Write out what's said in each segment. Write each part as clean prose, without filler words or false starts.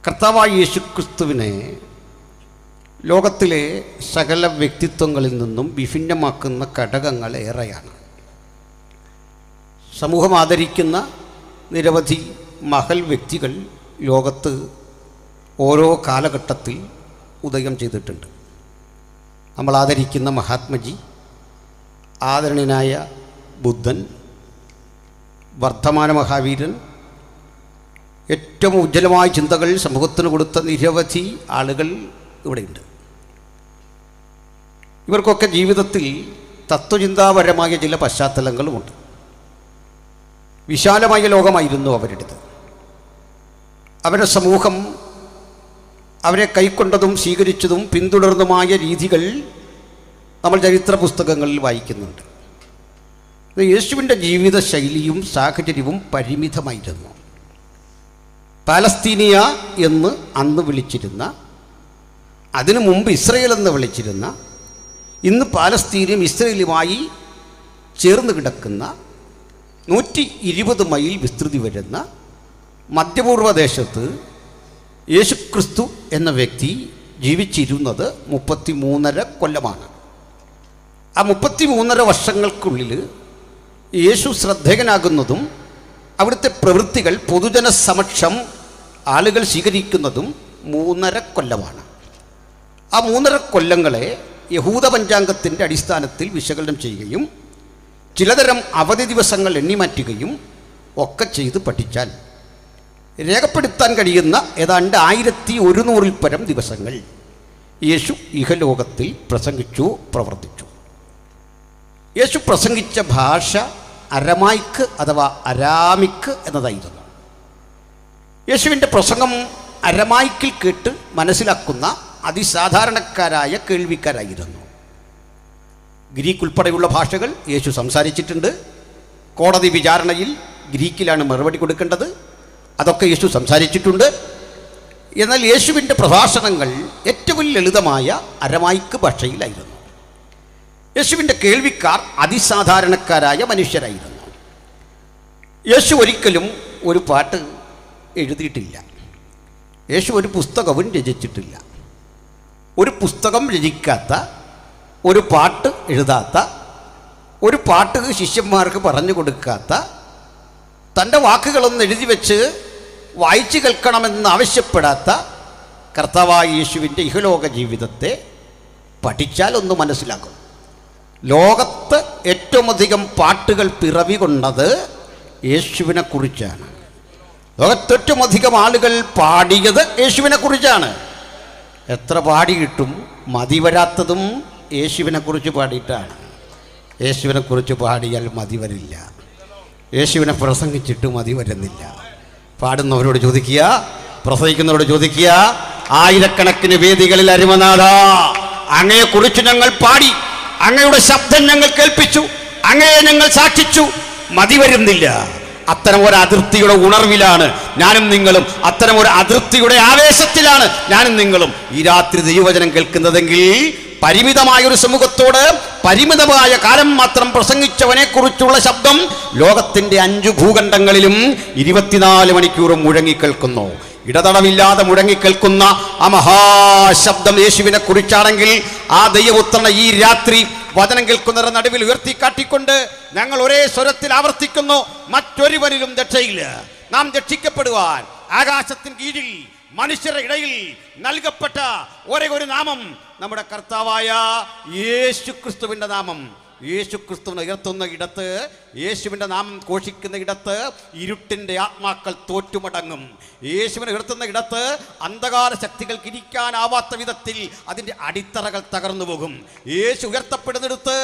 കർത്താവായ യേശുക്രിസ്തുവിനെ ലോകത്തിലെ സകല വ്യക്തിത്വങ്ങളിൽ നിന്നും വിഭിന്നമാക്കുന്ന ഘടകങ്ങൾ ഏറെയാണ്. സമൂഹം ആദരിക്കുന്ന നിരവധി മഹൽ വ്യക്തികൾ ലോകത്ത് ഓരോ കാലഘട്ടത്തിൽ ഉദയം ചെയ്തിട്ടുണ്ട്. നമ്മൾ ആദരിക്കുന്ന മഹാത്മജി, ആദരണീയനായ ബുദ്ധൻ, വർദ്ധമാന മഹാവീരൻ, ഏറ്റവും ഉജ്ജ്വലമായ ചിന്തകൾ സമൂഹത്തിന് കൊടുത്ത നിരവധി ആളുകൾ ഇവിടെയുണ്ട്. ഇവർക്കൊക്കെ ജീവിതത്തിൽ തത്വചിന്താപരമായ ചില പശ്ചാത്തലങ്ങളുമുണ്ട്. വിശാലമായ ലോകമായിരുന്നു അവരുടേത്. അവരുടെ സമൂഹം അവരെ കൈക്കൊണ്ടതും സ്വീകരിച്ചതും പിന്തുടർന്നുമായ രീതികൾ നമ്മൾ ചരിത്ര പുസ്തകങ്ങളിൽ വായിക്കുന്നുണ്ട്. യേശുവിൻ്റെ ജീവിത ശൈലിയും സാഹചര്യവും പരിമിതമായിരുന്നു. പാലസ്തീനിയ എന്ന് അന്ന് വിളിച്ചിരുന്ന, അതിനു മുമ്പ് ഇസ്രയേൽ എന്ന് വിളിച്ചിരുന്ന, ഇന്ന് പാലസ്തീനും ഇസ്രയേലുമായി ചേർന്ന് കിടക്കുന്ന 120 മൈൽ വിസ്തൃതി വരുന്ന മധ്യപൂർവ്വദേശത്ത് യേശുക്രിസ്തു എന്ന വ്യക്തി ജീവിച്ചിരുന്നത് 33.5 കൊല്ലമാണ്. ആ 33.5 വർഷങ്ങൾക്കുള്ളിൽ യേശു ശ്രദ്ധേയനാകുന്നതും അവിടുത്തെ പ്രവൃത്തികൾ പൊതുജന സമക്ഷം ആളുകൾ സ്വീകരിക്കുന്നതും 3.5 കൊല്ലമാണ്. ആ 3.5 കൊല്ലങ്ങളെ യഹൂദ പഞ്ചാംഗത്തിൻ്റെ അടിസ്ഥാനത്തിൽ വിശകലനം ചെയ്യുകയും ചിലതരം അവധി ദിവസങ്ങൾ എണ്ണിമാറ്റുകയും ഒക്കെ ചെയ്ത് പഠിച്ചാൽ രേഖപ്പെടുത്താൻ കഴിയുന്ന ഏതാണ്ട് 1100 പരം ദിവസങ്ങൾ യേശു ഇഹലോകത്തിൽ പ്രസംഗിച്ചു, പ്രവർത്തിച്ചു. യേശു പ്രസംഗിച്ച ഭാഷ അരമായിക്ക് അഥവാ അരാമിക്ക് എന്നതായിരുന്നു. യേശുവിൻ്റെ പ്രസംഗം അരമായിക്കിൽ കേട്ട് മനസ്സിലാക്കുന്ന അതിസാധാരണക്കാരായ കേൾവിക്കാരായിരുന്നു. ഗ്രീക്ക് ഉൾപ്പെടെയുള്ള ഭാഷകൾ യേശു സംസാരിച്ചിട്ടുണ്ട്. കോടതി വിചാരണയിൽ ഗ്രീക്കിലാണ് മറുപടി കൊടുക്കേണ്ടത്. അതൊക്കെ യേശു സംസാരിച്ചിട്ടുണ്ട്. എന്നാൽ യേശുവിൻ്റെ പ്രഭാഷണങ്ങൾ ഏറ്റവും ലളിതമായ അരമായിക്ക് ഭാഷയിലായിരുന്നു. യേശുവിൻ്റെ കേൾവിക്കാർ അതിസാധാരണക്കാരായ മനുഷ്യരായിരുന്നു. യേശു ഒരിക്കലും ഒരു പാട്ട് എഴുതിയിട്ടില്ല. യേശു ഒരു പുസ്തകവും രചിച്ചിട്ടില്ല. ഒരു പുസ്തകം രചിക്കാത്ത, ഒരു പാട്ട് എഴുതാത്ത, ഒരു പാട്ട് ശിഷ്യന്മാർക്ക് പറഞ്ഞു കൊടുക്കാത്ത, തൻ്റെ വാക്കുകളൊന്ന് എഴുതി വെച്ച് വായിച്ചു കേൾക്കണമെന്ന് ആവശ്യപ്പെടാത്ത കർത്താവായ യേശുവിൻ്റെ ഇഹലോക ജീവിതത്തെ പഠിച്ചാൽ ഒന്ന് മനസ്സിലാക്കും. ലോകത്ത് ഏറ്റവും അധികം പാട്ടുകൾ പിറവി കൊണ്ടത് യേശുവിനെ കുറിച്ചാണ്. ലോകത്ത് ഏറ്റവും അധികം ആളുകൾ പാടിയത് യേശുവിനെ കുറിച്ചാണ്. എത്ര പാടിയിട്ടും മതി വരാത്തതും യേശുവിനെ കുറിച്ച് പാടിയിട്ടാണ്. യേശുവിനെ കുറിച്ച് പാടിയാൽ മതി വരില്ല. യേശുവിനെ പ്രസംഗിച്ചിട്ട് മതി വരുന്നില്ല. പാടുന്നവരോട് ചോദിക്കുക, പ്രസംഗിക്കുന്നവരോട് ചോദിക്കുക, ആയിരക്കണക്കിന് വേദികളിൽ അരുമനാഥ അങ്ങയെക്കുറിച്ച് ഞങ്ങൾ പാടി, അങ്ങയുടെ ശബ്ദം ഞങ്ങൾ കേൾപ്പിച്ചു, അങ്ങയെ ഞങ്ങൾ സാക്ഷിച്ചു, മതി വരുന്നില്ല. അത്തരം ഒരു അതിർത്തിയുടെ ഉണർവിലാണ് ഞാനും നിങ്ങളും. അത്തരം ഒരു അതിർത്തിയുടെ ആവേശത്തിലാണ് ഞാനും നിങ്ങളും ഈ രാത്രി ദൈവവചനം കേൾക്കുന്നതെങ്കിൽ പരിമിതമായൊരു സമൂഹത്തോട് പരിമിതമായ കാലം മാത്രം പ്രസംഗിച്ചവനെ കുറിച്ചുള്ള ശബ്ദം ലോകത്തിൻ്റെ 5 ഭൂഖണ്ഡങ്ങളിലും 24 മണിക്കൂറും മുഴങ്ങിക്കേൾക്കുന്നു. ഇടതടവില്ലാതെ മുഴങ്ങിക്കേൾക്കുന്ന ആ മഹാശബ്ദം യേശുവിനെ കുറിച്ചാണെങ്കിൽ ആ ദൈവപുത്രനെ ഈ രാത്രി വചനം കേൾക്കുന്നവരുടെ നടുവിൽ ഉയർത്തിക്കാട്ടിക്കൊണ്ട് ഞങ്ങൾ ഒരേ സ്വരത്തിൽ ആവർത്തിക്കുന്നു, മറ്റൊരുവരിലും രക്ഷയില്ല. നാം രക്ഷിക്കപ്പെടുവാൻ ആകാശത്തിന് കീഴിൽ മനുഷ്യരുടെ ഇടയിൽ നൽകപ്പെട്ട ഒരേ ഒരു നാമം നമ്മുടെ കർത്താവായ യേശുക്രിസ്തുവിൻ്റെ നാമം. യേശുക്രിസ്തുവിനെ ഉയർത്തുന്ന ഇടത്ത്, യേശുവിൻ്റെ നാമം ഘോഷിക്കുന്ന ഇടത്ത് ഇരുട്ടിൻ്റെ ആത്മാക്കൾ തോറ്റുമടങ്ങും. യേശുവിനെ ഉയർത്തുന്ന ഇടത്ത് അന്ധകാര ശക്തികൾക്ക് ഇരിക്കാനാവാത്ത വിധത്തിൽ അതിൻ്റെ അടിത്തറകൾ തകർന്നു പോകും. യേശു ഉയർത്തപ്പെടുന്നിടത്ത്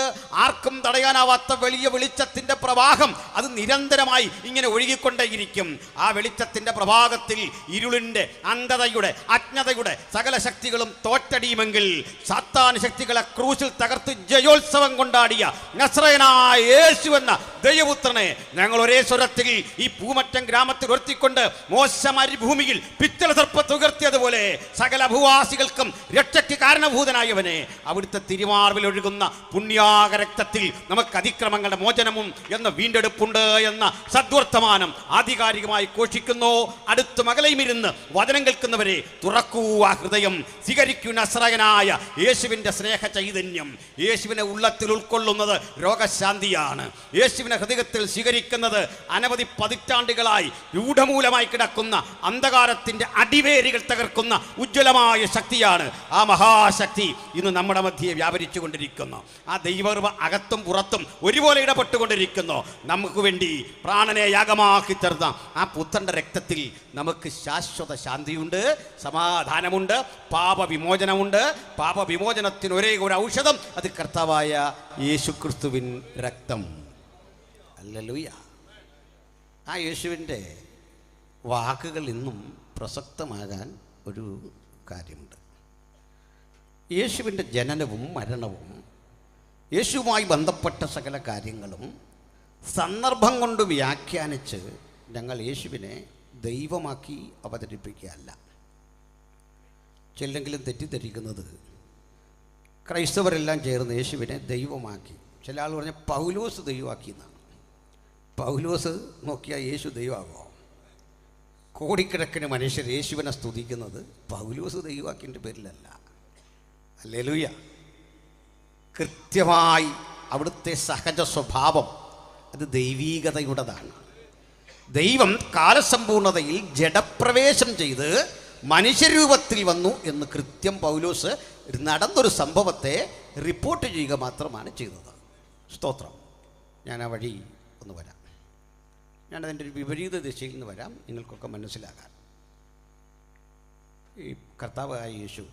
ആർക്കും തടയാനാവാത്ത വലിയ വെളിച്ചത്തിൻ്റെ പ്രവാഹം അത് നിരന്തരമായി ഇങ്ങനെ ഒഴുകിക്കൊണ്ടേയിരിക്കും. ആ വെളിച്ചത്തിൻ്റെ പ്രവാഹത്തിൽ ഇരുളിൻ്റെ, അന്ധതയുടെ, അജ്ഞതയുടെ സകല ശക്തികളും തോറ്റടിയുമെങ്കിൽ സാത്താൻ ശക്തികളെ ക്രൂശിൽ തകർത്ത് ജയോത്സവം കൊണ്ടാടിയ നസ്രയനായ യേശു എന്ന ദൈവപുത്രനെ ഞങ്ങൾ ഒരേ സ്വരത്തിൽ ഈ പൂമറ്റം ഗ്രാമത്തിൽ ഉയർത്തിക്കൊണ്ട് മോശ മരുഭൂമിയിൽ പിത്തള സർപ്പത്തെ ഉയർത്തിയതുപോലെ സകല ഭൂവാസികൾക്കും രക്ഷയ്ക്ക് കാരണഭൂതനായവനെ അവിടുത്തെ തിരുമാർവിൽ ഒഴുകുന്ന പുണ്യാക രക്തത്തിൽ നമുക്ക് അതിക്രമങ്ങളുടെ മോചനവും എന്ന വീണ്ടെടുപ്പുണ്ട് എന്ന സദ്വർത്തമാനം ആധികാരികമായി ഘോഷിക്കുന്നു. അടുത്ത മകളയും ഇരുന്ന് വചനം കേൾക്കുന്നവരെ തുറക്കൂ ആ ഹൃദയം, സ്വീകരിക്കൂ നസ്രായനായ യേശുവിൻ്റെ സ്നേഹ ചൈതന്യം. യേശുവിനെ ഉള്ളത്തിൽ ഉൾക്കൊള്ളുന്നത് രോഗശാന്തിയാണ്. യേശുവിനെ ഹൃദയത്തിൽ സ്വീകരിക്കുന്നത് അനവധി പതിറ്റാണ്ടുകളായി രൂഢമൂലമായി കിടക്കുന്ന അന്ധകാരത്തിൻ്റെ അടിവേരുകൾ തകർക്കുന്ന ഉജ്ജ്വലമായ ശക്തിയാണ്. ആ മഹാശക്തി ഇന്ന് നമ്മുടെ മധ്യേ വ്യാപരിച്ചു കൊണ്ടിരിക്കുന്നു. ആ ദൈവകൃപ അകത്തും പുറത്തും ഒരുപോലെ ഇടപെട്ടുകൊണ്ടിരിക്കുന്നു. നമുക്ക് വേണ്ടി പ്രാണനെ യാഗമാക്കി തരുന്ന ആ പുത്രൻ്റെ രക്തത്തിൽ നമുക്ക് ശാശ്വത ശാന്തിയുണ്ട്, സമാധാനമുണ്ട്, പാപവിമോചനമുണ്ട്. പാപവിമോചനത്തിന് ഒരേ ഒരു ഔഷധം, അത് കർത്താവായ യേശുക്രിസ്തുവിൻ രക്തം. ഹല്ലേലൂയ. ആ യേശുവിൻ്റെ വാക്കുകൾ ഇന്നും പ്രസക്തമാകാൻ ഒരു കാര്യമുണ്ട്. യേശുവിൻ്റെ ജനനവും മരണവും യേശുവുമായി ബന്ധപ്പെട്ട സകല കാര്യങ്ങളും സന്ദർഭം കൊണ്ട് വ്യാഖ്യാനിച്ച് ഞങ്ങൾ യേശുവിനെ ദൈവമാക്കി അവതരിപ്പിക്കുകയല്ല. ചിലെങ്കിലും തെറ്റിദ്ധരിക്കുന്നത് ക്രൈസ്തവരെല്ലാം ചേർന്ന് യേശുവിനെ ദൈവമാക്കി. ചില ആൾ പറഞ്ഞ പൗലോസ് ദൈവമാക്കി എന്നാണ്. പൗലോസ് നോക്കിയാൽ യേശു ദൈവമാകുമോ? കോടിക്കണക്കിന് മനുഷ്യർ യേശുവിനെ സ്തുതിക്കുന്നത് പൗലോസ് ദൈവമാക്കിൻ്റെ പേരിലല്ല. ഹല്ലേലൂയ. കൃത്യമായി അവിടുത്തെ സഹജ സ്വഭാവം അത് ദൈവീകതയുടേതാണ്. ദൈവം കാലസമ്പൂർണതയിൽ ജഡപ്രവേശം ചെയ്ത് മനുഷ്യരൂപത്തിൽ വന്നു എന്ന് കൃത്യം പൗലോസ് നടന്നൊരു സംഭവത്തെ റിപ്പോർട്ട് ചെയ്യുക മാത്രമാണ് ചെയ്തത്. സ്തോത്രം. ഞാൻ ആ വഴി ഒന്ന് വരാം. ഞാനതിൻ്റെ ഒരു വിപരീത ദിശയിൽ നിന്ന് വരാം, നിങ്ങൾക്കൊക്കെ മനസ്സിലാകാൻ. ഈ കർത്താവായ യേശു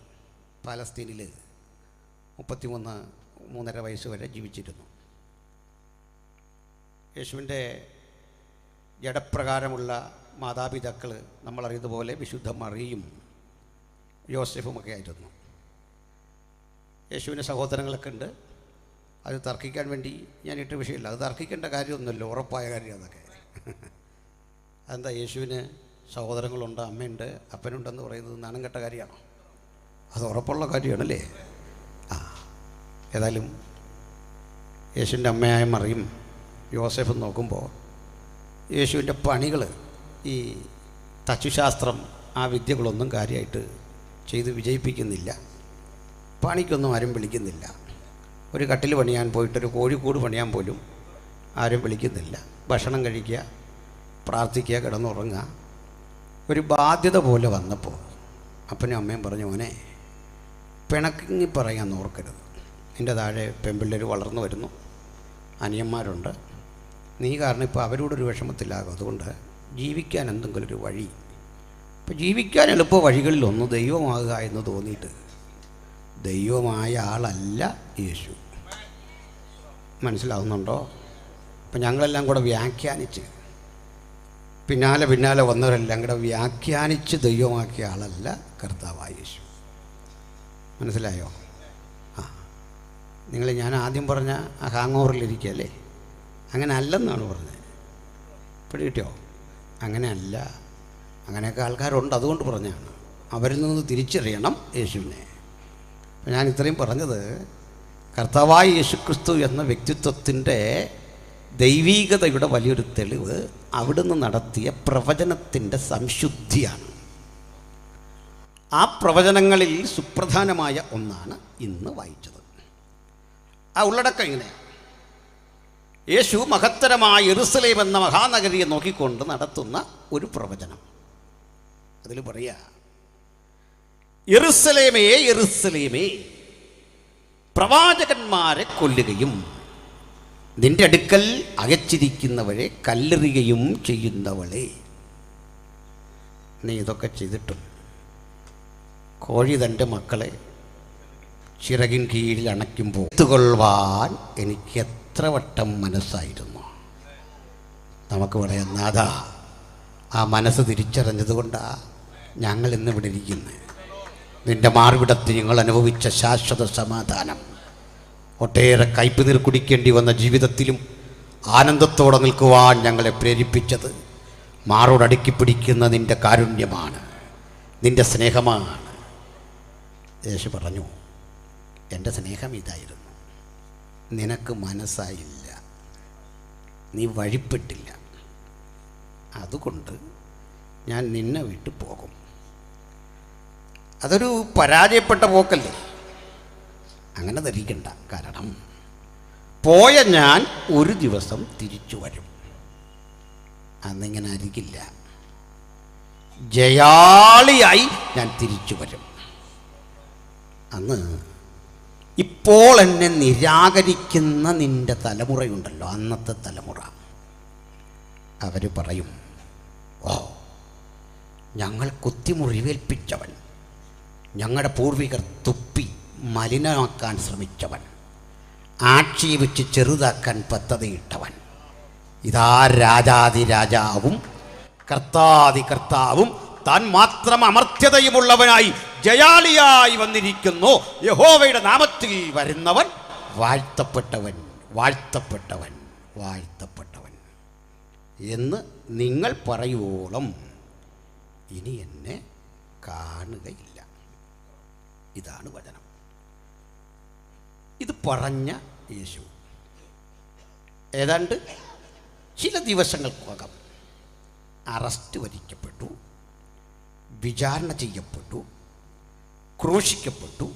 പാലസ്തീനിൽ 33.5 വയസ്സ് വരെ ജീവിച്ചിരുന്നു. യേശുവിൻ്റെ ജഡപ്രകാരമുള്ള മാതാപിതാക്കൾ നമ്മളറിയുന്നതുപോലെ വിശുദ്ധ മറിയയും യോസെഫുമൊക്കെ ആയിരുന്നു. യേശുവിൻ്റെ സഹോദരങ്ങളൊക്കെ ഉണ്ട്. അത് തർക്കിക്കാൻ വേണ്ടി ഞാനിട്ട വിഷയമില്ല. അത് തർക്കിക്കേണ്ട കാര്യമൊന്നുമില്ല, ഉറപ്പായ കാര്യം അതൊക്കെ. അതെന്താ യേശുവിന് സഹോദരങ്ങളുണ്ട്, അമ്മയുണ്ട്, അപ്പനുണ്ടെന്ന് പറയുന്നത് നാണം കെട്ട കാര്യമാണോ? അത് ഉറപ്പുള്ള കാര്യമാണല്ലേ? ഏതായാലും യേശുവിൻ്റെ അമ്മയായ മറിയും യോസെഫും നോക്കുമ്പോൾ യേശുവിൻ്റെ പണികൾ, ഈ തച്ചുശാസ്ത്രം, ആ വിദ്യകളൊന്നും കാര്യമായിട്ട് ചെയ്ത് വിജയിപ്പിക്കുന്നില്ല. പണിക്കൊന്നും ആരും വിളിക്കുന്നില്ല. ഒരു കട്ടിൽ പണിയാൻ പോയിട്ടൊരു കോഴിക്കൂട് പണിയാൻ പോലും ആരും വിളിക്കുന്നില്ല. ഭക്ഷണം കഴിക്കുക, പ്രാർത്ഥിക്കുക, കിടന്നുറങ്ങുക, ഒരു ബാധ്യത പോലെ വന്നപ്പോൾ അപ്പനും അമ്മയും പറഞ്ഞു, മോനെ പിണക്കി പറയാൻ ഓർക്കരുത്. നിൻ്റെ താഴെ പെൺപിള്ളേർ വളർന്നു വരുന്നു, അനിയന്മാരുണ്ട്, നീ കാരണം ഇപ്പോൾ അവരോടൊരു വിഷമത്തിലാകും. അതുകൊണ്ട് ജീവിക്കാൻ എന്തെങ്കിലും ഒരു വഴി, ഇപ്പോൾ ജീവിക്കാൻ എളുപ്പ വഴികളിലൊന്ന് ദൈവമാകുക എന്ന് തോന്നിയിട്ട് ദൈവമായ ആളല്ല യേശു. മനസ്സിലാവുന്നുണ്ടോ? അപ്പം ഞങ്ങളെല്ലാം കൂടെ വ്യാഖ്യാനിച്ച് പിന്നാലെ വന്നവരെല്ലാം കൂടെ വ്യാഖ്യാനിച്ച് ദൈവമാക്കിയ ആളല്ല കർത്താവായ യേശു. മനസ്സിലായോ? നിങ്ങൾ ഞാൻ ആദ്യം പറഞ്ഞ ആ ഹാങ് ഓവറിലിരിക്കുകയല്ലേ, അങ്ങനെ അല്ലെന്നാണ് പറഞ്ഞത്. പിടി കിട്ടിയോ? അങ്ങനെ അല്ല. അങ്ങനെയൊക്കെ ആൾക്കാരുണ്ട്, അതുകൊണ്ട് പറഞ്ഞാണ്. അവരിൽ നിന്ന് തിരിച്ചറിയണം യേശുവിനെ. അപ്പം ഞാൻ ഇത്രയും പറഞ്ഞത് കർത്താവായ യേശുക്രിസ്തു എന്ന വ്യക്തിത്വത്തിൻ്റെ ദൈവീകതയുടെ വലിയൊരു തെളിവ് അവിടുന്ന് നടത്തിയ പ്രവചനത്തിൻ്റെ സംശുദ്ധിയാണ്. ആ പ്രവചനങ്ങളിൽ സുപ്രധാനമായ ഒന്നാണ് ഇന്ന് വായിച്ചത്. ആ ഉള്ളടക്കം ഇങ്ങനെ: യേശു മഹത്തരമായ യെരുസലേം എന്ന മഹാനഗരിയെ നോക്കിക്കൊണ്ട് നടത്തുന്ന ഒരു പ്രവചനം. അതിൽ പറയാ, യെരുസലേമേ യെരുസലേമേ, പ്രവാചകന്മാരെ കൊല്ലുകയും നിന്റെ അടുക്കൽ അകച്ചിരിക്കുന്നവരെ കല്ലെറിയുകയും ചെയ്യുന്നവളെ. നീ ഇതൊക്കെ ചെയ്തിട്ടും കോഴി തൻ്റെ മക്കളെ ചിറകിൻ കീഴിൽ അണയ്ക്കുമ്പോൾ എത്തുകൊള്ളുവാൻ എനിക്ക് എത്ര വട്ടം മനസ്സായിരുന്നു. നമുക്ക് പറയാം, നാഥ, ആ മനസ്സ് തിരിച്ചറിഞ്ഞതുകൊണ്ടാണ് ഞങ്ങൾ ഇന്നിവിടെ ഇരിക്കുന്നത്. നിൻ്റെ മാർവിടത്തിൽ ഞങ്ങൾ അനുഭവിച്ച ശാശ്വത സമാധാനം, ഒട്ടേറെ കയ്പ് നീർ കുടിക്കേണ്ടി വന്ന ജീവിതത്തിലും ആനന്ദത്തോടെ നിൽക്കുവാൻ ഞങ്ങളെ പ്രേരിപ്പിച്ചത് മാറോടടുക്കി പിടിക്കുന്ന നിൻ്റെ കാരുണ്യമാണ്, നിൻ്റെ സ്നേഹമാണ്. യേശു പറഞ്ഞു, എൻ്റെ സ്നേഹം ഇതായിരുന്നു, നിനക്ക് മനസ്സായില്ല, നീ വഴിപ്പെട്ടില്ല, അതുകൊണ്ട് ഞാൻ നിന്നെ വിട്ടു പോകും. അതൊരു പരാജയപ്പെട്ട പോക്കല്ലേ? അങ്ങനെ ധരിക്കണ്ട. കാരണം പോയ ഞാൻ ഒരു ദിവസം തിരിച്ചു വരും. അന്നിങ്ങനെ അരികില്ല, ജയാളിയായി ഞാൻ തിരിച്ചു വരും. അന്ന് ഇപ്പോൾ എന്നെ നിരാകരിക്കുന്ന നിൻ്റെ തലമുറയുണ്ടല്ലോ, അന്നത്തെ തലമുറ, അവർ പറയും, ഓ, ഞങ്ങൾ കുത്തിമുറിവേൽപ്പിച്ചവൻ, ഞങ്ങളുടെ പൂർവികർ തുപ്പി മലിനമാക്കാൻ ശ്രമിച്ചവൻ, ആക്ഷേപിച്ച് ചെറുതാക്കാൻ പദ്ധതിയിട്ടവൻ, ഇതാ രാജാതിരാജാവും കർത്താതി കർത്താവും താൻ മാത്രം അമർത്യതയുമുള്ളവനായി ജയാളിയായി വന്നിരിക്കുന്നു. യഹോവയുടെ നാമത്തിൽ വരുന്നവൻ വാഴ്ത്തപ്പെട്ടവൻ, വാഴ്ത്തപ്പെട്ടവൻ, വാഴ്ത്തപ്പെട്ടവൻ എന്ന് നിങ്ങൾ പറയുവോളം ഇനി എന്നെ കാണുകയില്ല. ഇതാണ് വചനം. ഇത് പറഞ്ഞ യേശു ഏതാണ്ട് ചില ദിവസങ്ങൾക്കകം അറസ്റ്റ് വരിക്കപ്പെട്ടു, വിചാരണ ചെയ്യപ്പെട്ടു, ക്രൂശിക്കപ്പെട്ടു,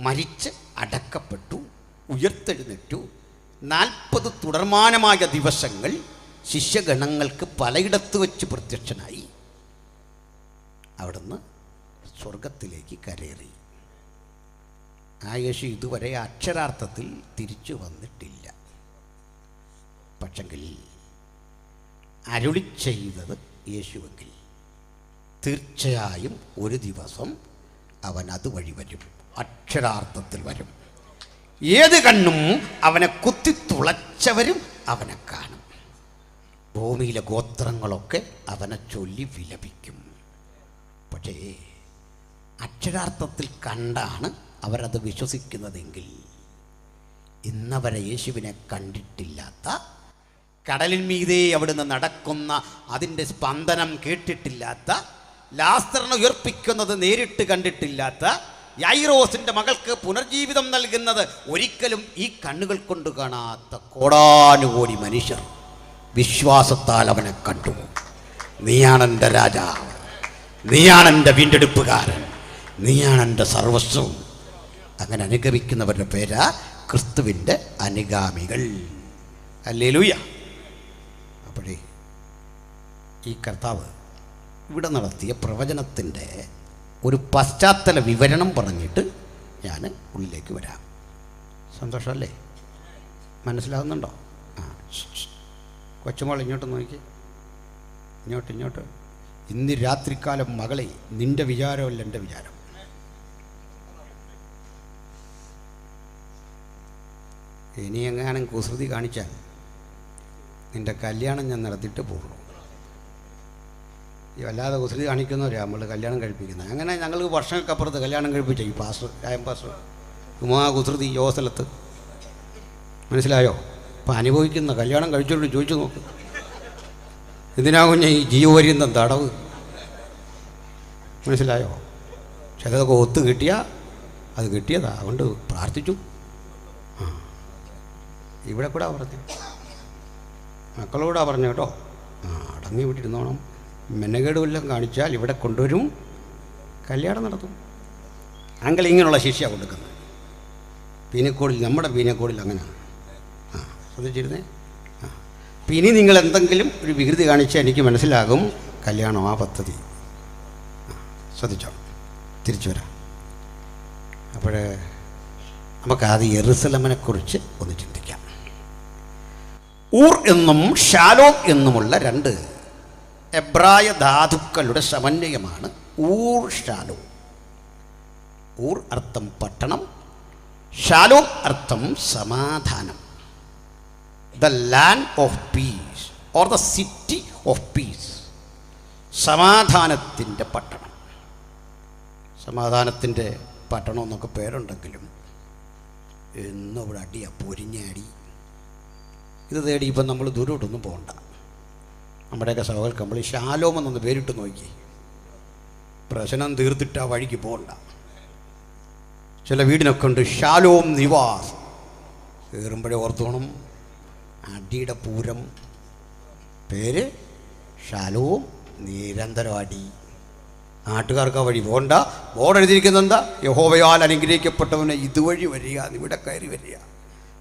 മരിച്ച് അടക്കപ്പെട്ടു, ഉയർത്തെഴുന്നേറ്റു. 40 തുടർമാനമായ ദിവസങ്ങൾ ശിഷ്യഗണങ്ങൾക്ക് പലയിടത്ത് വെച്ച് പ്രത്യക്ഷനായി. അവിടുന്ന് സ്വർഗത്തിലേക്ക് കരേറി. ആ യേശു ഇതുവരെ അക്ഷരാർത്ഥത്തിൽ തിരിച്ചു വന്നിട്ടില്ല. പക്ഷെങ്കിൽ അരുളി ചെയ്തത് യേശുവെങ്കിൽ തീർച്ചയായും ഒരു ദിവസം അവൻ അതുവഴി വരും, അക്ഷരാർത്ഥത്തിൽ വരും. ഏത് കണ്ണും അവനെ കുത്തിത്തുളച്ചവരും അവനെ കാണും. ഭൂമിയിലെ ഗോത്രങ്ങളൊക്കെ അവനെ ചൊല്ലി വിലപിക്കും. പക്ഷേ അക്ഷരാർത്ഥത്തിൽ കണ്ടാണ് അവരത് വിശ്വസിക്കുന്നതെങ്കിൽ ഇന്നവരെ യേശുവിനെ കണ്ടിട്ടില്ലാത്ത, കടലിൻ മീതെ അവിടുന്ന് നടക്കുന്ന അതിൻ്റെ സ്പന്ദനം കേട്ടിട്ടില്ലാത്ത, ലാസറിനെ ഉയർപ്പിക്കുന്നത് നേരിട്ട് കണ്ടിട്ടില്ലാത്ത, യായിറോസിൻ്റെ മകൾക്ക് പുനർജീവിതം നൽകുന്നത് ഒരിക്കലും ഈ കണ്ണുകൾ കൊണ്ട് കാണാത്ത കോടാനുകോടി മനുഷ്യർ വിശ്വാസത്താൽ അവനെ കണ്ടു. നീയാണെൻ്റെ രാജാവ്, നീയാണെൻ്റെ വീണ്ടെടുപ്പുകാരൻ, നീയാണെൻ്റെ സർവസ്വം. അങ്ങനെ അനുഗമിക്കുന്നവരുടെ പേരാ ക്രിസ്തുവിൻ്റെ അനുഗാമികൾ. ഹല്ലേലൂയ. അപ്പോഴേ ഈ കർത്താവ് ഇവിടെ നടത്തിയ പ്രവചനത്തിൻ്റെ ഒരു പശ്ചാത്തല വിവരണം പറഞ്ഞിട്ട് ഞാൻ ഉള്ളിലേക്ക് വരാം. സന്തോഷമല്ലേ? മനസ്സിലാകുന്നുണ്ടോ? ആ, കൊച്ചുമോൾ ഇങ്ങോട്ട് നോക്കി, ഇങ്ങോട്ട്. ഇന്ന് രാത്രിക്കാലം മകളെ, നിൻ്റെ വിചാരമല്ല എൻ്റെ വിചാരം. ഇനി എങ്ങാനും കുസൃതി കാണിച്ചാൽ നിൻ്റെ കല്യാണം ഞാൻ നടത്തിയിട്ട് പോകുള്ളൂ. ഈ വല്ലാതെ കുസൃതി കാണിക്കുന്നവരാണ് നമ്മൾ കല്യാണം കഴിപ്പിക്കുന്നത്. അങ്ങനെ ഞങ്ങൾക്ക് വർഷങ്ങൾക്കപ്പുറത്ത് കല്യാണം കഴിപ്പിച്ച ഈ പാസ്റ്റർ ഉമാ കുസൃതി യോ സ്ഥലത്ത്, മനസ്സിലായോ? അപ്പം അനുഭവിക്കുന്ന കല്യാണം കഴിച്ചോണ്ട് ചോദിച്ചു നോക്ക്, എന്തിനാകും ഞാൻ ഈ ജീവപര്യന്തം തടവ്? മനസ്സിലായോ? ചിലതൊക്കെ ഒത്തു കിട്ടിയാൽ അത് കിട്ടിയതാ, അതുകൊണ്ട് പ്രാർത്ഥിച്ചു. ആ, ഇവിടെ കൂടാ പറഞ്ഞു, മക്കളോടാ പറഞ്ഞു കേട്ടോ. ആ, അടങ്ങി വിട്ടിരുന്നോണം. മെനകേട് വല്ലതും കാണിച്ചാൽ ഇവിടെ കൊണ്ടുവരും, കല്യാണം നടത്തും. അങ്കിൾ ഇങ്ങനെയുള്ള ശിക്ഷയാണ് കൊടുക്കുന്നത്. പീനക്കോടിൽ, നമ്മുടെ പീനക്കോടിൽ അങ്ങനെയാണ്. ആ, ശ്രദ്ധിച്ചിരുന്നേ. ആ, അപ്പം ഇനി നിങ്ങൾ എന്തെങ്കിലും ഒരു വികൃതി കാണിച്ചാൽ എനിക്ക് മനസ്സിലാകും കല്യാണം ആ പദ്ധതി. ശ്രദ്ധിച്ചോ, തിരിച്ചു വരാം. അപ്പോൾ നമുക്കാദ്യം യെറുസലേമിനെക്കുറിച്ച് ഒന്ന് ചിന്തിക്കാം. ഊർ എന്നും ഷാലോം എന്നുമുള്ള 2 എബ്രായ ധാതുക്കളുടെ സമന്വയമാണ് ഊർ ഷാലോം. ഊർ അർത്ഥം പട്ടണം, ഷാലോം അർത്ഥം സമാധാനം. The land of peace or the city of peace, സമാധാനത്തിൻ്റെ പട്ടണം. സമാധാനത്തിൻ്റെ പട്ടണം എന്നൊക്കെ പേരുണ്ടെങ്കിലും എന്നും ഇവിടെ അടിയാ, പൊരിഞ്ഞ അടി. ഇത് തേടി ഇപ്പം നമ്മൾ ദൂരോട്ടൊന്നും പോകണ്ട. നമ്മുടെയൊക്കെ സഹോദരൻ നമ്മൾ ശാലോം എന്നൊന്ന് പേരിട്ട് നോക്കി, പ്രശ്നം തീർത്തിട്ട് ആ വഴിക്ക് പോകണ്ട. ചില വീടിനൊക്കെ ഉണ്ട് ശാലോം നിവാസ്, കയറുമ്പോഴേ ഓർത്തോണം അടിയുടെ പൂരം, പേര് ശാലോം, നിരന്തരം അടി. നാട്ടുകാർക്ക് ആ വഴി പോകണ്ട. ബോർഡ് എഴുതിയിരിക്കുന്നത് എന്താ? യഹോവയാൽ അനുഗ്രഹിക്കപ്പെട്ടവനെ ഇതുവഴി വരിക, ഇവിടെ കയറി വരിക.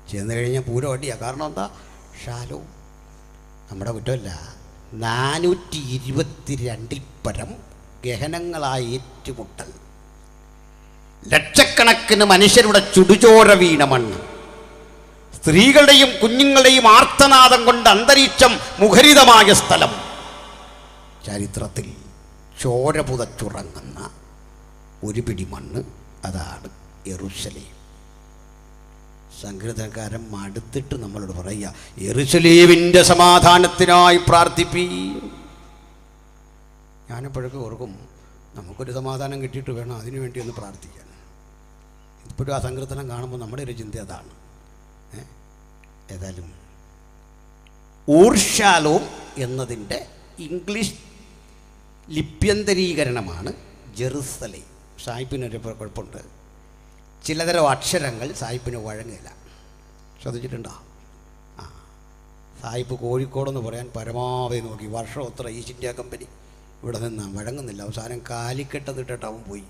ചെന്ന് കഴിഞ്ഞാൽ പൂരം അടിയാണ്. കാരണം എന്താ? ശാലോം. നമ്മുടെ കുറ്റമല്ല. 422 പരം ഗഹനങ്ങളായ ഏറ്റുമുട്ടൽ, ലക്ഷക്കണക്കിന് മനുഷ്യരുടെ ചുടുചോര വീണ മണ്ണ്, സ്ത്രീകളുടെയും കുഞ്ഞുങ്ങളുടെയും ആർത്തനാദം കൊണ്ട് അന്തരീക്ഷം മുഖരിതമായ സ്ഥലം, ചരിത്രത്തിൽ ചോര പുതച്ചുറങ്ങുന്ന ഒരു പിടി മണ്ണ്, അതാണ് യെരൂശലേം. സങ്കീർത്തനക്കാരൻ മടുത്തിട്ട് നമ്മളോട് പറയുക, യെരൂശലേമിൻ്റെ സമാധാനത്തിനായി പ്രാർത്ഥിപ്പീ. ഞാനെപ്പോഴൊക്കെ ഓർക്കും, നമുക്കൊരു സമാധാനം കിട്ടിയിട്ട് വേണം അതിനു വേണ്ടി ഒന്ന് പ്രാർത്ഥിക്കാൻ. ഇപ്പോഴും ആ സങ്കീർത്തനം കാണുമ്പോൾ നമ്മുടെ ഒരു ചിന്ത അതാണ്. ഏതായാലും ഊർഷാലോം എന്നതിൻ്റെ ഇംഗ്ലീഷ് ലിപ്യന്തരീകരണമാണ് ജെറുസലേം. സായിപ്പിനൊരു കുഴപ്പമുണ്ട്, ചിലതരം അക്ഷരങ്ങൾ സായിപ്പിന് വഴങ്ങില്ല. ശ്രദ്ധിച്ചിട്ടുണ്ടോ? സായിപ്പ് കോഴിക്കോടെന്ന് പറയാൻ പരമാവധി നോക്കി, വർഷം എത്ര ഈസ്റ്റ് ഇന്ത്യ കമ്പനി ഇവിടെ നിന്നാണ്, വഴങ്ങുന്നില്ല. അവസാനം കാലിക്കെട്ട് അവൻ പോയി.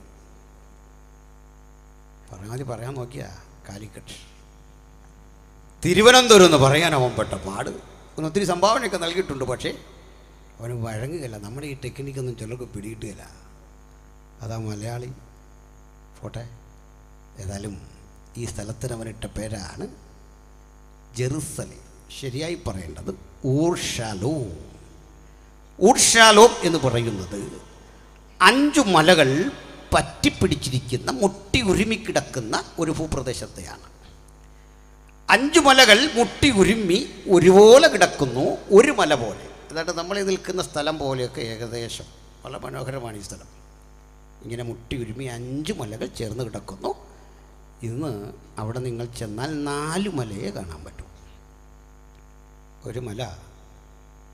പരമാവധി പറയാൻ നോക്കിയാ കാലിക്കട്ട്. തിരുവനന്തപുരം എന്ന് പറയാൻ അവൻ പെട്ട പാട്. അവന് ഒത്തിരി സംഭാവനയൊക്കെ നൽകിയിട്ടുണ്ട്, പക്ഷേ അവന് വഴങ്ങുകയില്ല. നമ്മുടെ ഈ ടെക്നിക്കൊന്നും ചിലർക്ക് പിടികിട്ടുകയില്ല. അതാ മലയാളി. പോട്ടെ. ഏതായാലും ഈ സ്ഥലത്തിന് അവനിട്ട പേരാണ് ജെറുസലേം. ശരിയായി പറയേണ്ടത് ഊർഷാലോം. ഊർഷാലോം എന്ന് പറയുന്നത് 5 മലകൾ പറ്റിപ്പിടിച്ചിരിക്കുന്ന, മുട്ടി ഉരുമിക്കിടക്കുന്ന ഒരു ഭൂപ്രദേശത്തെയാണ്. 5 മലകൾ മുട്ടി ഉരുമ്മി ഒരുപോലെ കിടക്കുന്നു, ഒരു മല പോലെ. അതായത് നമ്മൾ നിൽക്കുന്ന സ്ഥലം പോലെയൊക്കെ ഏകദേശം. വളരെ മനോഹരമാണ് ഈ സ്ഥലം. ഇങ്ങനെ മുട്ടി ഉരുമി 5 മലകൾ ചേർന്ന് കിടക്കുന്നു. ഇന്ന് അവിടെ നിങ്ങൾ ചെന്നാൽ 4 മലയെ കാണാൻ പറ്റും. ഒരു മല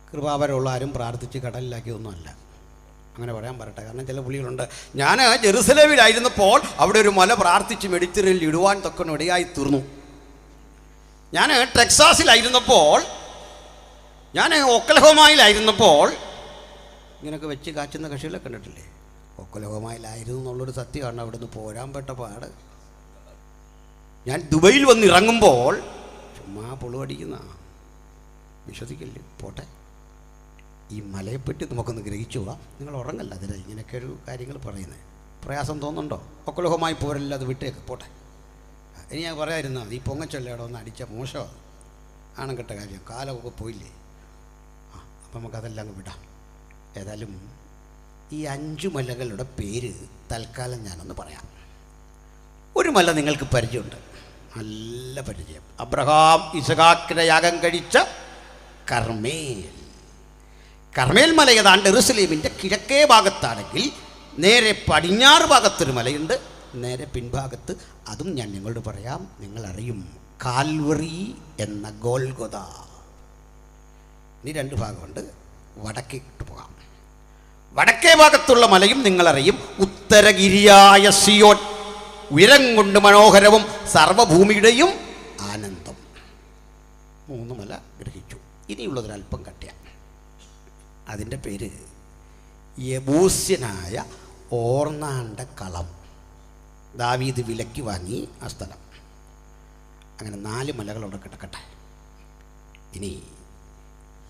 കൃപാവരമുള്ള ആരും പ്രാർത്ഥിച്ച് കടലിലാക്കിയൊന്നുമല്ല, അങ്ങനെ പറയാൻ പറയട്ടെ. കാരണം ചില പുള്ളികളുണ്ട്, ഞാൻ ജെറുസലേമിലായിരുന്നപ്പോൾ അവിടെ ഒരു മല പ്രാർത്ഥിച്ച് മെഡിറ്ററേനിയനിൽ ഇടുവാൻ തൊക്കെ ഇടയായി തീർന്നു. ഞാൻ ടെക്സാസിലായിരുന്നപ്പോൾ, ഞാൻ ഒക്ലഹോമയിലായിരുന്നപ്പോൾ, ഇങ്ങനെയൊക്കെ വെച്ച് കാച്ചുന്ന കക്ഷികളെ കണ്ടിട്ടില്ലേ? ഒക്ലഹോമയിലായിരുന്നു എന്നുള്ളൊരു സത്യമാണ്. അവിടെ നിന്ന് പോരാൻ പെട്ട പാട്. ഞാൻ ദുബൈയിൽ വന്ന് ഇറങ്ങുമ്പോൾ ചുമ്മാ പുളുവടിക്കുന്ന, വിശ്വസിക്കില്ല. പോട്ടെ. ഈ മലയെപ്പറ്റി നമുക്കൊന്ന് ഗ്രഹിച്ചു പോവാം. നിങ്ങൾ ഉറങ്ങല്ല അതിന് ഇങ്ങനെയൊക്കെ ഒരു കാര്യങ്ങൾ പറയുന്നത്. പ്രയാസം തോന്നുന്നുണ്ടോ? ഒക്ലഹോമായി പോരല്ല, അത് വിട്ടേക്ക്. പോട്ടെ. ഇനി ഞാൻ പറയാതിരുന്നാൽ ഈ പൊങ്ങച്ചൊല്ലയുടെ ഒന്ന് അടിച്ച മോശമാണ്, ആണം കെട്ട കാര്യം. കാലമൊക്കെ പോയില്ലേ? അപ്പം നമുക്കതെല്ലാം അങ്ങ് വിടാം. ഏതായാലും ഈ 5 മലകളുടെ പേര് തൽക്കാലം ഞാനൊന്ന് പറയാം. ഒരു മല നിങ്ങൾക്ക് പരിചയമുണ്ട്, നല്ല പരിചയം. അബ്രഹാം ഇസഹാക്കിനെ യാഗം കഴിച്ച കർമ്മേൽ. കർമ്മേൽ മല ഏതാണ്ട് യെരൂശലേമിൻ്റെ കിഴക്കേ ഭാഗത്താണെങ്കിൽ നേരെ പടിഞ്ഞാറ് ഭാഗത്തൊരു മലയുണ്ട്, നേരെ പിൻഭാഗത്ത്, അതും ഞാൻ നിങ്ങളോട് പറയാം, നിങ്ങൾ അറിയും, കാൽവറി എന്ന ഗോൽഗൊത. ഇനി 2 ഭാഗമുണ്ട്. വടക്കേട്ട് പോകാം. വടക്കേ ഭാഗത്തുള്ള മലയും നിങ്ങളറിയും, ഉത്തരഗിരിയായ സിയോൻ, ഉയരം കൊണ്ട് മനോഹരവും സർവഭൂമിയുടെയും ആനന്ദം. 3 മല ഗ്രഹിച്ചു. ഇനിയുള്ളതൊരല്പം കട്ടിയാണ്. അതിൻ്റെ പേര് യബൂസ്യനായ ഓർന്നാൻ്റെ കളം. ദാവീദ് വിലക്കി വാങ്ങി ആ സ്ഥലം. അങ്ങനെ 4 മലകൾ അവിടെ കിടക്കട്ടെ. ഇനി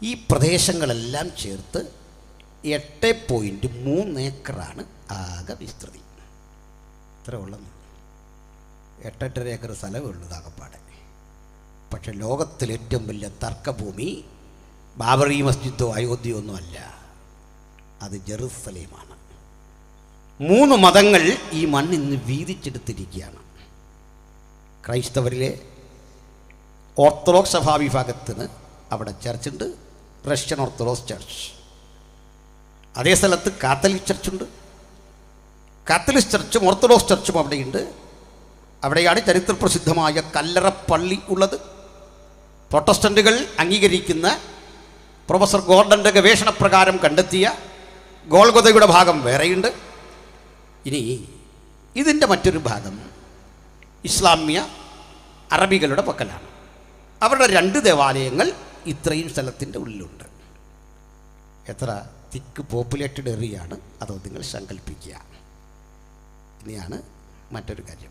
ഈ പ്രദേശങ്ങളെല്ലാം ചേർത്ത് 8.3 ഏക്കറാണ് ആകെ വിസ്തൃതി. ഇത്ര ഉള്ളത്. 8.5 ഏക്കർ സ്ഥലമേ ഉള്ളൂ ആകപ്പാടെ. പക്ഷെ ലോകത്തിൽ ഏറ്റവും വലിയ തർക്കഭൂമി ബാബറി മസ്ജിദോ അയോധ്യയോ ഒന്നുമല്ല, അത് ജെറുസലേമാണ്. 3 മതങ്ങൾ ഈ മണ്ണിന്ന് വീതിച്ചെടുത്തിരിക്കുകയാണ്. ക്രൈസ്തവരിലെ ഓർത്തഡോക്സ് സഭാവിഭാഗത്തിന് അവിടെ ചർച്ചുണ്ട്, റഷ്യൻ ഓർത്തഡോക്സ് ചർച്ച്. അതേ സ്ഥലത്ത് കാത്തലിക് ചർച്ചുണ്ട്. കാത്തലിക് ചർച്ചും ഓർത്തഡോക്സ് ചർച്ചും അവിടെയുണ്ട്. അവിടെയാണ് ചരിത്രപ്രസിദ്ധമായ കല്ലറ പള്ളി ഉള്ളത്. പ്രൊട്ടസ്റ്റന്റുകൾ അംഗീകരിക്കുന്ന പ്രൊഫസർ ഗോർഡന്റെ ഗവേഷണ പ്രകാരം കണ്ടെത്തിയ ഗോൾഗൊഥയുടെ ഭാഗം വേറെയുണ്ട്. ഇനി ഇതിൻ്റെ മറ്റൊരു ഭാഗം ഇസ്ലാമിയ അറബികളുടെ പക്കലാണ്. അവരുടെ 2 ദേവാലയങ്ങൾ ഇത്രയും സ്ഥലത്തിൻ്റെ ഉള്ളിലുണ്ട്. എത്ര തിക്ക് പോപ്പുലേറ്റഡ് ഏറിയാണ് അതോ നിങ്ങൾ സങ്കല്പിക്കുക. ഇനിയാണ് മറ്റൊരു കാര്യം.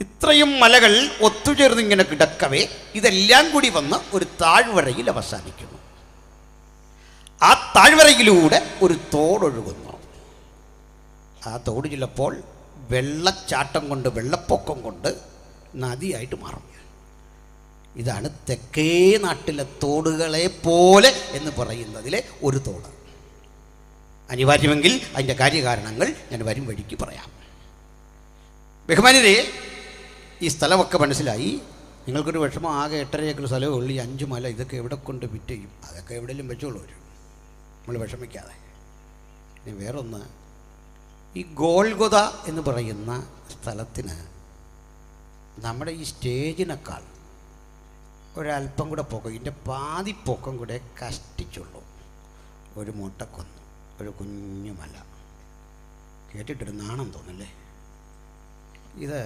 ഇത്രയും മലകൾ ഒത്തുചേർന്നിങ്ങനെ കിടക്കവേ ഇതെല്ലാം കൂടി വന്ന് ഒരു താഴ്വരയിൽ അവസാനിക്കുന്നു. ആ താഴ്വരയിലൂടെ ഒരു തോടൊഴുകുന്നു. ആ തോട് ചിലപ്പോൾ വെള്ളച്ചാട്ടം കൊണ്ട്, വെള്ളപ്പൊക്കം കൊണ്ട് നദിയായിട്ട് മാറും. ഇതാണ് തെക്കേ നാട്ടിലെ തോടുകളെ പോലെ എന്ന് പറയുന്നതിലെ ഒരു തോട്. അനിവാര്യമെങ്കിൽ അതിൻ്റെ കാര്യകാരണങ്ങൾ ഞാൻ വരും വഴിക്ക് പറയാം. ബഹുമാന്യരെ, ഈ സ്ഥലമൊക്കെ മനസ്സിലായി. നിങ്ങൾക്കൊരു വിഷമം, ആകെ 8.5 ഏക്കർ സ്ഥലമേ ഉള്ളൂ, 5 മല, ഇതൊക്കെ എവിടെ കൊണ്ട് വിറ്റ് ചെയ്യും? അതൊക്കെ എവിടെയെങ്കിലും വെച്ചോളൂ വരും, നമ്മൾ വിഷമിക്കാതെ. ഇനി വേറൊന്ന്, ഈ ഗോൾഗൊഥ എന്ന് പറയുന്ന സ്ഥലത്തിന് നമ്മുടെ ഈ സ്റ്റേജിനേക്കാൾ ഒരല്പം കൂടെ പൊക്കം, ഇതിൻ്റെ പാതി പൊക്കം കൂടെ കഷ്ടിച്ചുള്ളൂ. ഒരു മുട്ടക്കൊന്ന്, ഒരു കുഞ്ഞു മല. കേട്ടിട്ടൊരു നാണം തോന്നില്ലേ? ഇത്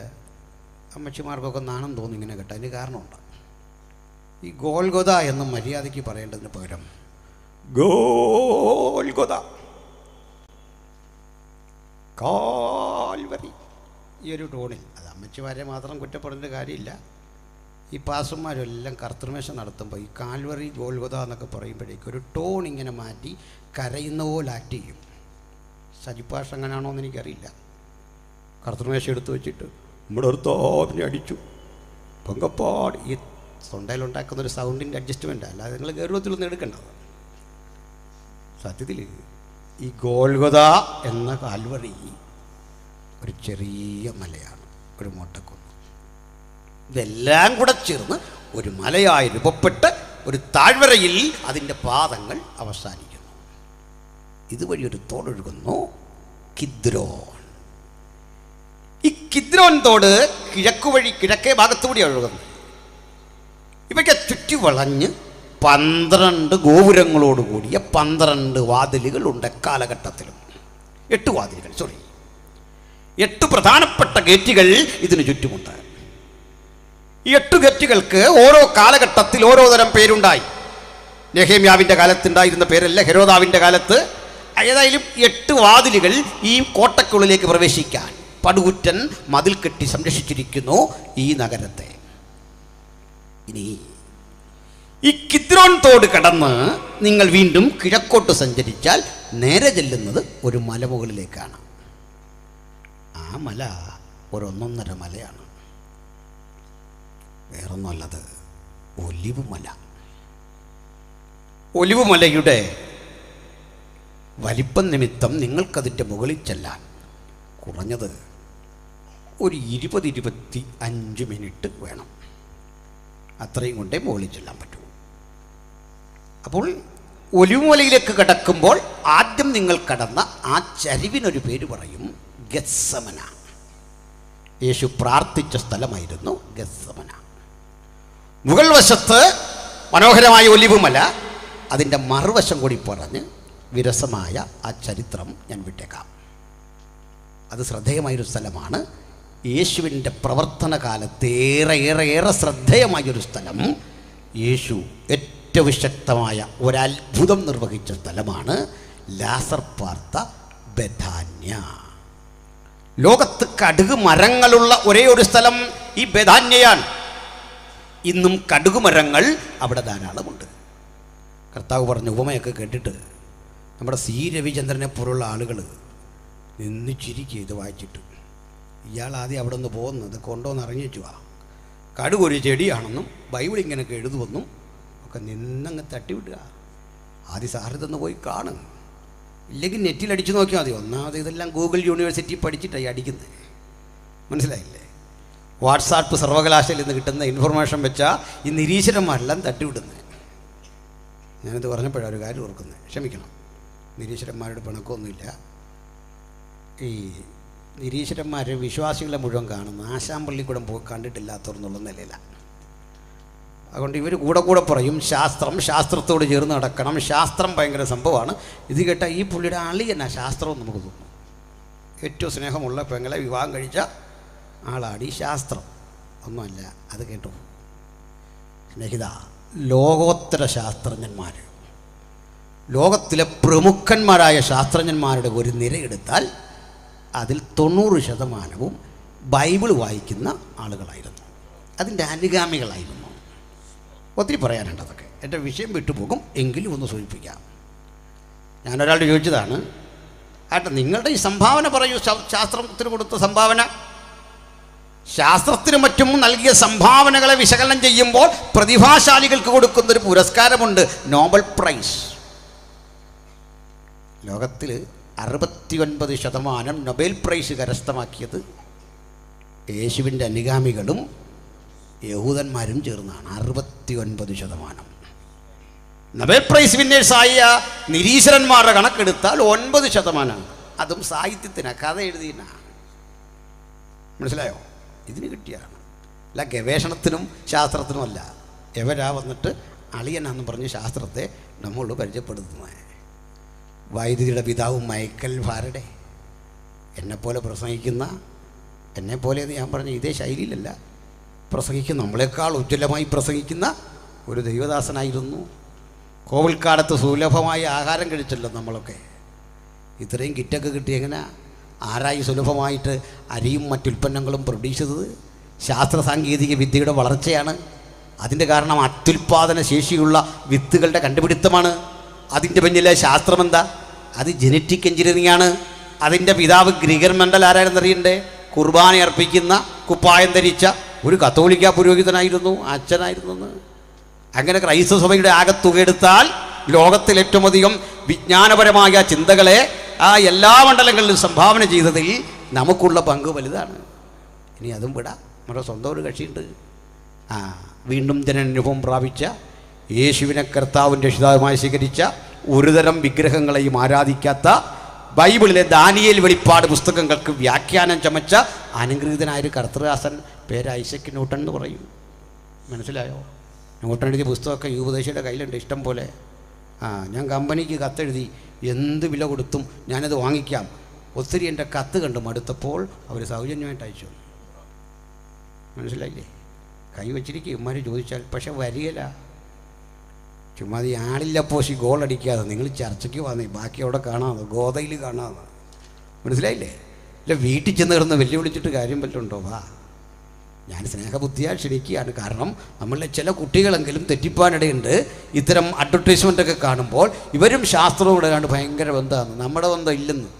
അമ്മച്ചിമാർക്കൊക്കെ നാണം തോന്നി ഇങ്ങനെ കേട്ടോ. അതിന് കാരണമുണ്ട്. ഈ ഗോൾഗൊഥ എന്ന് മര്യാദയ്ക്ക് പറയേണ്ടതിന് പകരം ഗോൾഗൊഥ, കാൽവരി, ഈ ഒരു ടോണിൽ. അത് അമ്മച്ചിമാരെ മാത്രം കുറ്റപ്പെടേണ്ട കാര്യമില്ല. ഈ പാസ്റ്റർമാരെല്ലാം കർത്തൃമേശ നടത്തുമ്പോൾ ഈ കാൽവറി ഗോൾഗൊഥ എന്നൊക്കെ പറയുമ്പോഴേക്കും ഒരു ടോൺ ഇങ്ങനെ മാറ്റി കരയുന്ന പോലെ ആക്ട് ചെയ്യും. സജിപ്പാഷ് അങ്ങനെയാണോ എന്ന് എനിക്കറിയില്ല. കർത്തൃമേശ എടുത്തു വെച്ചിട്ട് നമ്മുടെ അടുത്തോപ്പിനെ അടിച്ചു പൊങ്കപ്പാട്, ഈ തൊണ്ടയിലുണ്ടാക്കുന്നൊരു സൗണ്ടിൻ്റെ അഡ്ജസ്റ്റ്മെൻറ്റ്, അല്ലാതെ നിങ്ങൾ ഗൗരവത്തിലൊന്നും എടുക്കേണ്ടത്. സത്യത്തിൽ ഈ ഗോൾഗൊഥ എന്ന കാൽവറി ഒരു ചെറിയ മലയാണ്, ഒരു മൊട്ടക്കുന്ന്. ഇതെല്ലാം കൂടെ ചേർന്ന് ഒരു മലയായി രൂപപ്പെട്ട് ഒരു താഴ്വരയിൽ അതിൻ്റെ പാദങ്ങൾ അവസാനിക്കുന്നു. ഇതുവഴി ഒരു തോടൊഴുകുന്നു, കിദ്രോൻ. ഈ കിദ്രോൻ തോട് കിഴക്കേ ഭാഗത്തുകൂടി ഒഴുകുന്നു. ഇവയ്ക്ക് ചുറ്റി വളഞ്ഞ് 12 ഗോപുരങ്ങളോട് കൂടിയ 12 വാതിലുകളുണ്ട്. എക്കാലഘട്ടത്തിലും 8 വാതിലുകൾ, 8 പ്രധാനപ്പെട്ട ഗേറ്റുകൾ ഇതിനു ചുറ്റുമുണ്ട്. ഈ 8 ഗേറ്റുകൾക്ക് ഓരോ കാലഘട്ടത്തിൽ ഓരോ തരം പേരുണ്ടായി. നെഹെമ്യാവിൻ്റെ കാലത്തുണ്ടായിരുന്ന പേരല്ല ഹെരോദാവിൻ്റെ കാലത്ത്. ഏതായാലും 8 വാതിലുകൾ ഈ കോട്ടയ്ക്കുള്ളിലേക്ക് പ്രവേശിക്കാൻ പടുകുറ്റൻ മതിൽ കെട്ടി സംരക്ഷിച്ചിരിക്കുന്നു ഈ നഗരത്തെ. ഇനി ഈ കിദ്രോൻ തോട് കടന്ന് നിങ്ങൾ വീണ്ടും കിഴക്കോട്ട് സഞ്ചരിച്ചാൽ നേരെ ചെല്ലുന്നത് ഒരു മലമുകളിലേക്കാണ്. ആ മല ഒരു 1.5 മലയാണ്. വേറൊന്നുമല്ലത് ഒലിവ് മല. ഒലിവ് മലയുടെ വലിപ്പം നിമിത്തം നിങ്ങൾക്കതിൻ്റെ മുകളിൽ ചെല്ലാൻ കുറഞ്ഞത് ഒരു 20-25 മിനിറ്റ് വേണം. അത്രയും കൊണ്ടേ മുകളിൽ ചെല്ലാൻ പറ്റൂ. അപ്പോൾ ഒലിവുമലയിലേക്ക് കടക്കുമ്പോൾ ആദ്യം നിങ്ങൾ കടന്ന ആ ചരിവിനൊരു പേര് പറയും, ഗത്സമന. യേശു പ്രാർത്ഥിച്ച സ്ഥലമായിരുന്നു ഗത്സമന. മുകൾ വശത്ത് മനോഹരമായ ഒലിവുമല, അതിൻ്റെ മറുവശം കൂടി പറഞ്ഞ് വിരസമായ ആ ചരിത്രം ഞാൻ വിട്ടേക്കാം. അത് ശ്രദ്ധേയമായൊരു സ്ഥലമാണ്. യേശുവിൻ്റെ പ്രവർത്തന കാലത്ത് ഏറെ ശ്രദ്ധേയമായൊരു സ്ഥലം. യേശു ഏറ്റവും ശക്തമായ ഒരത്ഭുതം നിർവഹിച്ച സ്ഥലമാണ് ലാസർ പാർത്ത ബെഥാന്യ. ലോകത്ത് കടുക് മരങ്ങളുള്ള ഒരേ ഒരു സ്ഥലം ഈ ബെഥാന്യയാണ്. ഇന്നും കടുക് മരങ്ങൾ അവിടെ ധാരാളമുണ്ട്. കർത്താവ് പറഞ്ഞ ഉപമയൊക്കെ കേട്ടിട്ട് നമ്മുടെ സി രവിചന്ദ്രനെ പോലുള്ള ആളുകൾ നിന്ന് ചിരിക്കുക ഇത് വായിച്ചിട്ട്. ഇയാൾ ആദ്യം അവിടെ നിന്ന് പോകുന്നത് കൊണ്ടോന്ന് അറിഞ്ഞിച്ചു കടുക് ഒരു ചെടിയാണെന്നും ബൈബിൾ ഇങ്ങനെയൊക്കെ എഴുതുമെന്നും ഒക്കെ നിന്നങ്ങ് തട്ടിവിടുക. ആദ്യം സാറിതൊന്ന് പോയി കാണും, ഇല്ലെങ്കിൽ നെറ്റിൽ അടിച്ചു നോക്കിയാൽ മതി. ഒന്നാമത് ഇതെല്ലാം ഗൂഗിൾ യൂണിവേഴ്സിറ്റി പഠിച്ചിട്ടായി അടിക്കുന്നത്, മനസ്സിലായില്ലേ? വാട്സാപ്പ് സർവകലാശാലയിൽ നിന്ന് കിട്ടുന്ന ഇൻഫർമേഷൻ വെച്ചാൽ ഈ നിരീശ്വരന്മാരെല്ലാം തട്ടിവിടുന്നത്. ഞാനിത് പറഞ്ഞപ്പോഴാണ് ഒരു കാര്യം ഓർക്കുന്നത്, ക്ഷമിക്കണം. നിരീശ്വരന്മാരുടെ പിണക്കമൊന്നുമില്ല. ഈ നിരീശ്വരന്മാർ വിശ്വാസികളെ മുഴുവൻ കാണുന്നു, ആശാമ്പള്ളിക്കൂടം പോയി കണ്ടിട്ടില്ലാത്തവർന്നുള്ള നിലയിലാണ്. അതുകൊണ്ട് ഇവർ കൂടെ പറയും ശാസ്ത്രത്തോട് ചേർന്ന് നടക്കണം, ശാസ്ത്രം ഭയങ്കര സംഭവമാണ്. ഇത് കേട്ടാൽ ഈ പുള്ളിയുടെ അളിയനാ ശാസ്ത്രവും നമുക്ക് തോന്നും. ഏറ്റവും സ്നേഹമുള്ള പെങ്ങളെ വിവാഹം കഴിച്ച ആളാണ് ഈ ശാസ്ത്രം. ഒന്നുമല്ല, അത് കേട്ടോ സ്നേഹിത, ലോകോത്തര ശാസ്ത്രജ്ഞന്മാർ, ലോകത്തിലെ പ്രമുഖന്മാരായ ശാസ്ത്രജ്ഞന്മാരുടെ ഒരു നിരയെടുത്താൽ അതിൽ 90% ബൈബിൾ വായിക്കുന്ന ആളുകളായിരുന്നു, അതിൻ്റെ അനുഗാമികളായിരുന്നു. ഒത്തിരി പറയാനുണ്ട്, അതൊക്കെ എൻ്റെ വിഷയം വിട്ടുപോകും, എങ്കിലും ഒന്ന് സൂചിപ്പിക്കാം. ഞാനൊരാളുടെ ചോദിച്ചതാണ്, ആട്ടെ നിങ്ങളുടെ ഈ സംഭാവന പറയൂ, ശാസ്ത്രത്തിന് കൊടുത്ത സംഭാവന. ശാസ്ത്രത്തിനും മറ്റും നൽകിയ സംഭാവനകളെ വിശകലനം ചെയ്യുമ്പോൾ പ്രതിഭാശാലികൾക്ക് കൊടുക്കുന്നൊരു പുരസ്കാരമുണ്ട്, നോബൽ പ്രൈസ്. ലോകത്തിൽ 69% നൊബേൽ പ്രൈസ് കരസ്ഥമാക്കിയത് യേശുവിൻ്റെ അനുഗാമികളും യഹൂദന്മാരും ചേർന്നാണ്. 69%. നൊബേൽ പ്രൈസ് വിന്നേഴ്സായ നിരീശ്വരന്മാരുടെ കണക്കെടുത്താൽ 9%. അതും സാഹിത്യത്തിനാണ്, കഥ എഴുതിനാണ്. മനസ്സിലായോ? ഇതിന് കിട്ടിയാണ്. അല്ല ഗവേഷണത്തിനും ശാസ്ത്രത്തിനുമല്ല. എവരാ വന്നിട്ട് അളിയനാന്ന് പറഞ്ഞ് ശാസ്ത്രത്തെ നമ്മളോട് പരിചയപ്പെടുത്തുന്നത്. വൈദ്യുതിയുടെ പിതാവും മൈക്കൽ ഫാരഡെ, എന്നെപ്പോലെ പ്രസംഗിക്കുന്ന, എന്നെപ്പോലെ എന്ന് ഞാൻ പറഞ്ഞ ഇതേ ശൈലിയിലല്ല പ്രസംഗിക്കുന്ന, നമ്മളെക്കാൾ ഉജ്ജ്വലമായി പ്രസംഗിക്കുന്ന ഒരു ദൈവദാസനായിരുന്നു. കോവിൽക്കാലത്ത് സുലഭമായ ആഹാരം കഴിച്ചല്ലോ നമ്മളൊക്കെ. ഇത്രയും കിറ്റൊക്കെ കിട്ടി എങ്ങനെ ആരായി സുലഭമായിട്ട് അരിയും മറ്റുൽപ്പന്നങ്ങളും പ്രൊഡ്യൂസ് ചെയ്തത്? ശാസ്ത്ര സാങ്കേതിക വിദ്യയുടെ വളർച്ചയാണ്. അതിൻ്റെ കാരണം അത്യുൽപാദന ശേഷിയുള്ള വിത്തുകളുടെ കണ്ടുപിടുത്തമാണ്. അതിൻ്റെ പിന്നിലെ ശാസ്ത്രമെന്താ? അത് ജനറ്റിക് എഞ്ചിനീയറിംഗ് ആണ്. അതിൻ്റെ പിതാവ് ഗ്രിഗർ മെൻഡൽ ആരായിരുന്നറിയണ്ടേ? കുർബാന അർപ്പിക്കുന്ന, കുപ്പായം ധരിച്ച ഒരു കത്തോലിക്ക പുരോഹിതനായിരുന്നു, അച്ഛനായിരുന്നു. അങ്ങനെ ക്രൈസ്തവ സഭയുടെ ആകത്തുക എടുത്താൽ ലോകത്തിൽ ഏറ്റവും അധികം വിജ്ഞാനപരമായ ചിന്തകളെ ആ എല്ലാ മണ്ഡലങ്ങളിലും സംഭാവന ചെയ്തതിൽ നമുക്കുള്ള പങ്ക് വലുതാണ്. ഇനി അതും വിടാം, നമ്മുടെ സ്വന്തം ഒരു കക്ഷിയുണ്ട്. വീണ്ടും ജനാനുഭവം പ്രാപിച്ച, യേശുവിനെ കർത്താവിൻ്റെ രക്ഷിതാവുമായി സ്വീകരിച്ച, ഒരുതരം വിഗ്രഹങ്ങളെയും ആരാധിക്കാത്ത, ബൈബിളിലെ ദാനിയേൽ വെളിപ്പാട് പുസ്തകങ്ങൾക്ക് വ്യാഖ്യാനം ചമച്ച അനുഗ്രഹീതനായൊരു കർത്തൃദാസൻ, പേര് ഐസക് ന്യൂട്ടൺ എന്ന് പറയും. മനസ്സിലായോ? ന്യൂട്ടൺ എഴുതിയ പുസ്തകമൊക്കെ യുവദേശിയുടെ കയ്യിലുണ്ട് ഇഷ്ടം പോലെ. ഞാൻ കമ്പനിക്ക് കത്തെഴുതി, എന്ത് വില കൊടുത്തും ഞാനത് വാങ്ങിക്കാം. ഒത്തിരി എൻ്റെ കത്ത് കണ്ട് മടുത്തപ്പോൾ അവർ സൗജന്യമായിട്ട് അയച്ചു. മനസ്സിലായില്ലേ? കൈ വച്ചിരിക്കും ഇവന്മാർ ചോദിച്ചാൽ. പക്ഷെ വരികയില്ല. ചുമ്മാ ഈ ആളില്ല പോശി ഗോൾ അടിക്കാതെ നിങ്ങൾ ചർച്ചയ്ക്ക് വന്നേ, ബാക്കി അവിടെ കാണാതെ, ഗോതയിൽ കാണാതെ. മനസ്സിലായില്ലേ? ഇല്ല വീട്ടിൽ ചെന്ന് കിടന്ന് വെല്ലുവിളിച്ചിട്ട് കാര്യം വല്ലതുണ്ടോ? വാ, ഞാൻ സ്നേഹബുദ്ധിയാൽ ക്ഷണിക്കുകയാണ്. കാരണം നമ്മളിലെ ചില കുട്ടികളെങ്കിലും തെറ്റിപ്പാനിടയുണ്ട്. ഇത്തരം അഡ്വർടൈസ്മെൻ്റൊക്കെ കാണുമ്പോൾ ഇവരും ശാസ്ത്രവും കൂടെ കണ്ട് ഭയങ്കര ബന്ധമാണ്. നമ്മുടെ ബന്ധം ഇല്ലെന്ന്,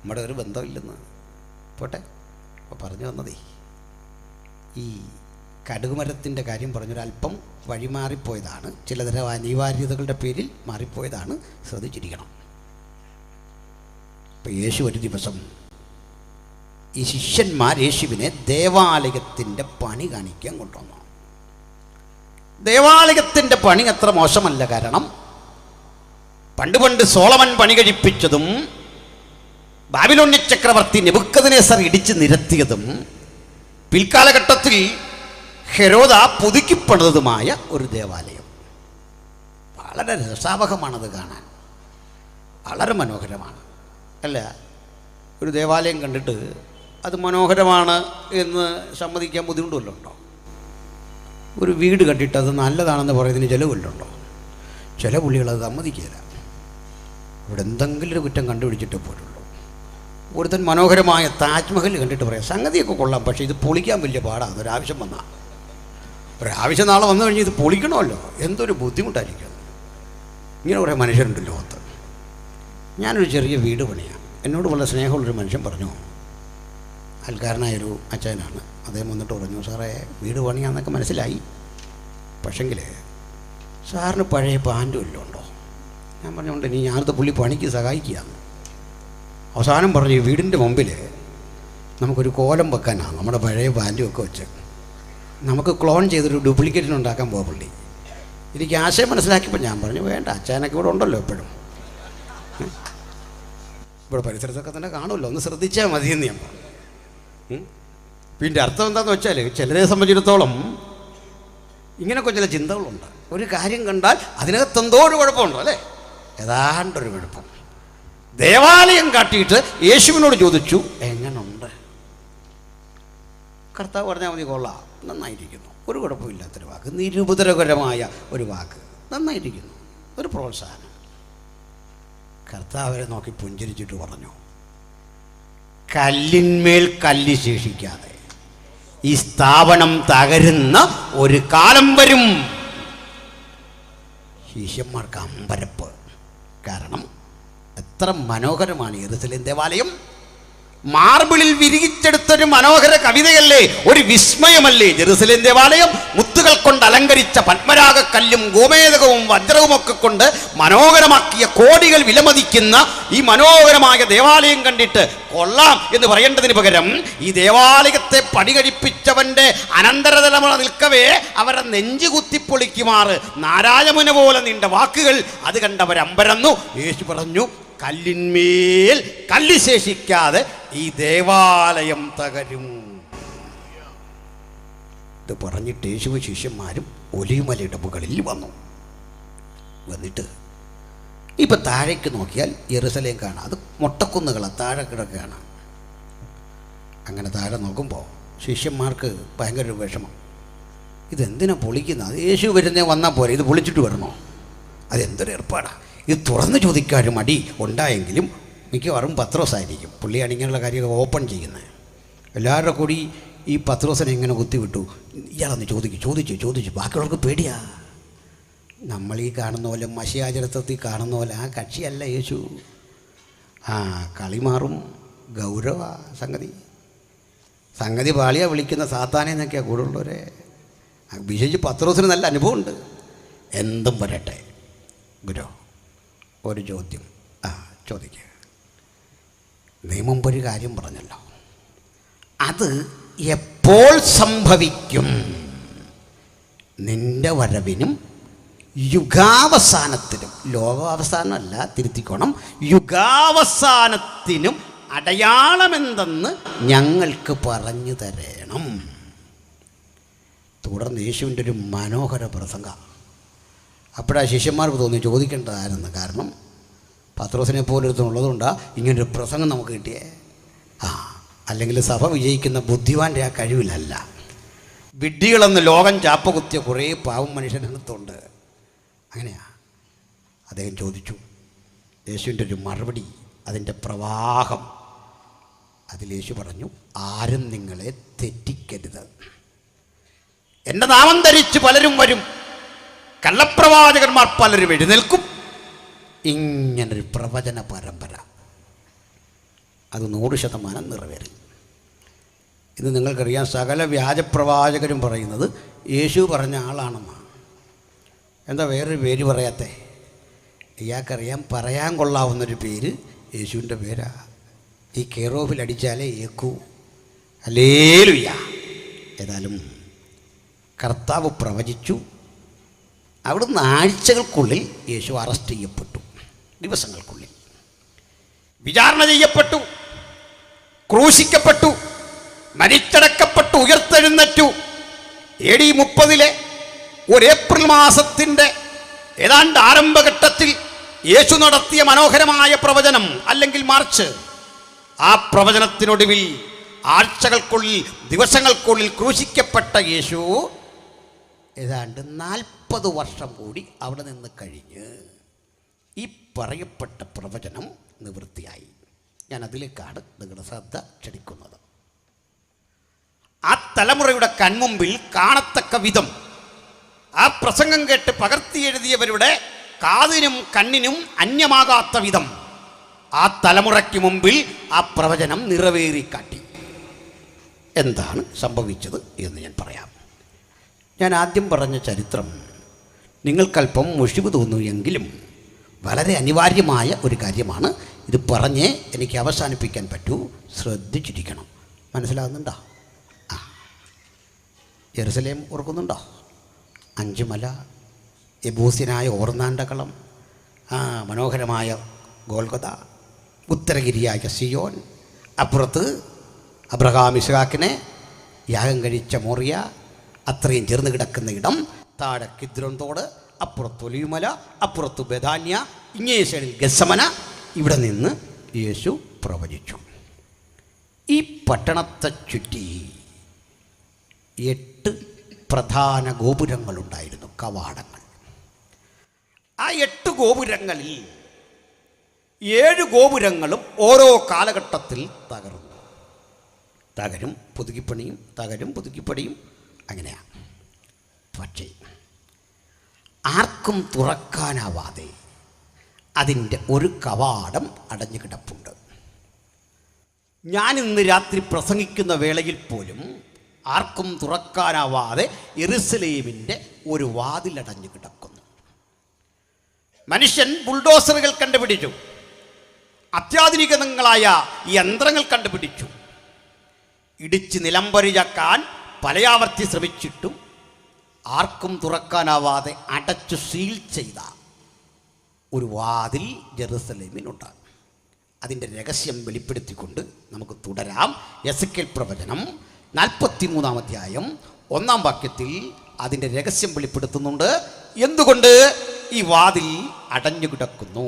നമ്മുടെ ഒരു ബന്ധമില്ലെന്ന്. പോട്ടെ, അപ്പോൾ പറഞ്ഞു വന്നതേ ഈ കടുകുമരത്തിൻ്റെ കാര്യം പറഞ്ഞൊരല്പം വഴിമാറിപ്പോയതാണ്. ചിലതരം അനിവാര്യതകളുടെ പേരിൽ മാറിപ്പോയതാണ്. ശ്രദ്ധിച്ചിരിക്കണം. ഇപ്പം യേശു ഒരു ദിവസം ഈ ശിഷ്യന്മാർ യേശുവിനെ ദേവാലയത്തിൻ്റെ പണി കാണിക്കാൻ കൊണ്ടുവന്നു. ദേവാലയത്തിൻ്റെ പണി അത്ര മോശമല്ല. കാരണം പണ്ട് സോളമൻ പണി കഴിപ്പിച്ചതും ബാബിലോണ്യ ചക്രവർത്തി നെബൂഖദ്നേസർ ഇടിച്ച് നിരത്തിയതും പിൽക്കാലഘട്ടത്തിൽ ഹെരോദ പുതുക്കിപ്പണിതതുമായ ഒരു ദേവാലയം. വളരെ രസാവഹമാണത് കാണാൻ, വളരെ മനോഹരമാണ്. അല്ല, ഒരു ദേവാലയം കണ്ടിട്ട് അത് മനോഹരമാണ് എന്ന് സമ്മതിക്കാൻ ബുദ്ധിമുട്ടുമല്ലോ ഉണ്ടോ? ഒരു വീട് കണ്ടിട്ട് അത് നല്ലതാണെന്ന് പറയുന്നതിന് ചിലവുണ്ടോ? ചില പുള്ളികളത് സമ്മതിക്കില്ല. ഇവിടെ എന്തെങ്കിലും ഒരു കുറ്റം കണ്ടുപിടിച്ചിട്ടേ പോലുള്ളൂ. ഒരുത്തൻ മനോഹരമായ താജ്മഹൽ കണ്ടിട്ട് പറയാം സംഗതിയൊക്കെ കൊള്ളാം, പക്ഷേ ഇത് പൊളിക്കാൻ വലിയ പാടാണ്. ഒരാവശ്യം വന്നാൽ, ഒരാവശ്യം നാളെ വന്നു കഴിഞ്ഞാൽ ഇത് പൊളിക്കണമല്ലോ, എന്തൊരു ബുദ്ധിമുട്ടായിരിക്കും. ഇങ്ങനെ കുറേ മനുഷ്യരുണ്ട് ലോകത്ത്. ഞാനൊരു ചെറിയ വീട് പണിയാണ്. എന്നോട് വളരെ സ്നേഹമുള്ളൊരു മനുഷ്യൻ പറഞ്ഞു, അയൽക്കാരനായൊരു അച്ഛനാണ്. അദ്ദേഹം വന്നിട്ട് പറഞ്ഞു, സാറേ വീട് പണിയാന്നൊക്കെ മനസ്സിലായി, പക്ഷെങ്കിൽ സാറിന് പഴയ പാൻറ്റും എല്ലാം ഉണ്ടോ? ഞാൻ പറഞ്ഞുകൊണ്ട് നീ ഞാനത്തെ പുള്ളി പണിക്ക് സഹായിക്കുകയാണ്. അവസാനം പറഞ്ഞു, ഈ വീടിൻ്റെ മുമ്പിൽ നമുക്കൊരു കോലം വെക്കാനാണ്, നമ്മുടെ പഴയ പാൻറ്റും ഒക്കെ വെച്ച് നമുക്ക് ക്ലോൺ ചെയ്തൊരു ഡ്യൂപ്ലിക്കേറ്റിന് ഉണ്ടാക്കാൻ പോകാം പുള്ളി. എനിക്ക് ആശയം മനസ്സിലാക്കിയപ്പോൾ ഞാൻ പറഞ്ഞു, വേണ്ട, അച്ഛനൊക്കെ ഇവിടെ ഉണ്ടല്ലോ എപ്പോഴും, ഇവിടെ പരിസരത്തൊക്കെ തന്നെ കാണുമല്ലോ, ഒന്ന് ശ്രദ്ധിച്ചാൽ മതിയെന്ന് ഞാൻ പറഞ്ഞു. പിന്നെ അർത്ഥം എന്താണെന്ന് വെച്ചാൽ ചിലരെ സംബന്ധിച്ചിടത്തോളം ഇങ്ങനെയൊക്കെ ചില ചിന്തകളുണ്ട്. ഒരു കാര്യം കണ്ടാൽ അതിനകത്ത് എന്തോ ഒരു കുഴപ്പമുണ്ടോ അല്ലേ? ഏതാണ്ടൊരു കുഴപ്പം. ദേവാലയം കാട്ടിയിട്ട് യേശുവിനോട് ചോദിച്ചു, എങ്ങനുണ്ട്? കർത്താവ് പറഞ്ഞാൽ മതി, കൊള്ളാം, നന്നായിരിക്കുന്നു, ഒരു കുഴപ്പമില്ലാത്തൊരു വാക്ക്, നിരുപദ്രവകരമായ ഒരു വാക്ക്, നന്നായിരിക്കുന്നു, ഒരു പ്രോത്സാഹനം. കർത്താവരെ നോക്കി പുഞ്ചിരിച്ചിട്ട് പറഞ്ഞു, കല്ലിന്മേൽ കല്ല് ശേഷിക്കാതെ ഈ സ്ഥാപനം തകരുന്ന ഒരു കാലം വരും. ശിഷ്യന്മാർക്ക് അമ്പരപ്പ്. കാരണം എത്ര മനോഹരമാണ് യെരൂശലേം ദേവാലയം. മാർബിളിൽ വിരിയിച്ചെടുത്തൊരു മനോഹര കവിതയല്ലേ, ഒരു വിസ്മയമല്ലേ യെരൂശലേം ദേവാലയം. മുത്തുകൾ കൊണ്ട് അലങ്കരിച്ച പത്മരാഗക്കല്ലും ഗോമേതകവും വജ്രവുമൊക്കെ കൊണ്ട് മനോഹരമാക്കിയ, കോടികൾ വിലമതിക്കുന്ന ഈ മനോഹരമായ ദേവാലയം കണ്ടിട്ട് കൊള്ളാം എന്ന് പറയേണ്ടതിന് പകരം ഈ ദേവാലയത്തെ പണികഴിപ്പിച്ചവന്റെ അനന്തരതലമുറ നിൽക്കവേ അവരെ നെഞ്ചു കുത്തിപ്പൊളിക്കുമാറ് നാരായമുന പോലെ നീണ്ട വാക്കുകൾ അത് കണ്ടവരമ്പരന്നു. യേശു പറഞ്ഞു, കല്ലിന്മേൽ കല്ല് ശേഷിക്കാതെ ഈ ദേവാലയം തകരും. ഇത് പറഞ്ഞിട്ട് യേശുവും ശിഷ്യന്മാരും ഒലിവുമലയുടെ മുകളിൽ വന്നിട്ട് ഇപ്പൊ താഴേക്ക് നോക്കിയാൽ യെരൂശലേം കാണാം. അത് മൊട്ടക്കുന്നുകളാണ്, താഴെ കിടക്കുകയാണ്. അങ്ങനെ താഴെ നോക്കുമ്പോൾ ശിഷ്യന്മാർക്ക് ഭയങ്കര വിഷമം. ഇതെന്തിനാ പൊളിക്കുന്നത്? അത് യേശു വരുന്നേ വന്നാൽ പോരെ, ഇത് പൊളിച്ചിട്ട് വരണോ? അതെന്തൊരു ഏർപ്പാടാണ്. ഇത് തുറന്ന് ചോദിക്കാനും മടി ഉണ്ടായെങ്കിലും മിക്കവാറും പത്രോസായിരിക്കും. പുള്ളിയാണ് ഇങ്ങനെയുള്ള കാര്യങ്ങൾ ഓപ്പൺ ചെയ്യുന്നത്. എല്ലാവരുടെ കൂടി ഈ പത്രോസിനെ എങ്ങനെ കുത്തിവിട്ടു? ഇയാളൊന്ന് ചോദിച്ചു ബാക്കിയുള്ളവർക്ക് പേടിയാ. നമ്മൾ ഈ കാണുന്ന പോലെ മഷിയാചരിത്രത്തിൽ കാണുന്ന പോലെ ആ കക്ഷിയല്ല യേശു. കളി മാറും, ഗൗരവ സംഗതി പാളിയാ വിളിക്കുന്ന സാത്താനെ എന്നൊക്കെയാണ് കൂടുതലുള്ളവരെ. വിശേഷിച്ച് പത്രോസിന് നല്ല അനുഭവമുണ്ട്. എന്തും വരട്ടെ ഗുരു, ഒരു ചോദ്യം ചോദിക്കുക. നിയമം ഒരു കാര്യം പറഞ്ഞല്ലോ, അത് എപ്പോൾ സംഭവിക്കും? നിന്റെ വരവിനും യുഗാവസാനത്തിനും, ലോകാവസാനമല്ല, തിരുത്തിക്കോണം, യുഗാവസാനത്തിനും അടയാളമെന്തെന്ന് ഞങ്ങൾക്ക് പറഞ്ഞു തരണം. തുടർന്ന് യേശുവിൻ്റെ ഒരു മനോഹര പ്രസംഗം. അപ്പോഴാ ശിഷ്യന്മാർക്ക് തോന്നി ചോദിക്കേണ്ടതായിരുന്നു. കാരണം പത്രോസിനെ പോലൊരുത്തുള്ളതുകൊണ്ടാണ് ഇങ്ങനൊരു പ്രസംഗം നമുക്ക് കിട്ടിയേ. അല്ലെങ്കിൽ സഭ വിജയിക്കുന്ന ബുദ്ധിമാൻ്റെ ആ കഴിവിലല്ല. വിഡ്ഢികളെന്ന് ലോകം ചാപ്പ കുത്തിയ കുറേ പാവം മനുഷ്യനകത്തുണ്ട്. അങ്ങനെയാ അദ്ദേഹം ചോദിച്ചു. യേശുവിൻ്റെ ഒരു മറുപടി, അതിൻ്റെ പ്രവാഹം. അതിൽ യേശു പറഞ്ഞു, ആരും നിങ്ങളെ തെറ്റിക്കരുത്. എൻ്റെ നാമം ധരിച്ച് പലരും വരും, കള്ളപ്രവാചകന്മാർ പലരും എഴുന്നേൽക്കും. ഇങ്ങനൊരു പ്രവചന പരമ്പര അത് 100% നിറവേറി. ഇത് നിങ്ങൾക്കറിയാം, സകല വ്യാജപ്രവാചകരും പറയുന്നത് യേശു പറഞ്ഞ ആളാണെന്നാണ്. എന്താ വേറൊരു പേര് പറയാത്തേ? ഇയാൾക്കറിയാം, പറയാൻ കൊള്ളാവുന്നൊരു പേര് യേശുവിൻ്റെ പേരാ. ഈ കെയറോഫിൽ അടിച്ചാലേ ഏക്കൂ. ഹല്ലേലൂയ. ഏതായാലും കർത്താവ് പ്രവചിച്ചു. അവിടുന്ന് ആഴ്ചകൾക്കുള്ളിൽ യേശു അറസ്റ്റ് ചെയ്യപ്പെട്ടു. ദിവസങ്ങൾക്കുള്ളിൽ വിചാരണ ചെയ്യപ്പെട്ടു, ക്രൂശിക്കപ്പെട്ടു, മരിച്ചടക്കപ്പെട്ടു, ഉയർത്തെഴുന്നേറ്റു. AD 30 ഒരു ഏപ്രിൽ മാസത്തിൻ്റെ ഏതാണ്ട് ആരംഭഘട്ടത്തിൽ യേശു നടത്തിയ മനോഹരമായ പ്രവചനം, അല്ലെങ്കിൽ മാർച്ച്. ആ പ്രവചനത്തിനൊടുവിൽ ആഴ്ചകൾക്കുള്ളിൽ, ദിവസങ്ങൾക്കുള്ളിൽ ക്രൂശിക്കപ്പെട്ട യേശു ഏതാണ്ട് 40 വർഷം കൂടി അവിടെ നിന്ന് കഴിഞ്ഞ് ഈ പറയപ്പെട്ട പ്രവചനം നിവൃത്തിയായി. ഞാൻ അതിലേക്കാണ് നിങ്ങളുടെ ശ്രദ്ധ ക്ഷണിക്കുന്നത്. ആ തലമുറയുടെ കൺമുമ്പിൽ കാണത്തക്ക വിധം ആ പ്രസംഗം കേട്ട് പകർത്തി എഴുതിയവരുടെ കാതിനും കണ്ണിനും അന്യമാകാത്ത വിധം ആ തലമുറയ്ക്ക് മുമ്പിൽ ആ പ്രവചനം നിറവേറിക്കാട്ടി. എന്താണ് സംഭവിച്ചത് എന്ന് ഞാൻ പറയാം. ഞാൻ ആദ്യം പറഞ്ഞ ചരിത്രം നിങ്ങൾക്കല്പം മുഷിവ് തോന്നുമെങ്കിലും വളരെ അനിവാര്യമായ ഒരു കാര്യമാണ്. ഇത് പറഞ്ഞേ എനിക്ക് അവസാനിപ്പിക്കാൻ പറ്റൂ. ശ്രദ്ധിച്ചിരിക്കണം. മനസ്സിലാകുന്നുണ്ടോ? യെരൂശലേം ഓർക്കുന്നുണ്ടോ? 5 മല, യെബൂസ്യനായ ഓർന്നാണ്ടകളം, മനോഹരമായ ഗോൽഗോഥ, ഉത്തരഗിരിയായ സിയോൻ, അപ്പുറത്ത് അബ്രഹാം ഇസ്ഹാക്കിനെ യാഗം കഴിച്ച മോറിയ, അത്രയും ചേർന്ന് കിടക്കുന്ന ഇടം, താഴെ കിദ്രോൻ തോട്, അപ്പുറത്ത് ഒലിവുമല, അപ്പുറത്ത് ബെഥാന്യ, ഇങ്ങേ സൈഡിൽ ഗത്സമന. ഇവിടെ നിന്ന് യേശു പ്രവചിച്ചു. ഈ പട്ടണത്തെ ചുറ്റി 8 പ്രധാന ഗോപുരങ്ങളുണ്ടായിരുന്നു, കവാടങ്ങൾ. ആ 8 ഗോപുരങ്ങളിൽ 7 ഗോപുരങ്ങളും ഓരോ കാലഘട്ടത്തിൽ തകരും പുതുക്കിപ്പണിയും, തകരും പുതുക്കിപ്പണിയും, അങ്ങനെയാണ്. പക്ഷേ ആർക്കും തുറക്കാനാവാതെ അതിൻ്റെ ഒരു കവാടം അടഞ്ഞു കിടപ്പുണ്ട്. ഞാൻ ഇന്ന് രാത്രി പ്രസംഗിക്കുന്ന വേളയിൽ പോലും ആർക്കും തുറക്കാനാവാതെ യെരുശലേമിൻ്റെ ഒരു വാതിലടഞ്ഞു കിടക്കുന്നു. മനുഷ്യൻ ബുൾഡോസറുകൾ കണ്ടുപിടിച്ചു, അത്യാധുനികങ്ങളായ യന്ത്രങ്ങൾ കണ്ടുപിടിച്ചു. ഇടിച്ച് നിലംപരിചാക്കാൻ പലയാവർത്തി ശ്രമിച്ചിട്ടും ആർക്കും തുറക്കാനാവാതെ അടച്ചു സീൽ ചെയ്ത ഒരു വാതിൽ ജെറുസലേമിനുണ്ട്. അതിൻ്റെ രഹസ്യം വെളിപ്പെടുത്തിക്കൊണ്ട് നമുക്ക് തുടരാം. എസെക്കിയേൽ പ്രവചനം 43-ാം അധ്യായം 1-ാം വാക്യത്തിൽ അതിൻ്റെ രഹസ്യം വെളിപ്പെടുത്തുന്നുണ്ട്. എന്തുകൊണ്ട് ഈ വാതിൽ അടഞ്ഞു കിടക്കുന്നു?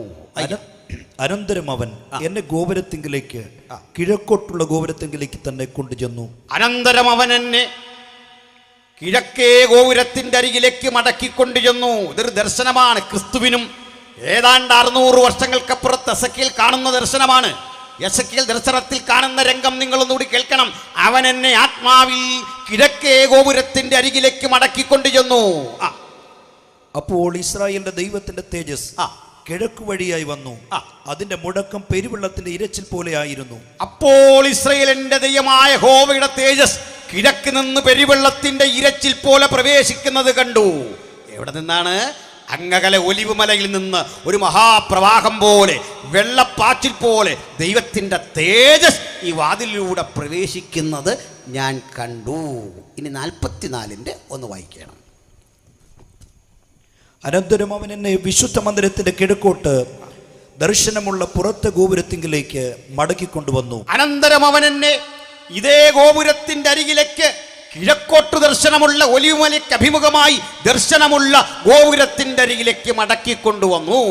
അനന്തരം അവൻ എന്നെ ഗോപുരത്തിങ്കിലേക്ക്, കിഴക്കോട്ടുള്ള ഗോപുരത്തിങ്കിലേക്ക് തന്നെ കൊണ്ടുചെന്നു. അനന്തരം അവൻ എന്നെ കിഴക്കേ ഗോപുരത്തിൻ്റെ അരികിലേക്ക് മടക്കിക്കൊണ്ടു ചെന്നു. ഇതൊരു ദർശനമാണ്. ക്രിസ്തുവിനും ഏതാണ്ട് 600 വർഷങ്ങൾക്കപ്പുറത്ത് എസെക്കിയേൽ കാണുന്ന ദർശനമാണ്. എസെക്കിയേൽ ദർശനത്തിൽ കാണുന്ന രംഗം നിങ്ങളൊന്നുകൂടി കേൾക്കണം. അവൻ എന്നെ ആത്മാവിൽ കിഴക്കേ ഗോപുരത്തിൻ്റെ അരികിലേക്ക് മടക്കിക്കൊണ്ടു ചെന്നു. അപ്പോൾ ഇസ്രായേലിന്റെ ദൈവത്തിന്റെ തേജസ് കിഴക്ക് വഴിയായി വന്നു. അതിന്റെ മുഴക്കം പെരുവെള്ളത്തിന്റെ ഇരച്ചിൽ പോലെ ആയിരുന്നു. അപ്പോൾ ഇസ്രായേലിന്റെ ദൈവമായ യഹോവയുടെ തേജസ് കിഴക്ക് നിന്ന് പെരുവെള്ളത്തിന്റെ ഇരച്ചിൽ പോലെ പ്രവേശിക്കുന്നത് കണ്ടു. എവിടെ നിന്നാണ്? അങ്ങകലെ ഒലിവുമലയിൽ നിന്ന് ഒരു മഹാപ്രവാഹം പോലെ, വെള്ളപ്പാച്ചിൽ പോലെ ദൈവത്തിൻ്റെ തേജസ് ഈ വാതിലിലൂടെ പ്രവേശിക്കുന്നത് ഞാൻ കണ്ടു. ഇനി 44-ന്റെ ഒന്ന് വായിക്കണം. അനന്തരം അവൻ എന്നെ വിശുദ്ധ മന്ദിരത്തിന്റെ കിഴക്കോട്ട് ദർശനമുള്ള പുറത്തെ ഗോപുരത്തിങ്കിലേക്ക് മടക്കിക്കൊണ്ടുവന്നു. അനന്തരം അവൻ എന്നെ ഇതേ ഗോപുരത്തിന്റെ അരികിലേക്ക്, കിഴക്കോട്ട് ദർശനമുള്ള ഒലിവുമലയ്ക്ക് അഭിമുഖമായി ദർശനമുള്ള ഗോപുരത്തിന്റെ അരികിലേക്ക് മടക്കിക്കൊണ്ടുവന്നു.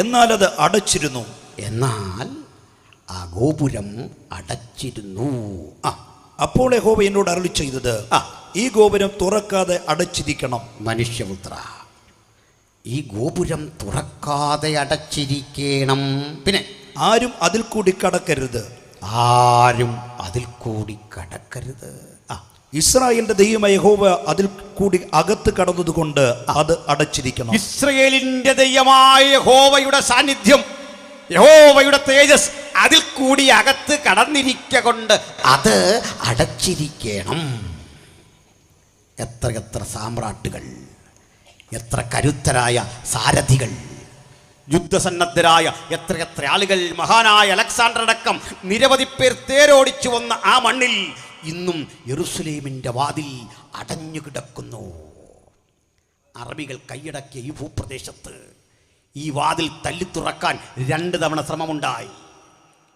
എന്നാൽ അത് അടച്ചിരുന്നു. എന്നാൽ ആ ഗോപുരം അടച്ചിരുന്നു. അപ്പോൾ യഹോവ എന്നോട് അരുളി ചെയ്തത്, ഈ ഗോപുരം തുറക്കാതെ അടച്ചിരിക്കണം. മനുഷ്യപുത്ര, ഈ ഗോപുരം തുറക്കാതെ അടച്ചിരിക്കണം. പിന്നെ ആരും അതിൽ കൂടി കടക്കരുത്. ആരും അതിൽ കൂടി കടക്കരുത്. ഇസ്രായേലിന്റെ ദൈവമായ യഹോവ അതിൽ കൂടി അകത്ത് കടന്നതുകൊണ്ട് അത് അടച്ചിരിക്കണം. ഇസ്രായേലിന്റെ ദൈവമായ യഹോവയുടെ സാന്നിധ്യം, യഹോവയുടെ തേജസ് അതിൽ കൂടി അകത്ത് കടന്നിരിക്കൊണ്ട് അത് അടച്ചിരിക്കണം. എത്ര സാമ്രാട്ടുകൾ, എത്ര കരുത്തരായ സാരഥികൾ, യുദ്ധസന്നദ്ധരായ എത്ര ആളുകൾ, മഹാനായ അലക്സാണ്ടർ അടക്കം നിരവധി പേർ തേരോടിച്ചു വന്ന ആ മണ്ണിൽ ഇന്നും യെരുശലേമിൻ്റെ വാതിൽ അടഞ്ഞു കിടക്കുന്നു. അറബികൾ കൈയടക്കിയ ഈ ഭൂപ്രദേശത്ത് ഈ വാതിൽ തല്ലിത്തുറക്കാൻ 2 തവണ ശ്രമമുണ്ടായി.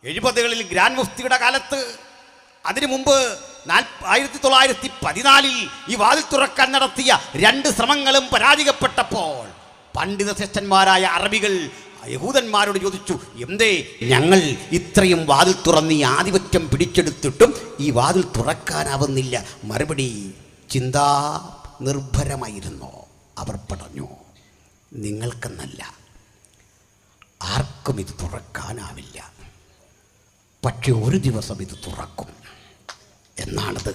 70കളിൽ ഗ്രാൻഡ് മുഫ്തിയുടെ കാലത്ത്, അതിനു മുമ്പ് 1914 ഈ വാതിൽ തുറക്കാൻ നടത്തിയ 2 ശ്രമങ്ങളും പരാജയപ്പെട്ടപ്പോൾ പണ്ഡിത ശ്രേഷ്ഠന്മാരായ അറബികൾ യഹൂദന്മാരോട് ചോദിച്ചു, എന്തേ ഞങ്ങൾ ഇത്രയും വാതിൽ തുറന്ന് ഈ ആധിപത്യം പിടിച്ചെടുത്തിട്ടും ഈ വാതിൽ തുറക്കാനാവുന്നില്ല? മറുപടി ചിന്താ നിർഭരമായിരുന്നു. അവർ പറഞ്ഞു, നിങ്ങൾക്കെന്നല്ല, ആർക്കും ഇത് തുറക്കാനാവില്ല. പക്ഷെ ഒരു ദിവസം ഇത് തുറക്കും. എന്നാണത്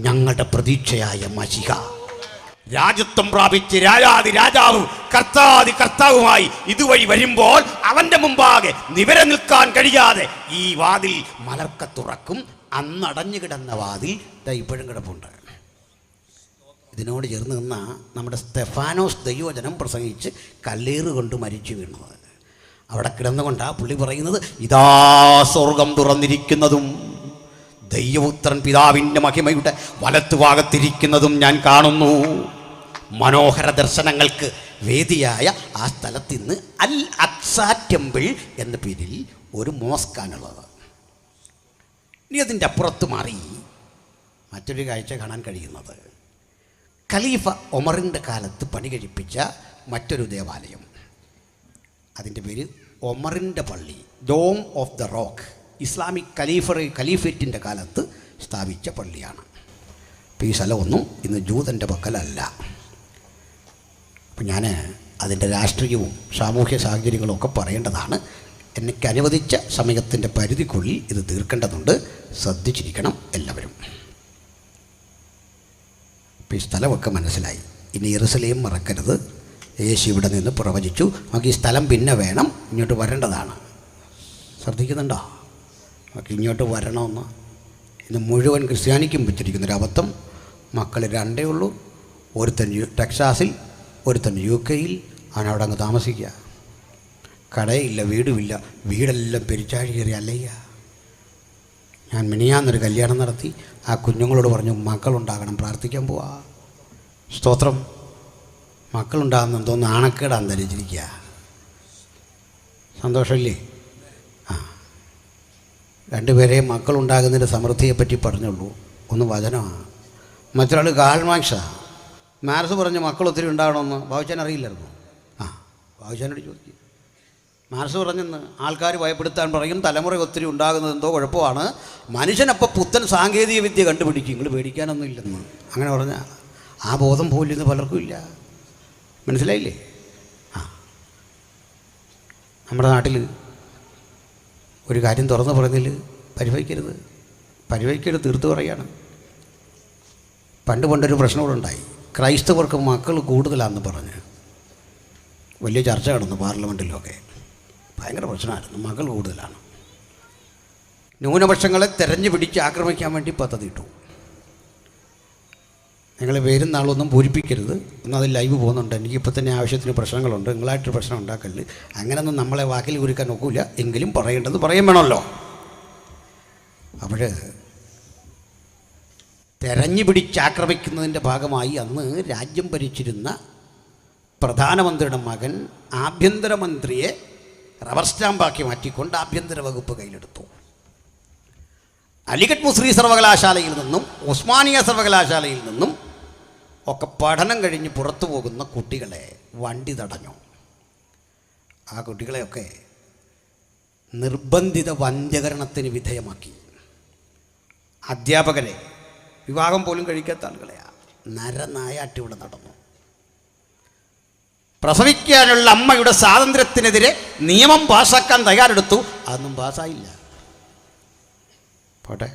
ഞങ്ങളുടെ പ്രതീക്ഷയായ മശിഹ രാജ്യത്വം പ്രാപിച്ച് രാജാതി രാജാവും കർത്താതി കർത്താവുമായി ഇതുവഴി വരുമ്പോൾ അവന്റെ മുമ്പാകെ നിവരെ നിൽക്കാൻ കഴിയാതെ ഈ വാതിൽ മലർക്ക തുറക്കും. അന്നടഞ്ഞു കിടന്ന വാതിൽ ഇപ്പോഴും കിടപ്പുണ്ട്. ഇതിനോട് ചേർന്ന് നിന്ന നമ്മുടെ സ്തെഫാനോസ് ദൈവവചനം പ്രസംഗിച്ച് കല്ലേറ് കൊണ്ട് മരിച്ചു വീണത്. അവിടെ കിടന്നുകൊണ്ടാണ് പുള്ളി പറയുന്നത്, ഇതാ സ്വർഗം തുറന്നിരിക്കുന്നതും ദൈവപുത്രൻ പിതാവിൻ്റെ മഹിമയുടെ വലത്തുഭാഗത്തിരിക്കുന്നതും ഞാൻ കാണുന്നു. മനോഹര ദർശനങ്ങൾക്ക് വേദിയായ ആ സ്ഥലത്ത് ഇന്ന് അൽ അക്സ ടെമ്പിൾ എന്ന പേരിൽ ഒരു മോസ്കാണുള്ളത്. ഇനി അതിൻ്റെ അപ്പുറത്ത് മാറി മറ്റൊരു കാഴ്ച കാണാൻ കഴിയുന്നത്, ഖലീഫ ഒമറിൻ്റെ കാലത്ത് പണി കഴിപ്പിച്ച മറ്റൊരു ദേവാലയം, അതിൻ്റെ പേര് ഒമറിൻ്റെ പള്ളി, dome of the rock. Islamic ഖലീഫേറ്റിൻ്റെ കാലത്ത് സ്ഥാപിച്ച പള്ളിയാണ്. അപ്പോൾ ഈ സ്ഥലമൊന്നും ഇന്ന് ജൂതൻ്റെ പക്കലല്ല. അപ്പം ഞാൻ അതിൻ്റെ രാഷ്ട്രീയവും സാമൂഹ്യ സാഹചര്യങ്ങളും ഒക്കെ പറയേണ്ടതാണ്. എനിക്ക് അനുവദിച്ച സമയത്തിൻ്റെ പരിധിക്കുള്ളിൽ ഇത് തീർക്കേണ്ടതുണ്ട്. ശ്രദ്ധിച്ചിരിക്കണം എല്ലാവരും. അപ്പോൾ ഈ സ്ഥലമൊക്കെ മനസ്സിലായി. ഇനി യെരുശലേം മറക്കരുത്. യേശു ഇവിടെ നിന്ന് പ്രവചിച്ചു. നമുക്ക് ഈ സ്ഥലം പിന്നെ വേണം, ഇങ്ങോട്ട് വരേണ്ടതാണ്. ശ്രദ്ധിക്കുന്നുണ്ടോ? നമുക്ക് ഇങ്ങോട്ട് വരണമെന്ന് ഇന്ന് മുഴുവൻ ക്രിസ്ത്യാനിക്കും പറ്റിയിരിക്കുന്നൊരു അബദ്ധം. മക്കൾ രണ്ടേ ഉള്ളൂ. ഒരുത്തൻ ടെക്സാസിൽ, ഒരുത്തൻ UK-യിൽ. അവനവിടെ അങ്ങ് താമസിക്കുക. കടയില്ല, വീടുമില്ല, വീടെല്ലാം പെരിച്ചാഴി കയറി അല്ലയ്യ. ഞാൻ മിനിയാന്നൊരു കല്യാണം നടത്തി. ആ കുഞ്ഞുങ്ങളോട് പറഞ്ഞു മക്കളുണ്ടാകണം, പ്രാർത്ഥിക്കാൻ പോവാ. സ്തോത്രം. മക്കളുണ്ടാകുന്ന എന്തോ നാണക്കേടാന്ന് ധരിച്ചിരിക്കുക. സന്തോഷമില്ലേ? ആ, രണ്ടുപേരെയും മക്കളുണ്ടാകുന്നതിൻ്റെ സമൃദ്ധിയെപ്പറ്റി പറഞ്ഞുള്ളൂ. ഒന്ന് വചനമാണ്, മറ്റൊരാൾ കാൽമാക്സാണ്. മാർസ് പറഞ്ഞ് മക്കൾ ഒത്തിരി ഉണ്ടാകണമെന്ന് ബാബുച്ചാൻ അറിയില്ലായിരുന്നു. ആ, ബാബുച്ചാനോട് ചോദിക്കും. മാർസ് പറഞ്ഞെന്ന് ആൾക്കാർ ഭയപ്പെടുത്താൻ പറയും, തലമുറ ഒത്തിരി ഉണ്ടാകുന്നത് എന്തോ കുഴപ്പമാണ്, മനുഷ്യനപ്പോൾ പുത്തൻ സാങ്കേതിക വിദ്യ കണ്ടുപിടിക്കും, നിങ്ങൾ പേടിക്കാനൊന്നും ഇല്ലെന്ന്. അങ്ങനെ പറഞ്ഞാൽ ആ ബോധം പോലും ഇന്ന് പലർക്കും ഇല്ല. മനസ്സിലായില്ലേ? ആ, നമ്മുടെ നാട്ടിൽ ഒരു കാര്യം തുറന്ന് പറഞ്ഞതിൽ പരിഭവിക്കരുത്, തീർത്ത് പറയുകയാണ്. പണ്ടൊരു പ്രശ്നങ്ങളുണ്ടായി. ക്രൈസ്തവർക്ക് മക്കൾ കൂടുതലാണെന്ന് പറഞ്ഞ് വലിയ ചർച്ച നടന്നു പാർലമെൻറ്റിലൊക്കെ. ഭയങ്കര പ്രശ്നമായിരുന്നു. മക്കൾ കൂടുതലാണ്. ന്യൂനപക്ഷങ്ങളെ തെരഞ്ഞു പിടിച്ച് ആക്രമിക്കാൻ വേണ്ടി പദ്ധതി ഇട്ടു. നിങ്ങൾ പേരും നാളൊന്നും പൂരിപ്പിക്കരുത്, എന്നാൽ അത് ലൈവ് പോകുന്നുണ്ട്. എനിക്കിപ്പോൾ തന്നെ ആവശ്യത്തിന് പ്രശ്നങ്ങളുണ്ട്, നിങ്ങളായിട്ട് പ്രശ്നം ഉണ്ടാക്കരുത്. അങ്ങനെയൊന്നും നമ്മളെ വാക്കിൽ കുരുക്കാൻ നോക്കില്ല. എങ്കിലും പറയേണ്ടത് പറയും വേണമല്ലോ. അപ്പോൾ തെരഞ്ഞു പിടിച്ചാക്രമിക്കുന്നതിൻ്റെ ഭാഗമായി അന്ന് രാജ്യം ഭരിച്ചിരുന്ന പ്രധാനമന്ത്രിയുടെ മകൻ ആഭ്യന്തരമന്ത്രിയെ റബ്ബർ സ്റ്റാമ്പാക്കി മാറ്റിക്കൊണ്ട് ആഭ്യന്തര വകുപ്പ് കയ്യിലെടുത്തു. അലിഗഡ് മുസ്ലിം സർവകലാശാലയിൽ നിന്നും ഉസ്മാനിയ സർവകലാശാലയിൽ നിന്നും ഒക്കെ പഠനം കഴിഞ്ഞ് പുറത്തു പോകുന്ന കുട്ടികളെ വണ്ടി തടഞ്ഞു. ആ കുട്ടികളെയൊക്കെ നിർബന്ധിത വന്ധ്യകരണത്തിന് വിധേയമാക്കി. അധ്യാപകരെ, വിവാഹം പോലും കഴിക്കാത്ത ആളുകളെയാണ് നരനായാട്ട് ഇവിടെ നടന്നു. പ്രസവിക്കാനുള്ള അമ്മയുടെ സ്വാതന്ത്ര്യത്തിനെതിരെ നിയമം പാസ്സാക്കാൻ തയ്യാറെടുത്തു. അതൊന്നും പാസ്സായില്ല. പോട്ടെ.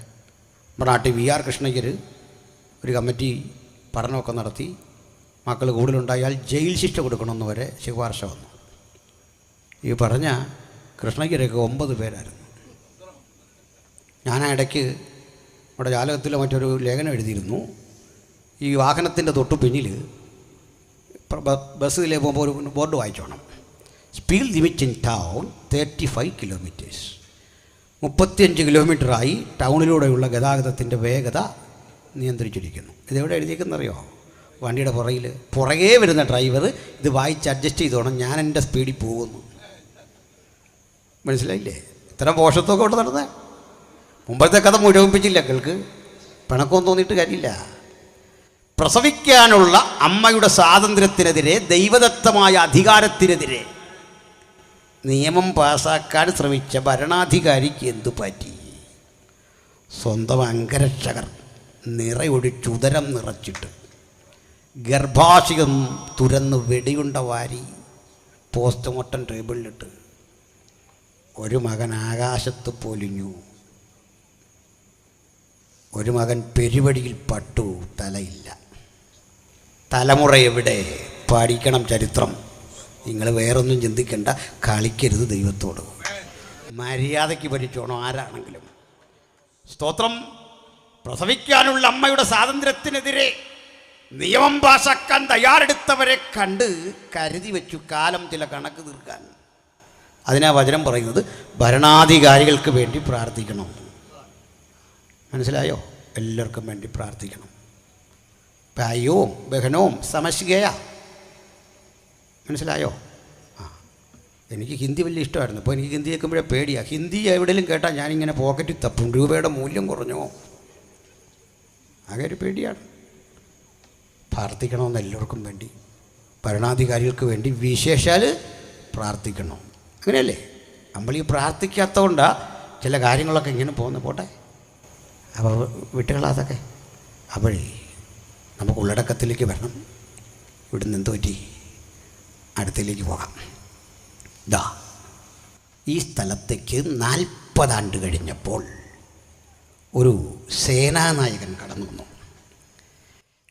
നമ്മുടെ നാട്ടിൽ VR കൃഷ്ണയ്യർ ഒരു കമ്മിറ്റി പഠനമൊക്കെ നടത്തി. മക്കൾ കൂടുതലുണ്ടായാൽ ജയിൽ ശിക്ഷ കൊടുക്കണമെന്ന് വരെ ശുപാർശ വന്നു. ഈ പറഞ്ഞ കൃഷ്ണയ്യരൊക്കെ 9 പേരായിരുന്നു. ഞാൻ ആ ഇടയ്ക്ക് നമ്മുടെ ജാലകത്തിലോ മറ്റൊരു ലേഖനം എഴുതിയിരുന്നു. ഈ വാഹനത്തിൻ്റെ തൊട്ട് പിന്നിൽ ബസ്സിലെ പോകുമ്പോൾ ഒരു ബോർഡ് വായിച്ചോണം. Speed limit in town 35 kilometres. 35 കിലോമീറ്ററായി ടൗണിലൂടെയുള്ള ഗതാഗതത്തിൻ്റെ വേഗത നിയന്ത്രിച്ചിരിക്കുന്നു. ഇതെവിടെ എഴുതിയിരിക്കുന്നറിയോ? വണ്ടിയുടെ പുറകെ വരുന്ന ഡ്രൈവർ ഇത് വായിച്ച് അഡ്ജസ്റ്റ് ചെയ്തോണം, ഞാൻ എൻ്റെ സ്പീഡിൽ പോകുന്നു. മനസ്സിലായില്ലേ? ഇത്തരം പോഷത്തൊക്കെ കൊണ്ട് നടന്നേ. മുമ്പത്തെ കഥ മുഴുവിപ്പിച്ചില്ല. കേൾക്ക്, പിണക്കമൊന്നും തോന്നിയിട്ട് കാര്യമില്ല. പ്രസവിക്കാനുള്ള അമ്മയുടെ സ്വാതന്ത്ര്യത്തിനെതിരെ, ദൈവദത്തമായ അധികാരത്തിനെതിരെ നിയമം പാസാക്കാൻ ശ്രമിച്ച ഭരണാധികാരിക്ക് എന്തു പറ്റി? സ്വന്തം അംഗരക്ഷകർ നിറയൊഴിച്ച് ഉദരം നിറച്ചിട്ട് ഗർഭാശയം തുരന്ന് വെടിയുണ്ട വാരി പോസ്റ്റ്മോർട്ടം ടേബിളിലിട്ട് ഒരു മകൻ ആകാശത്ത് പൊലിഞ്ഞു, ഒരു മകൻ പെരുവടിയിൽ പട്ടു, തലയില്ല. തലമുറ എവിടെ? പഠിക്കണം ചരിത്രം. നിങ്ങൾ വേറൊന്നും ചിന്തിക്കണ്ട, കളിക്കരുത് ദൈവത്തോട്. മര്യാദയ്ക്ക് പഠിച്ചോണം ആരാണെങ്കിലും. സ്തോത്രം. പ്രസവിക്കാനുള്ള അമ്മയുടെ സ്വാതന്ത്ര്യത്തിനെതിരെ നിയമം പാസാക്കാൻ തയ്യാറെടുത്തവരെ കണ്ട് കരുതി വെച്ചു കാലം ചില കണക്ക് തീർക്കാൻ. അതിനാ വചനം പറയുന്നത് ഭരണാധികാരികൾക്ക് വേണ്ടി പ്രാർത്ഥിക്കണം. മനസ്സിലായോ? എല്ലാവർക്കും വേണ്ടി പ്രാർത്ഥിക്കണം. ഭായിയും ബഹനവും സമസ്യയാ. മനസ്സിലായോ? ആ, എനിക്ക് ഹിന്ദി വലിയ ഇഷ്ടമായിരുന്നു. ഇപ്പോൾ എനിക്ക് ഹിന്ദി കേൾക്കുമ്പോഴേ പേടിയാണ്. ഹിന്ദി എവിടെയെങ്കിലും കേട്ടാൽ ഞാനിങ്ങനെ പോക്കറ്റിൽ തപ്പും, രൂപയുടെ മൂല്യം കുറഞ്ഞോ, ആകെ ഒരു പേടിയാണ്. പ്രാർത്ഥിക്കണമെന്ന് എല്ലാവർക്കും വേണ്ടി, ഭരണാധികാരികൾക്ക് വേണ്ടി വിശേഷാൽ പ്രാർത്ഥിക്കണം. അങ്ങനെയല്ലേ? നമ്മൾ ഈ പ്രാർത്ഥിക്കാത്തതുകൊണ്ടാണ് ചില കാര്യങ്ങളൊക്കെ ഇങ്ങനെ പോകുന്നു. പോട്ടെ, അപ്പോൾ വിട്ടുകളാതൊക്കെ. അപ്പോഴേ നമുക്ക് ഉള്ളടക്കത്തിലേക്ക് വരണം. ഇവിടുന്ന് എന്ത് പറ്റി? അടുത്തേക്ക് പോകാം. ഇതാ, ഈ സ്ഥലത്തേക്ക് 40 ആണ്ട് കഴിഞ്ഞപ്പോൾ ഒരു സേനാനായകൻ കടന്നു വന്നു.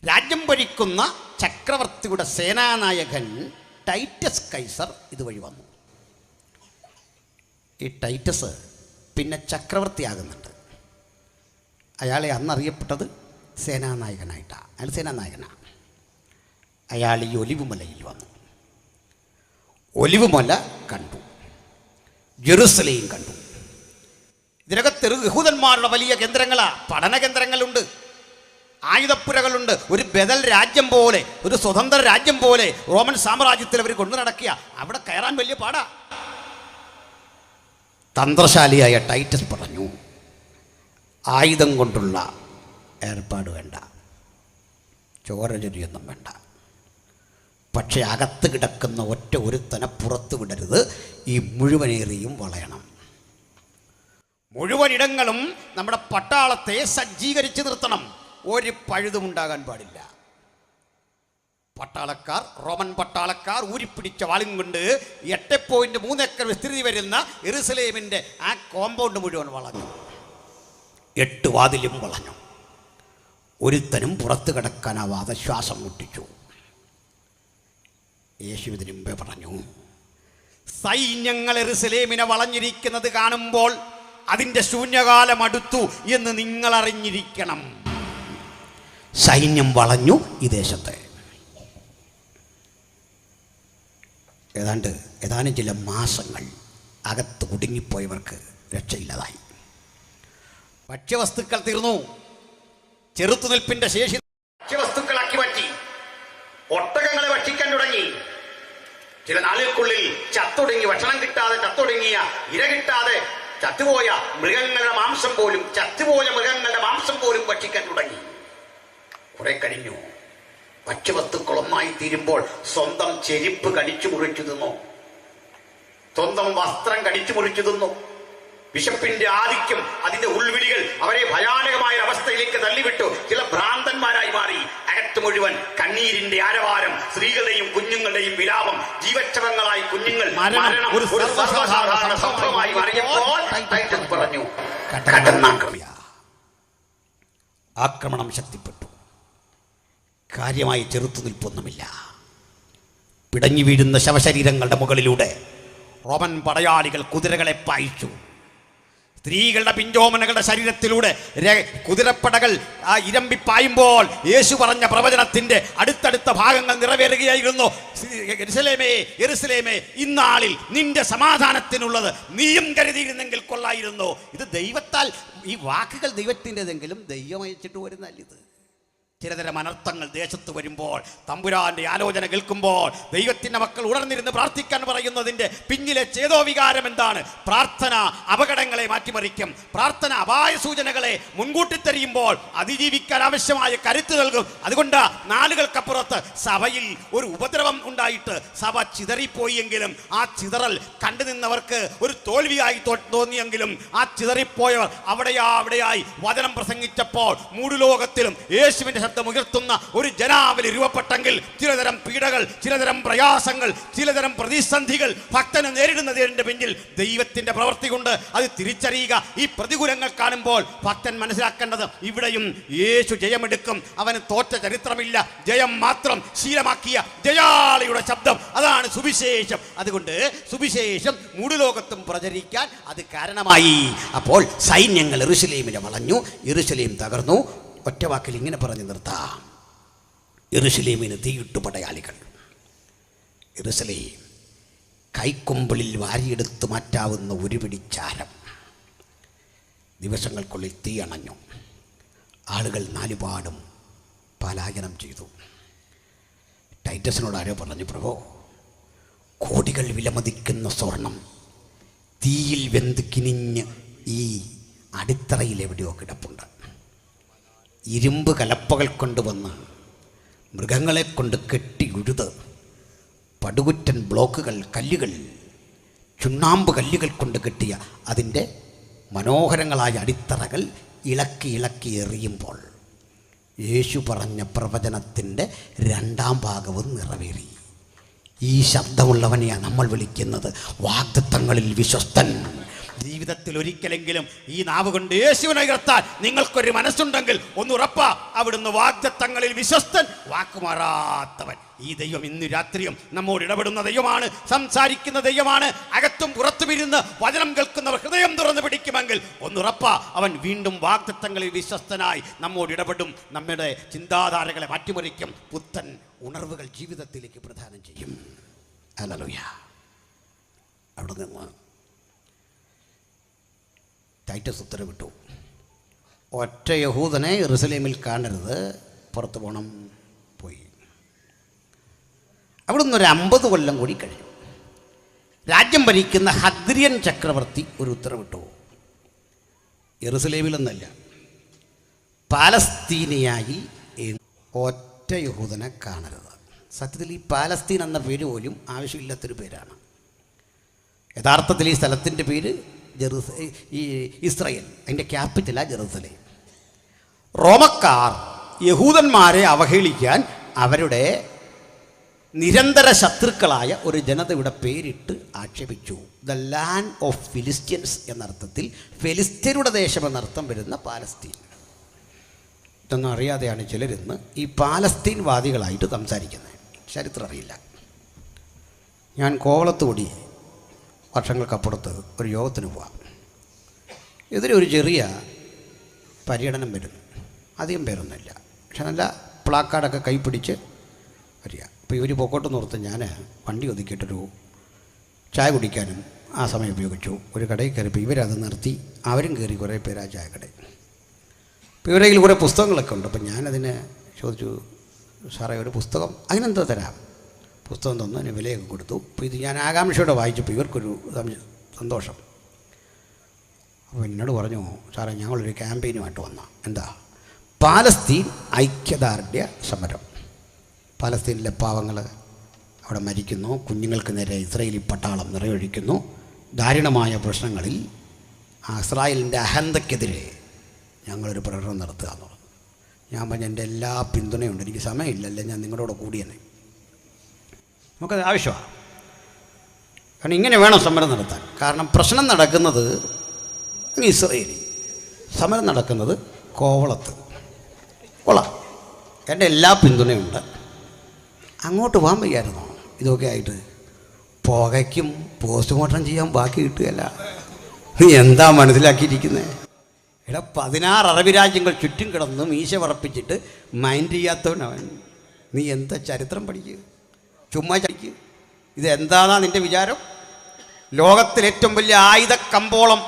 രാജ്യം ഭരിക്കുന്ന ചക്രവർത്തിയുടെ സേനാനായകൻ ടൈറ്റസ് കൈസർ ഇതുവഴി വന്നു. ഈ ടൈറ്റസ് പിന്നെ ചക്രവർത്തിയാകുന്നുണ്ട്. അയാളെ അന്നറിയപ്പെട്ടത് സേനാനായകനായിട്ടാണ്. അയാൾ സേനാനായകനാണ്. അയാൾ ഈ ഒലിവുമലയിൽ വന്നു. ഒലിവുമല കണ്ടു, ജെറുസലേം കണ്ടു. ഇതിനകത്ത് യഹൂദന്മാരുടെ വലിയ കേന്ദ്രങ്ങളാണ്, പഠന കേന്ദ്രങ്ങളുണ്ട്, ആയുധപ്പുരകളുണ്ട്. ഒരു ബദൽ രാജ്യം പോലെ, ഒരു സ്വതന്ത്ര രാജ്യം പോലെ റോമൻ സാമ്രാജ്യത്തിൽ അവർ കൊണ്ടു നടക്കുക. അവിടെ കയറാൻ വലിയ പാടാ. തന്ത്രശാലിയായ ടൈറ്റസ് പറഞ്ഞു, ആയുധം കൊണ്ടുള്ള ഏർപ്പാട് വേണ്ട, ചോരചൊരിയൊന്നും വേണ്ട. പക്ഷേ അകത്ത് കിടക്കുന്ന ഒറ്റ ഒരുത്തനെ പുറത്ത് വിടരുത്. ഈ മുഴുവനേറിയും വളയണം. മുഴുവനിടങ്ങളും നമ്മുടെ പട്ടാളത്തെ സജ്ജീകരിച്ച് നിർത്തണം. ഒരു പഴുതുമുണ്ടാകാൻ പാടില്ല. പട്ടാളക്കാർ, റോമൻ പട്ടാളക്കാർ ഊരിപ്പിടിച്ച വാളും കൊണ്ട് 8.3 ഏക്കർ വിസ്തൃതി വരുന്ന യെരുസലേമിൻ്റെ ആ കോമ്പൗണ്ട് മുഴുവൻ വളഞ്ഞു. 8 വാതിലും വളഞ്ഞു. ഒരുത്തനും പുറത്ത് കിടക്കാനാവാതെ ശ്വാസം മുട്ടിച്ചു. യേശു ഇതിനു മുമ്പേ പറഞ്ഞു, സൈന്യങ്ങൾ യെരുസലേമിനെ വളഞ്ഞിരിക്കുന്നത് കാണുമ്പോൾ അതിൻ്റെ ശൂന്യകാലം അടുത്തു എന്ന് നിങ്ങൾ അറിഞ്ഞിരിക്കണം. സൈന്യം വളഞ്ഞു ഈ ദേശത്തെ. ഏതാനും ചില മാസങ്ങൾ അകത്ത് കുടുങ്ങിപ്പോയവർക്ക് രക്ഷയില്ലാതായി. ഭക്ഷ്യവസ്തുക്കൾ തീർന്നു. ചെറുത്തുനിൽപ്പിന്റെ ശേഷി ഭക്ഷ്യവസ്തുക്കളാക്കി മാറ്റി. ഒട്ടകങ്ങളെ ഭക്ഷിക്കാൻ തുടങ്ങി. ചില നാളുകൾക്കുള്ളിൽ ചത്തൊടുങ്ങി, ഭക്ഷണം കിട്ടാതെ ചത്തൊടുങ്ങിയ, ഇര കിട്ടാതെ ചത്തുപോയ മൃഗങ്ങളുടെ മാംസം പോലും ഭക്ഷിക്കാൻ തുടങ്ങി. കുറെ കഴിഞ്ഞു. ഭക്ഷ്യവസ്തുക്കൾ ഒന്നായി തീരുമ്പോൾ സ്വന്തം ചെരുപ്പ് കടിച്ചു മുറിച്ചു തിന്നു, സ്വന്തം വസ്ത്രം കടിച്ചു മുറിച്ചു തിന്നു. വിശപ്പിന്റെ ആധിക്യം, അതിന്റെ ഉൾവിളികൾ അവരെ ഭയാനകമായ അവസ്ഥയിലേക്ക് തള്ളിവിട്ടു. ചില ഭ്രാന്തന്മാരായി മാറി. അകത്ത് മുഴുവൻ കണ്ണീരിന്റെ ആരവാരം, സ്ത്രീകളുടെയും കുഞ്ഞുങ്ങളുടെയും വിലാപം, ജീവച്ഛവങ്ങളായി കുഞ്ഞുങ്ങൾ മരണം ഒരു സർവ്വസാധാരണ സംഭവമായി മാറിയപ്പോൾ ടൈറ്റസ് പറഞ്ഞു, ആക്രമണം ശക്തിപ്പെട്ടു. കാര്യമായി ചെറുത്തുനിൽപ്പൊന്നുമില്ല. പിടഞ്ഞു വീഴുന്ന ശവശരീരങ്ങളുടെ മുകളിലൂടെ റോമൻ പടയാളികൾ കുതിരകളെ പായിച്ചു. സ്ത്രീകളുടെ പിഞ്ചോമനകളുടെ ശരീരത്തിലൂടെ കുതിരപ്പടകൾ ഇരമ്പിപ്പായുമ്പോൾ യേശു പറഞ്ഞ പ്രവചനത്തിന്റെ അടുത്തടുത്ത ഭാഗങ്ങൾ നിറവേറുകയായിരുന്നു. യെരുസലേമേ, ഇന്നാളിൽ നിന്റെ സമാധാനത്തിനുള്ളത് നീയും കരുതിയിരുന്നെങ്കിൽ കൊള്ളായിരുന്നു. ഇത് ദൈവത്താൽ, ഈ വാക്കുകൾ ദൈവത്തിൻ്റെതെങ്കിലും ദൈവം അയച്ചിട്ട് വരുന്നല്ല ഇത്. ചിലതരം അനർത്ഥങ്ങൾ ദേശത്ത് വരുമ്പോൾ, തമ്പുരാന്റെ ആലോചന കേൾക്കുമ്പോൾ ദൈവത്തിന്റെ മക്കൾ ഉണർന്നിരുന്ന് പ്രാർത്ഥിക്കാൻ പറയുന്നതിന്റെ പിന്നിലെ ചേതോവികാരം എന്താണ്? പ്രാർത്ഥന അപകടങ്ങളെ മാറ്റിമറിക്കും. പ്രാർത്ഥന അപായ സൂചനകളെ മുൻകൂട്ടി തെരിയുമ്പോൾ അതിജീവിക്കാൻ ആവശ്യമായ കരുത്ത് നൽകും. അതുകൊണ്ട് നാളുകൾക്കപ്പുറത്ത് സഭയിൽ ഒരു ഉപദ്രവം ഉണ്ടായിട്ട് സഭ ചിതറിപ്പോയി എങ്കിലും ആ ചിതറൽ കണ്ടു നിന്നവർക്ക് ഒരു തോൽവിയായി തോന്നിയെങ്കിലും ആ ചിതറിപ്പോയവർ അവിടെയായി വചനം പ്രസംഗിച്ചപ്പോൾ മൂടുലോകത്തിലും യേശുവിന്റെ ഉയർത്തുന്ന ഒരു ജനാവലി രൂപപ്പെട്ടെങ്കിൽ ചിലതരം പീഡകൾ, ചിലതരം പ്രയാസങ്ങൾ, ചിലതരം പ്രതിസന്ധികൾ ഭക്തന് നേരിടുന്നതിന്റെ പിന്നിൽ ദൈവത്തിന്റെ പ്രവൃത്തി കൊണ്ട് അത് തിരിച്ചറിയുക. ഈ പ്രതികൂലങ്ങൾ കാണുമ്പോൾ ഭക്തൻ മനസ്സിലാക്കേണ്ടത് ഇവിടെയും യേശു ജയമെടുക്കും. അവന് തോറ്റ ചരിത്രമില്ല. ജയം മാത്രം ശീലമാക്കിയ ജയാളിയുടെ ശബ്ദം, അതാണ് സുവിശേഷം. അതുകൊണ്ട് സുവിശേഷം മൂടുലോകത്തും പ്രചരിക്കാൻ അത് കാരണമായി. അപ്പോൾ സൈന്യങ്ങൾ യെരുശലേമിനെ വളഞ്ഞു. യെരുശലേം തകർന്നു. ഒറ്റ വാക്കിൽ ഇങ്ങനെ പറഞ്ഞു നിർത്താം, യെരുശലേമിന് തീയിട്ടു പടയാളികൾ. യെരുശലേം കൈക്കൊമ്പിളിൽ വാരിയെടുത്ത് മാറ്റാവുന്ന ഒരു പിടിച്ചാരം. ദിവസങ്ങൾക്കുള്ളിൽ തീ അണഞ്ഞു. ആളുകൾ നാലുപാടും പലായനം ചെയ്തു. ടൈറ്റസിനോട് ആരോ പറഞ്ഞു, പ്രഭോ, കോടികൾ വിലമതിക്കുന്ന സ്വർണം തീയിൽ വെന്ത് കിനിഞ്ഞ് ഈ അടിത്തറയിൽ എവിടെയോ കിടപ്പുണ്ട്. ഇരുമ്പ് കലപ്പകൾ കൊണ്ടുവന്ന് മൃഗങ്ങളെ കൊണ്ട് കെട്ടി ഉഴുത് പടുകുറ്റൻ ബ്ലോക്കുകൾ, കല്ലുകൾ, ചുണ്ണാമ്പ് കല്ലുകൾ കൊണ്ട് കെട്ടിയ അതിൻ്റെ മനോഹരങ്ങളായ അടിത്തറകൾ ഇളക്കി ഇളക്കി എറിയുമ്പോൾ യേശു പറഞ്ഞ പ്രവചനത്തിൻ്റെ 2ാം ഭാഗവും നിറവേറി. ഈ ശബ്ദമുള്ളവനെയാണ് നമ്മൾ വിളിക്കുന്നത് വാഗ്ദത്തങ്ങളിൽ വിശ്വസ്തൻ. ജീവിതത്തിൽ ഒരിക്കലെങ്കിലും ഈ നാവ് കൊണ്ട് യേശുവിനെ ഉയർത്താൻ നിങ്ങൾക്കൊരു മനസ്സുണ്ടെങ്കിൽ ഒന്നുറപ്പാ, അവിടുന്ന് വാഗ്ദത്തങ്ങളിൽ വിശ്വസ്തൻ, വാക്കുമാറാത്തവൻ. ഈ ദൈവം ഇന്ന് രാത്രിയും നമ്മോട് ഇടപെടുന്ന ദൈവമാണ്, സംസാരിക്കുന്ന ദൈവമാണ്. അകത്തും പുറത്തും ഇരുന്ന് വചനം കേൾക്കുന്നവർ ഹൃദയം തുറന്ന് പിടിക്കുമെങ്കിൽ ഒന്നുറപ്പാ, അവൻ വീണ്ടും വാഗ്ദത്തങ്ങളിൽ വിശ്വസ്തനായി നമ്മോട് ഇടപെടും. നമ്മുടെ ചിന്താധാരകളെ മാറ്റിമറിക്കും, പുത്തൻ ഉണർവുകൾ ജീവിതത്തിലേക്ക് പ്രദാനം ചെയ്യും. ഹല്ലേലൂയ. അവിടെ നിന്ന് ടൈറ്റസ് ഉത്തരവിട്ടു, ഒറ്റ യഹൂദനെ യെരൂശലേമിൽ കാണരുത്, പുറത്തു പോകണം. പോയി. അവിടുന്ന് ഒരു 50 കൊല്ലം കൂടി കഴിഞ്ഞു. രാജ്യം ഭരിക്കുന്ന ഹദ്രിയൻ ചക്രവർത്തി ഒരു ഉത്തരവിട്ടു, യെരൂശലേമിലൊന്നല്ല, പാലസ്തീനിയായി ഒറ്റ യഹൂദനെ കാണരുത്. സത്യത്തിൽ ഈ പാലസ്തീൻ എന്ന പേര് പോലും ആവശ്യമില്ലാത്തൊരു പേരാണ്. യഥാർത്ഥത്തിൽ ഈ സ്ഥലത്തിൻ്റെ പേര് ഈ ഇസ്രായേൽ, അതിൻ്റെ ക്യാപിറ്റലാണ് ജെറുസലേം. റോമക്കാർ യഹൂദന്മാരെ അവഹേളിക്കാൻ അവരുടെ നിരന്തര ശത്രുക്കളായ ഒരു ജനതയുടെ പേരിട്ട് ആക്ഷേപിച്ചു. ദ ലാൻഡ് ഓഫ് ഫിലിസ്ത്യൻസ് എന്നർത്ഥത്തിൽ ഫെലിസ്ത്യരുടെ ദേശം എന്നർത്ഥം വരുന്ന പാലസ്തീൻ. ഇതൊന്നും അറിയാതെയാണ് ചിലരിന്ന് ഈ പാലസ്തീൻ വാദികളായിട്ട് സംസാരിക്കുന്നത്. ചരിത്രം അറിയില്ല. ഞാൻ കോവളത്തുകൂടി വർഷങ്ങൾക്കപ്പുറത്ത് ഒരു യോഗത്തിന് പോവാം. ഇതിലൊരു ചെറിയ പര്യടനം വരുന്നു. അധികം പേരൊന്നുമില്ല, പക്ഷെ നല്ല പ്ലാക്കാർഡൊക്കെ കൈപ്പിടിച്ച് വരിക. അപ്പോൾ ഇവർ പൊക്കോട്ട് നിർത്ത് ഞാൻ വണ്ടി ഒതുക്കിയിട്ടൊരു ചായ കുടിക്കാനും ആ സമയം ഉപയോഗിച്ചു. ഒരു കടയിൽ കയറിയപ്പോൾ ഇവരത് നിർത്തി, അവരും കയറി കുറേ പേര് ആ ചായക്കടയിൽ. അപ്പോൾ ഇവരുടെ കയ്യിൽ കുറേ പുസ്തകങ്ങളൊക്കെ ഉണ്ട്. അപ്പം ഞാനതിന് ചോദിച്ചു, സാറേ ഒരു പുസ്തകം അതിനെന്താ തരാം? പുസ്തകം തന്നു, അതിന് വിലയൊക്കെ കൊടുത്തു. അപ്പോൾ ഇത് ഞാൻ ആകാംക്ഷയോടെ വായിച്ചപ്പോൾ ഇവർക്കൊരു സന്തോഷം. അപ്പോൾ എന്നോട് പറഞ്ഞു, സാറേ ഞങ്ങളൊരു ക്യാമ്പയിനുമായിട്ട് വന്ന എന്താ, പാലസ്തീൻ ഐക്യദാർഢ്യ സമരം. പാലസ്തീനിലെ പാവങ്ങൾ അവിടെ മരിക്കുന്നു, കുഞ്ഞുങ്ങൾക്ക് നേരെ ഇസ്രായേലി പട്ടാളം നിറയൊഴിക്കുന്നു, ദാരുണമായ പ്രശ്നങ്ങളിൽ ഇസ്രായേലിൻ്റെ അഹന്തയ്ക്കെതിരെ ഞങ്ങളൊരു പ്രകടനം നടത്തുക എന്ന് പറഞ്ഞു. ഞാൻ പറഞ്ഞു എൻ്റെ എല്ലാ പിന്തുണയുണ്ട്, എനിക്ക് സമയമില്ലല്ലേ, ഞാൻ നിങ്ങളോട് കൂടിയെന്നെ. നമുക്കത് ആവശ്യമാണ്. കാരണം ഇങ്ങനെ വേണം സമരം നടത്താൻ. കാരണം പ്രശ്നം നടക്കുന്നത് ഇസ്രായേലി, സമരം നടക്കുന്നത് കോവളത്ത്. കൊള്ളാം, എൻ്റെ എല്ലാ പിന്തുണയുണ്ട്. അങ്ങോട്ട് പോകാൻ വയ്യായിരുന്നോ? ഇതൊക്കെ ആയിട്ട് പുകയ്ക്കും പോസ്റ്റ്മോർട്ടം ചെയ്യാൻ ബാക്കി കിട്ടുകയല്ല. നീ എന്താ മനസ്സിലാക്കിയിരിക്കുന്നത്? 16 അറബി രാജ്യങ്ങൾ ചുറ്റും കിടന്ന് മീശ പറപ്പിച്ചിട്ട് മൈൻഡ് ചെയ്യാത്തവനവൻ. നീ എന്താ ചരിത്രം പഠിക്കുക, ചുമ്മാ ചടിക്കുക. ഇതെന്താണെന്നാ നിൻ്റെ വിചാരം? ലോകത്തിൽ ഏറ്റവും വലിയ ആയുധ കമ്പോളം,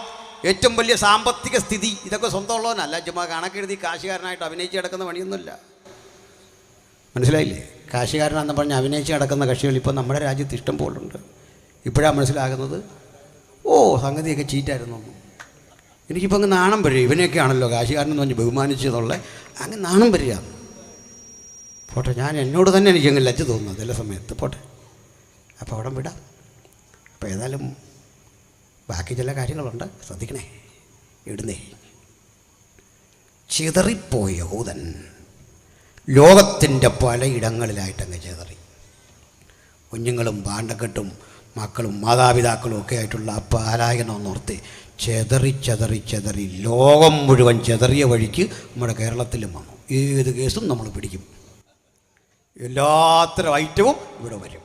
ഏറ്റവും വലിയ സാമ്പത്തിക സ്ഥിതി, ഇതൊക്കെ സ്വന്തമുള്ളവനല്ല. ചുമ്മാ കണക്കെഴുതി കാശുകാരനായിട്ട് അഭിനയിച്ച് കിടക്കുന്ന പണിയൊന്നുമില്ല. മനസ്സിലായില്ലേ? കാശുകാരനാണെന്ന് പറഞ്ഞ് അഭിനയിച്ച് കിടക്കുന്ന കക്ഷികൾ ഇപ്പോൾ നമ്മുടെ രാജ്യത്ത് ഇഷ്ടം പോലുണ്ട്. ഇപ്പോഴാണ് മനസ്സിലാകുന്നത്, ഓ സംഗതിയൊക്കെ ചീറ്റായിരുന്നു. എനിക്കിപ്പോൾ അങ്ങ് നാണം വരിക. ഇവനെയൊക്കെ ആണല്ലോ കാശുകാരനെന്ന് പറഞ്ഞ് ബഹുമാനിച്ചെന്നുള്ള അങ്ങ് നാണം വരിക. പോട്ടെ, ഞാൻ എന്നോട് തന്നെ എനിക്കങ്ങ് ലജ്ജ തോന്നുന്നത് ചില സമയത്ത്. പോട്ടെ, അപ്പോൾ അവിടെ വിടാം. അപ്പോൾ ഏതായാലും ബാക്കി ചില കാര്യങ്ങളുണ്ട്, ശ്രദ്ധിക്കണേ. ഇടുന്നേ, ചിതറിപ്പോയ യഹൂദൻ ലോകത്തിൻ്റെ പലയിടങ്ങളിലായിട്ടങ്ങ് ചിതറി. കുഞ്ഞുങ്ങളും പാണ്ടക്കെട്ടും മക്കളും മാതാപിതാക്കളും ഒക്കെ ആയിട്ടുള്ള ആ പാലായനമെന്നോർത്ത് ചെതറി ചെതറി ചെതറി ലോകം മുഴുവൻ ചെതറിയ വഴിക്ക് നമ്മുടെ കേരളത്തിലും വന്നു. ഏത് കേസും നമ്മൾ പിടിക്കും, എല്ലാത്തരം ഐറ്റവും ഇവിടെ വരും.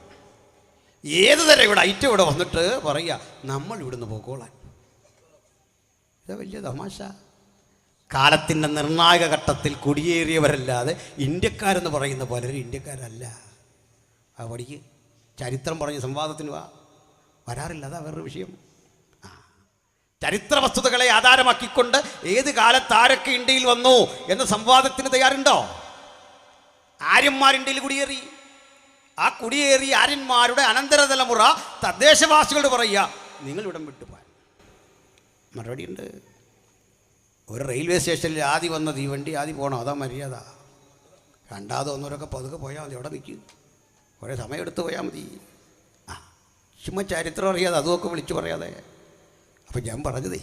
ഏത് തരം ഇവിടെ ഐറ്റം ഇവിടെ വന്നിട്ട് പറയുക നമ്മൾ ഇവിടുന്ന് പോക്കോളാൻ. ഇത് വലിയ തമാശ. കാലത്തിൻ്റെ നിർണായക ഘട്ടത്തിൽ കുടിയേറിയവരല്ലാതെ ഇന്ത്യക്കാരെന്ന് പറയുന്ന പലരും ഇന്ത്യക്കാരല്ല. ആ പഠിക്ക്, ചരിത്രം പറഞ്ഞ് സംവാദത്തിന് വരാറില്ല. അതാ വേറൊരു വിഷയം. ചരിത്ര വസ്തുതകളെ ആധാരമാക്കിക്കൊണ്ട് ഏത് കാലത്ത് ആരൊക്കെ ഇന്ത്യയിൽ വന്നു എന്ന സംവാദത്തിന് തയ്യാറുണ്ടോ? ആര്യന്മാർ ഇന്ത്യയിൽ കുടിയേറി. ആ കുടിയേറിയ ആര്യന്മാരുടെ അനന്തരതലമുറ തദ്ദേശവാസികളോട് പറയുക, നിങ്ങൾ ഇവിടം വിട്ടുപോകാൻ. മറുപടിയുണ്ട്. ഒരു റെയിൽവേ സ്റ്റേഷനിൽ ആദ്യം വന്ന തീവണ്ടി ആദ്യം പോകണം, അതാ മര്യാദ. രണ്ടാമതൊന്നവരൊക്കെ പതുക്കെ പോയാൽ മതി, അവിടെ നിൽക്കും, കുറേ സമയമെടുത്ത് പോയാൽ മതി. ആ ചുമ്മാ ചരിത്രം അറിയാതെ അതുമൊക്കെ വിളിച്ചു പറയാതെ. അപ്പം ഞാൻ പറഞ്ഞതേ,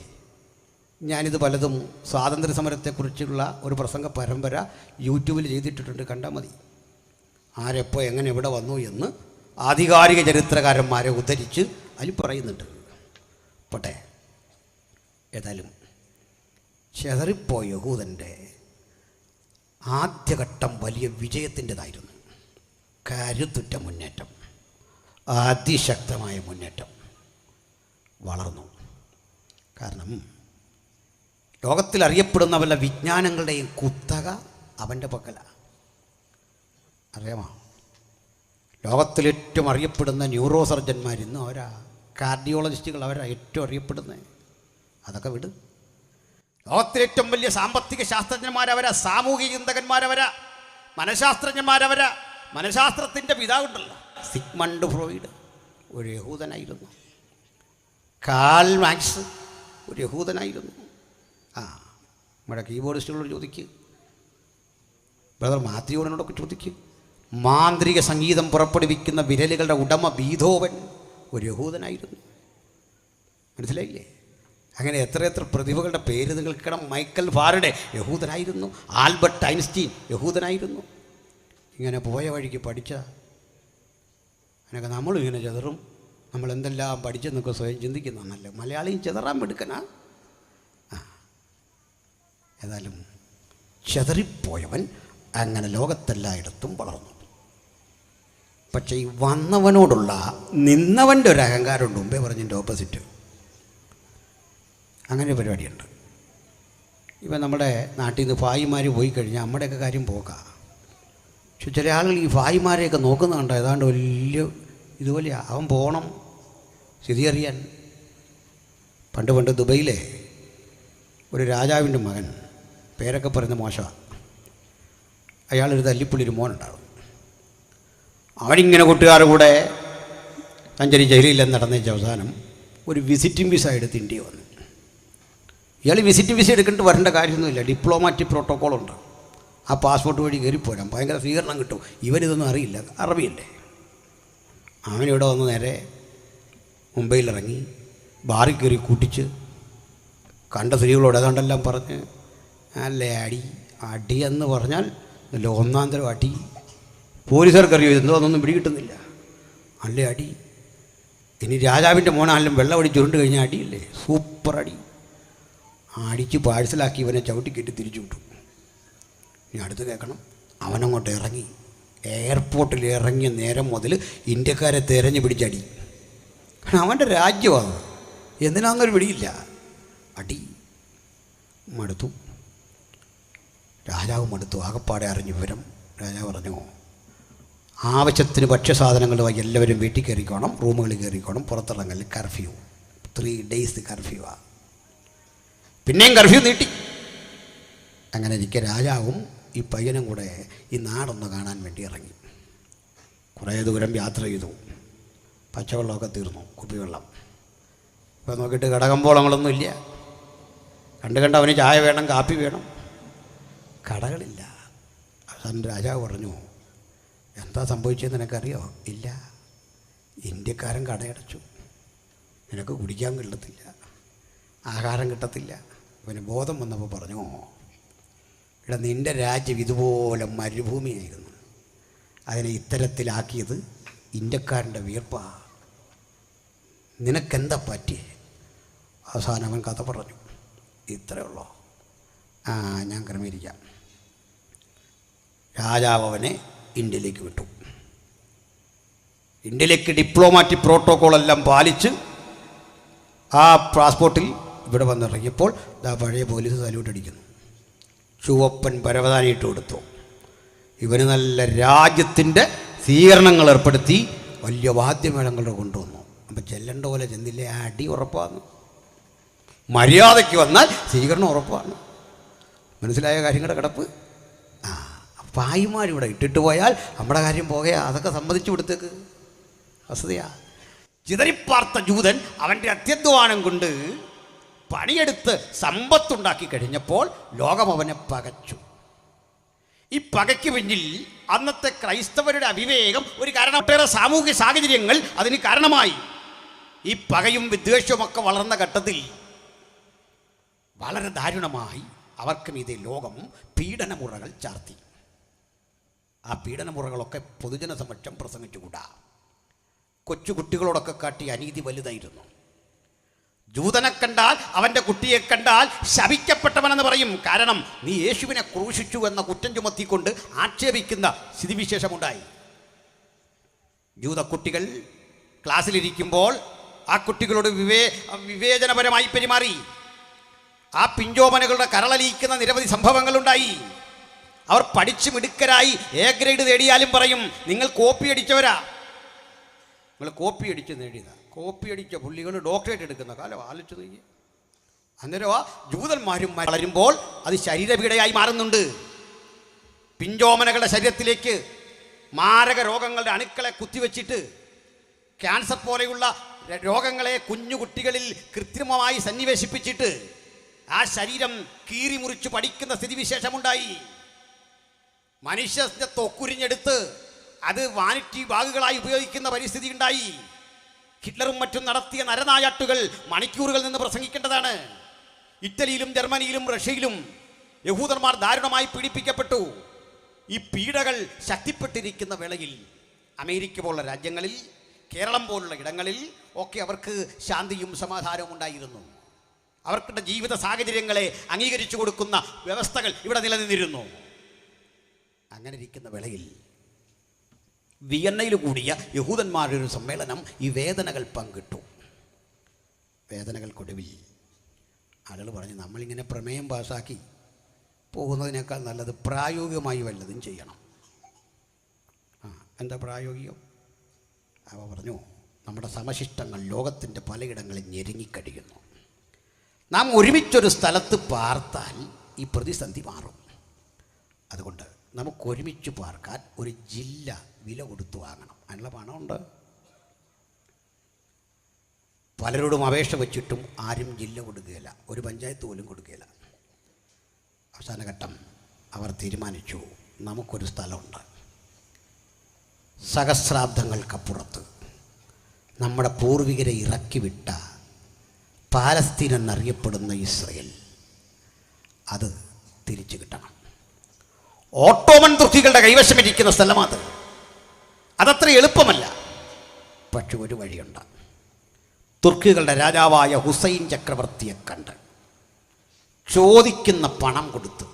ഞാനിത് പലതും സ്വാതന്ത്ര്യ സമരത്തെക്കുറിച്ചുള്ള ഒരു പ്രസംഗ പരമ്പര യൂട്യൂബിൽ ചെയ്തിട്ടിട്ടുണ്ട്, കണ്ടാൽ മതി. ആരെപ്പോൾ എങ്ങനെ ഇവിടെ വന്നു എന്ന് ആധികാരിക ചരിത്രകാരന്മാരെ ഉദ്ധരിച്ച് അതിൽ പറയുന്നുണ്ട്. പോട്ടെ, ഏതായാലും ചെതറിപ്പോയ യഹൂദൻ്റെ ആദ്യഘട്ടം വലിയ വിജയത്തിൻ്റെതായിരുന്നു. കരുത്തുറ്റ മുന്നേറ്റം, അതിശക്തമായ മുന്നേറ്റം വളർന്നു. കാരണം ലോകത്തിൽ അറിയപ്പെടുന്ന വല്ല വിജ്ഞാനങ്ങളുടെയും കുത്തക അവൻ്റെ പക്കലാണ്. അറിയാമോ? ലോകത്തിലേറ്റവും അറിയപ്പെടുന്ന ന്യൂറോ സർജന്മാരിന്ന് അവരാ, കാർഡിയോളജിസ്റ്റുകൾ അവരാ ഏറ്റവും അറിയപ്പെടുന്നത്. അതൊക്കെ വിട്. ലോകത്തിലേറ്റവും വലിയ സാമ്പത്തിക ശാസ്ത്രജ്ഞന്മാരവരാ, സാമൂഹിക ചിന്തകന്മാരവരാ, മനഃശാസ്ത്രജ്ഞന്മാരവരാ. മനഃശാസ്ത്രത്തിൻ്റെ പിതാവുണ്ടല്ലോ സിഗ്മണ്ട് ഫ്രോയിഡ്, ഒരു യഹൂദനായിരുന്നു. കാൾ മാക്സ് ഒരു യഹൂദനായിരുന്നു. ആ നമ്മുടെ കീബോർഡിസ്റ്റുകളോട് ചോദിക്ക്, ബ്രദർ മാത്യുവിനോടൊക്കെ ചോദിക്ക്. മാന്ത്രിക സംഗീതം പുറപ്പെടുവിക്കുന്ന വിരലുകളുടെ ഉടമ ബീഥോവൻ ഒരു യഹൂദനായിരുന്നു. മനസ്സിലായില്ലേ? അങ്ങനെ എത്ര പ്രതിഭകളുടെ പേര് നിങ്ങൾക്ക് കേൾക്കണം. മൈക്കൽ ഫാരഡെ യഹൂദനായിരുന്നു. ആൽബർട്ട് ഐൻസ്റ്റീൻ യഹൂദനായിരുന്നു. ഇങ്ങനെ പോയ വഴിക്ക് പഠിച്ച അങ്ങനെയൊക്കെ നമ്മളിങ്ങനെ ചെതറും. നമ്മൾ എന്തെല്ലാം പഠിച്ചെന്നൊക്കെ സ്വയം ചിന്തിക്കുന്നതാണല്ലോ. മലയാളിയും ചെതറാൻ എടുക്കനാ. ഏതായാലും ചെതറിപ്പോയവൻ അങ്ങനെ ലോകത്തെല്ലായിടത്തും വളർന്നു. പക്ഷേ ഈ വന്നവനോടുള്ള നിന്നവൻ്റെ ഒരു അഹങ്കാരമുണ്ട്. മുമ്പേ പറഞ്ഞതിൻ്റെ ഓപ്പോസിറ്റ്. അങ്ങനെ പരിപാടിയുണ്ട്. ഇപ്പം നമ്മുടെ നാട്ടിൽ നിന്ന് ഭായിമാർ പോയി കഴിഞ്ഞാൽ നമ്മുടെയൊക്കെ കാര്യം പോക്കാം. പക്ഷെ ചില ആളുകൾ ഈ ഭായിമാരെയൊക്കെ നോക്കുന്ന കണ്ടോ ഏതാണ്ട് വലിയ ഇതുപോലെയാണ്. അവൻ പോകണം സ്ഥിതി അറിയാൻ. പണ്ട് ദുബൈയിലെ ഒരു രാജാവിൻ്റെ മകൻ, പേരൊക്കെ പറയുന്ന മോശമാണ്, അയാളൊരു തല്ലിപ്പുള്ളിയൊരു മോനുണ്ടാകും. അവനിങ്ങനെ കൂട്ടുകാരുടെ കൂടെ സഞ്ചരി ജയിലില്ലെന്ന് നടന്നേച്ച അവസാനം ഒരു വിസിറ്റിംഗ് വിസ എടുത്ത് ഇന്ത്യ വന്നു. ഇയാൾ വിസിറ്റിംഗ് വിസ എടുക്കേണ്ടി വരേണ്ട കാര്യമൊന്നുമില്ല, ഡിപ്ലോമാറ്റിക് പ്രോട്ടോക്കോളുണ്ട്. ആ പാസ്പോർട്ട് വഴി കയറിപ്പോരാം, ഭയങ്കര സ്വീകരണം കിട്ടും. ഇവരിതൊന്നും അറിയില്ല, അറബിയല്ലേ. അവനിവിടെ വന്ന് നേരെ മുംബൈയിലിറങ്ങി ബാറിൽ കയറി കൂട്ടിച്ച് കണ്ട സ്ത്രീകളോട് ഏതാണ്ടെല്ലാം പറഞ്ഞ് അല്ലേ അടി എന്ന് പറഞ്ഞാൽ നല്ല ഒന്നാം തരം അടി. പോലീസുകാർക്കറിയോ എന്തോ അതൊന്നും പിടികിട്ടുന്നില്ല. അല്ലേ അടി. ഇനി രാജാവിൻ്റെ മോനാണെങ്കിലും വെള്ളം അടി ചുരുണ്ട് കഴിഞ്ഞാൽ അടിയില്ലേ, സൂപ്പർ അടി. അടിച്ച് പാഴ്സലാക്കി ഇവനെ ചവിട്ടിക്കെട്ടി തിരിച്ചു വിട്ടു. ഇനി അടുത്ത് കേൾക്കണം. അവനങ്ങോട്ട് ഇറങ്ങി, എയർപോർട്ടിൽ ഇറങ്ങിയ നേരം മുതൽ ഇന്ത്യക്കാരെ തിരഞ്ഞു പിടിച്ചടി. കാരണം അവൻ്റെ രാജ്യമാണ്, എന്തിനാന്നൊരു പിടിയില്ല. അടി മടുത്തു. രാജാവ് മടുത്തു. ആകപ്പാടെ അറിഞ്ഞു വിവരം. രാജാവ് പറഞ്ഞു, ആവശ്യത്തിന് ഭക്ഷ്യസാധനങ്ങളുമായി എല്ലാവരും വീട്ടിൽ കയറിക്കോണം, റൂമുകളിൽ കയറിക്കോണം, പുറത്തിറങ്ങൽ കർഫ്യൂ. 3 days കർഫ്യൂവാണ്. പിന്നെയും കർഫ്യൂ നീട്ടി. അങ്ങനെ ഇരിക്കെ രാജാവും ഈ പയ്യനും കൂടെ ഈ നാടൊന്ന് കാണാൻ വേണ്ടി ഇറങ്ങി. കുറേ ദൂരം യാത്ര ചെയ്തു. പച്ചവെള്ളമൊക്കെ തീർന്നു, കുപ്പിവെള്ളം. ഇപ്പോൾ നോക്കിയിട്ട് കടകമ്പോളങ്ങളൊന്നും ഇല്ല. കണ്ട് അവന് ചായ വേണം, കാപ്പി വേണം, കടകളില്ല. അവസാനം രാജാവ് പറഞ്ഞു, എന്താ സംഭവിച്ചതെന്ന് നിനക്കറിയോ? ഇല്ല, ഇന്ത്യക്കാരൻ കടയടച്ചു, നിനക്ക് കുടിക്കാൻ കിട്ടത്തില്ല, ആഹാരം കിട്ടത്തില്ല. അവന് ബോധം വന്നപ്പോൾ പറഞ്ഞു, ഇവിടെ നിൻ്റെ രാജ്യം ഇതുപോലെ മരുഭൂമിയായിരുന്നു, അതിനെ ഇത്തരത്തിലാക്കിയത് ഇന്ത്യക്കാരൻ്റെ വിയർപ്പാ, നിനക്കെന്താ പറ്റിയേ? അവസാനം അവൻ കഥ പറഞ്ഞു. ഇത്രയേ ഉള്ളൂ, ഞാൻ ക്രമീകരിക്കാം. രാജാവ് അവനെ ഇന്ത്യയിലേക്ക് വിട്ടു. ഇന്ത്യയിലേക്ക് ഡിപ്ലോമാറ്റിക് പ്രോട്ടോക്കോളെല്ലാം പാലിച്ച് ആ പാസ്പോർട്ടിൽ ഇവിടെ വന്നിറങ്ങിയപ്പോൾ പഴയ പോലീസ് സല്യൂട്ട് അടിക്കുന്നു. ചുവപ്പൻ പരവതാനി ഇട്ട് കൊടുത്തു. ഇവന് നല്ല രാജ്യത്തിൻ്റെ സ്വീകരണങ്ങൾ ഏർപ്പെടുത്തി, വലിയ വാദ്യമേളങ്ങൾ കൊണ്ടുവന്നു. അപ്പം ചെല്ലേണ്ട പോലെ ചെന്നില്ലേ, ആ അടി ഉറപ്പാണ്. മര്യാദയ്ക്ക് വന്നാൽ സ്വീകരണം ഉറപ്പാണ്. മനസ്സിലായ കാര്യങ്ങളുടെ കിടപ്പ്. ഭായിമാരിവിടെ ഇട്ടിട്ട് പോയാൽ നമ്മുടെ കാര്യം പോകയാ. അതൊക്കെ സമ്മതിച്ചു കൊടുത്തേക്ക്. വസ്തുതയാ. ചിതറിപ്പാർത്ത ജൂതൻ അവൻ്റെ അത്യധ്വാനം കൊണ്ട് പണിയെടുത്ത് സമ്പത്തുണ്ടാക്കി കഴിഞ്ഞപ്പോൾ ലോകം അവനെ പകച്ചു. ഈ പകയ്ക്ക് പിന്നിൽ അന്നത്തെ ക്രൈസ്തവരുടെ അവിവേകം ഒരു കാരണം. ഒട്ടേറെ സാമൂഹിക സാഹചര്യങ്ങൾ അതിന് കാരണമായി. ഈ പകയും വിദ്വേഷവും ഒക്കെ വളർന്ന ഘട്ടത്തിൽ വളരെ ദാരുണമായി അവർക്ക് മീതെ ലോകം പീഡനമുറകൾ ചാർത്തി. ആ പീഡനമുറകളൊക്കെ പൊതുജന സമക്ഷം പ്രസംഗിച്ചുകൂടാ. കൊച്ചുകുട്ടികളോടൊക്കെ കാട്ടി അനീതി വലുതായിരുന്നു. ജൂതനെ കണ്ടാൽ, അവൻ്റെ കുട്ടിയെ കണ്ടാൽ ശപിക്കപ്പെട്ടവനെന്ന് പറയും. കാരണം നീ യേശുവിനെ ക്രൂശിച്ചു എന്ന കുറ്റം ചുമത്തിക്കൊണ്ട് ആക്ഷേപിക്കുന്ന സ്ഥിതിവിശേഷമുണ്ടായി. ജൂത കുട്ടികൾ ക്ലാസ്സിലിരിക്കുമ്പോൾ ആ കുട്ടികളോട് വിവേചനപരമായി പെരുമാറി. ആ പിഞ്ചോമനകളുടെ കരളലിയിക്കുന്ന നിരവധി സംഭവങ്ങളുണ്ടായി. അവർ പഠിച്ചു മിടുക്കരായി എ ഗ്രേഡ് നേടിയാലും പറയും നിങ്ങൾ കോപ്പി അടിച്ചവരാ, നിങ്ങൾ കോപ്പി അടിച്ച് നേടിയതാ. കോപ്പി അടിച്ച പുള്ളികൾ ഡോക്ടറേറ്റ് എടുക്കുന്ന കാലം ആലോചിച്ച് നോക്കി. അന്നേരം ആ ജൂതന്മാരും വളരുമ്പോൾ അത് ശരീരപീഡയായി മാറുന്നുണ്ട്. പിഞ്ചോമനകളുടെ ശരീരത്തിലേക്ക് മാരക രോഗങ്ങളുടെ അണുക്കളെ കുത്തിവെച്ചിട്ട് ക്യാൻസർ പോലെയുള്ള രോഗങ്ങളെ കുഞ്ഞു കുട്ടികളിൽ കൃത്രിമമായി സന്നിവേശിപ്പിച്ചിട്ട് ആ ശരീരം കീറിമുറിച്ച് പഠിക്കുന്ന സ്ഥിതിവിശേഷമുണ്ടായി. മനുഷ്യന്റെ തൊക്കുരിഞ്ഞെടുത്ത് അത് വാനിറ്റി ബാഗുകളായി ഉപയോഗിക്കുന്ന പരിസ്ഥിതി ഉണ്ടായി. ഹിറ്റ്ലറും മറ്റും നടത്തിയ നരനായാട്ടുകൾ മണിക്കൂറുകൾ നിന്ന് പ്രസംഗിക്കേണ്ടതാണ്. ഇറ്റലിയിലും ജർമ്മനിയിലും റഷ്യയിലും യഹൂദന്മാർ ദാരുണമായി പീഡിപ്പിക്കപ്പെട്ടു. ഈ പീഡകൾ ശക്തിപ്പെട്ടിരിക്കുന്ന വേളയിൽ അമേരിക്ക പോലുള്ള രാജ്യങ്ങളിൽ, കേരളം പോലുള്ള ഇടങ്ങളിൽ ഒക്കെ അവർക്ക് ശാന്തിയും സമാധാനവും ഉണ്ടായിരുന്നു. അവർക്കുള്ള ജീവിത സാഹചര്യങ്ങളെ അംഗീകരിച്ചു കൊടുക്കുന്ന വ്യവസ്ഥകൾ ഇവിടെ നിലനിന്നിരുന്നു. അങ്ങനെ ഇരിക്കുന്ന വേളയിൽ വിയന്നയിൽ കൂടിയ യഹൂദന്മാരുടെ ഒരു സമ്മേളനം ഈ വേദനകൾ പങ്കിട്ടു. വേദനകൾക്കൊടുവിൽ ആളുകൾ പറഞ്ഞു, നമ്മളിങ്ങനെ പ്രമേയം പാസാക്കി പോകുന്നതിനേക്കാൾ നല്ലത് പ്രായോഗികമായി വല്ലതും ചെയ്യണം. എന്താ പ്രായോഗികം? അവ പറഞ്ഞു, നമ്മുടെ സമശിഷ്ടങ്ങൾ ലോകത്തിൻ്റെ പലയിടങ്ങളിൽ ഞെരുങ്ങിക്കഴിയുന്നു. നാം ഒരുമിച്ചൊരു സ്ഥലത്ത് പാർത്താൽ ഈ പ്രതിസന്ധി മാറും. അതുകൊണ്ട് നമുക്കൊരുമിച്ച് പാർക്കാൻ ഒരു ജില്ല വില കൊടുത്തു വാങ്ങണം. അതിനുള്ള പണമുണ്ട്. പലരോടും അപേക്ഷ വെച്ചിട്ടും ആരും ജില്ല കൊടുക്കുകയില്ല, ഒരു പഞ്ചായത്ത് പോലും കൊടുക്കുകയില്ല. അവസാന ഘട്ടം അവർ തീരുമാനിച്ചു, നമുക്കൊരു സ്ഥലമുണ്ട്, സഹസ്രാബ്ദങ്ങൾക്കപ്പുറത്ത് നമ്മുടെ പൂർവികരെ ഇറക്കിവിട്ട പാലസ്തീൻ എന്നറിയപ്പെടുന്ന ഇസ്രയേൽ, അത് തിരിച്ചു കിട്ടണം. ഓട്ടോമൻ തുർക്കികളുടെ കൈവശമിരിക്കുന്ന സ്ഥലമാണ്. അതത്ര എളുപ്പമല്ല. പക്ഷെ ഒരു വഴിയുണ്ട്. തുർക്കികളുടെ രാജാവായ ഹുസൈൻ ചക്രവർത്തിയെ കണ്ട് ചോദിക്കുന്ന പണം കൊടുത്ത്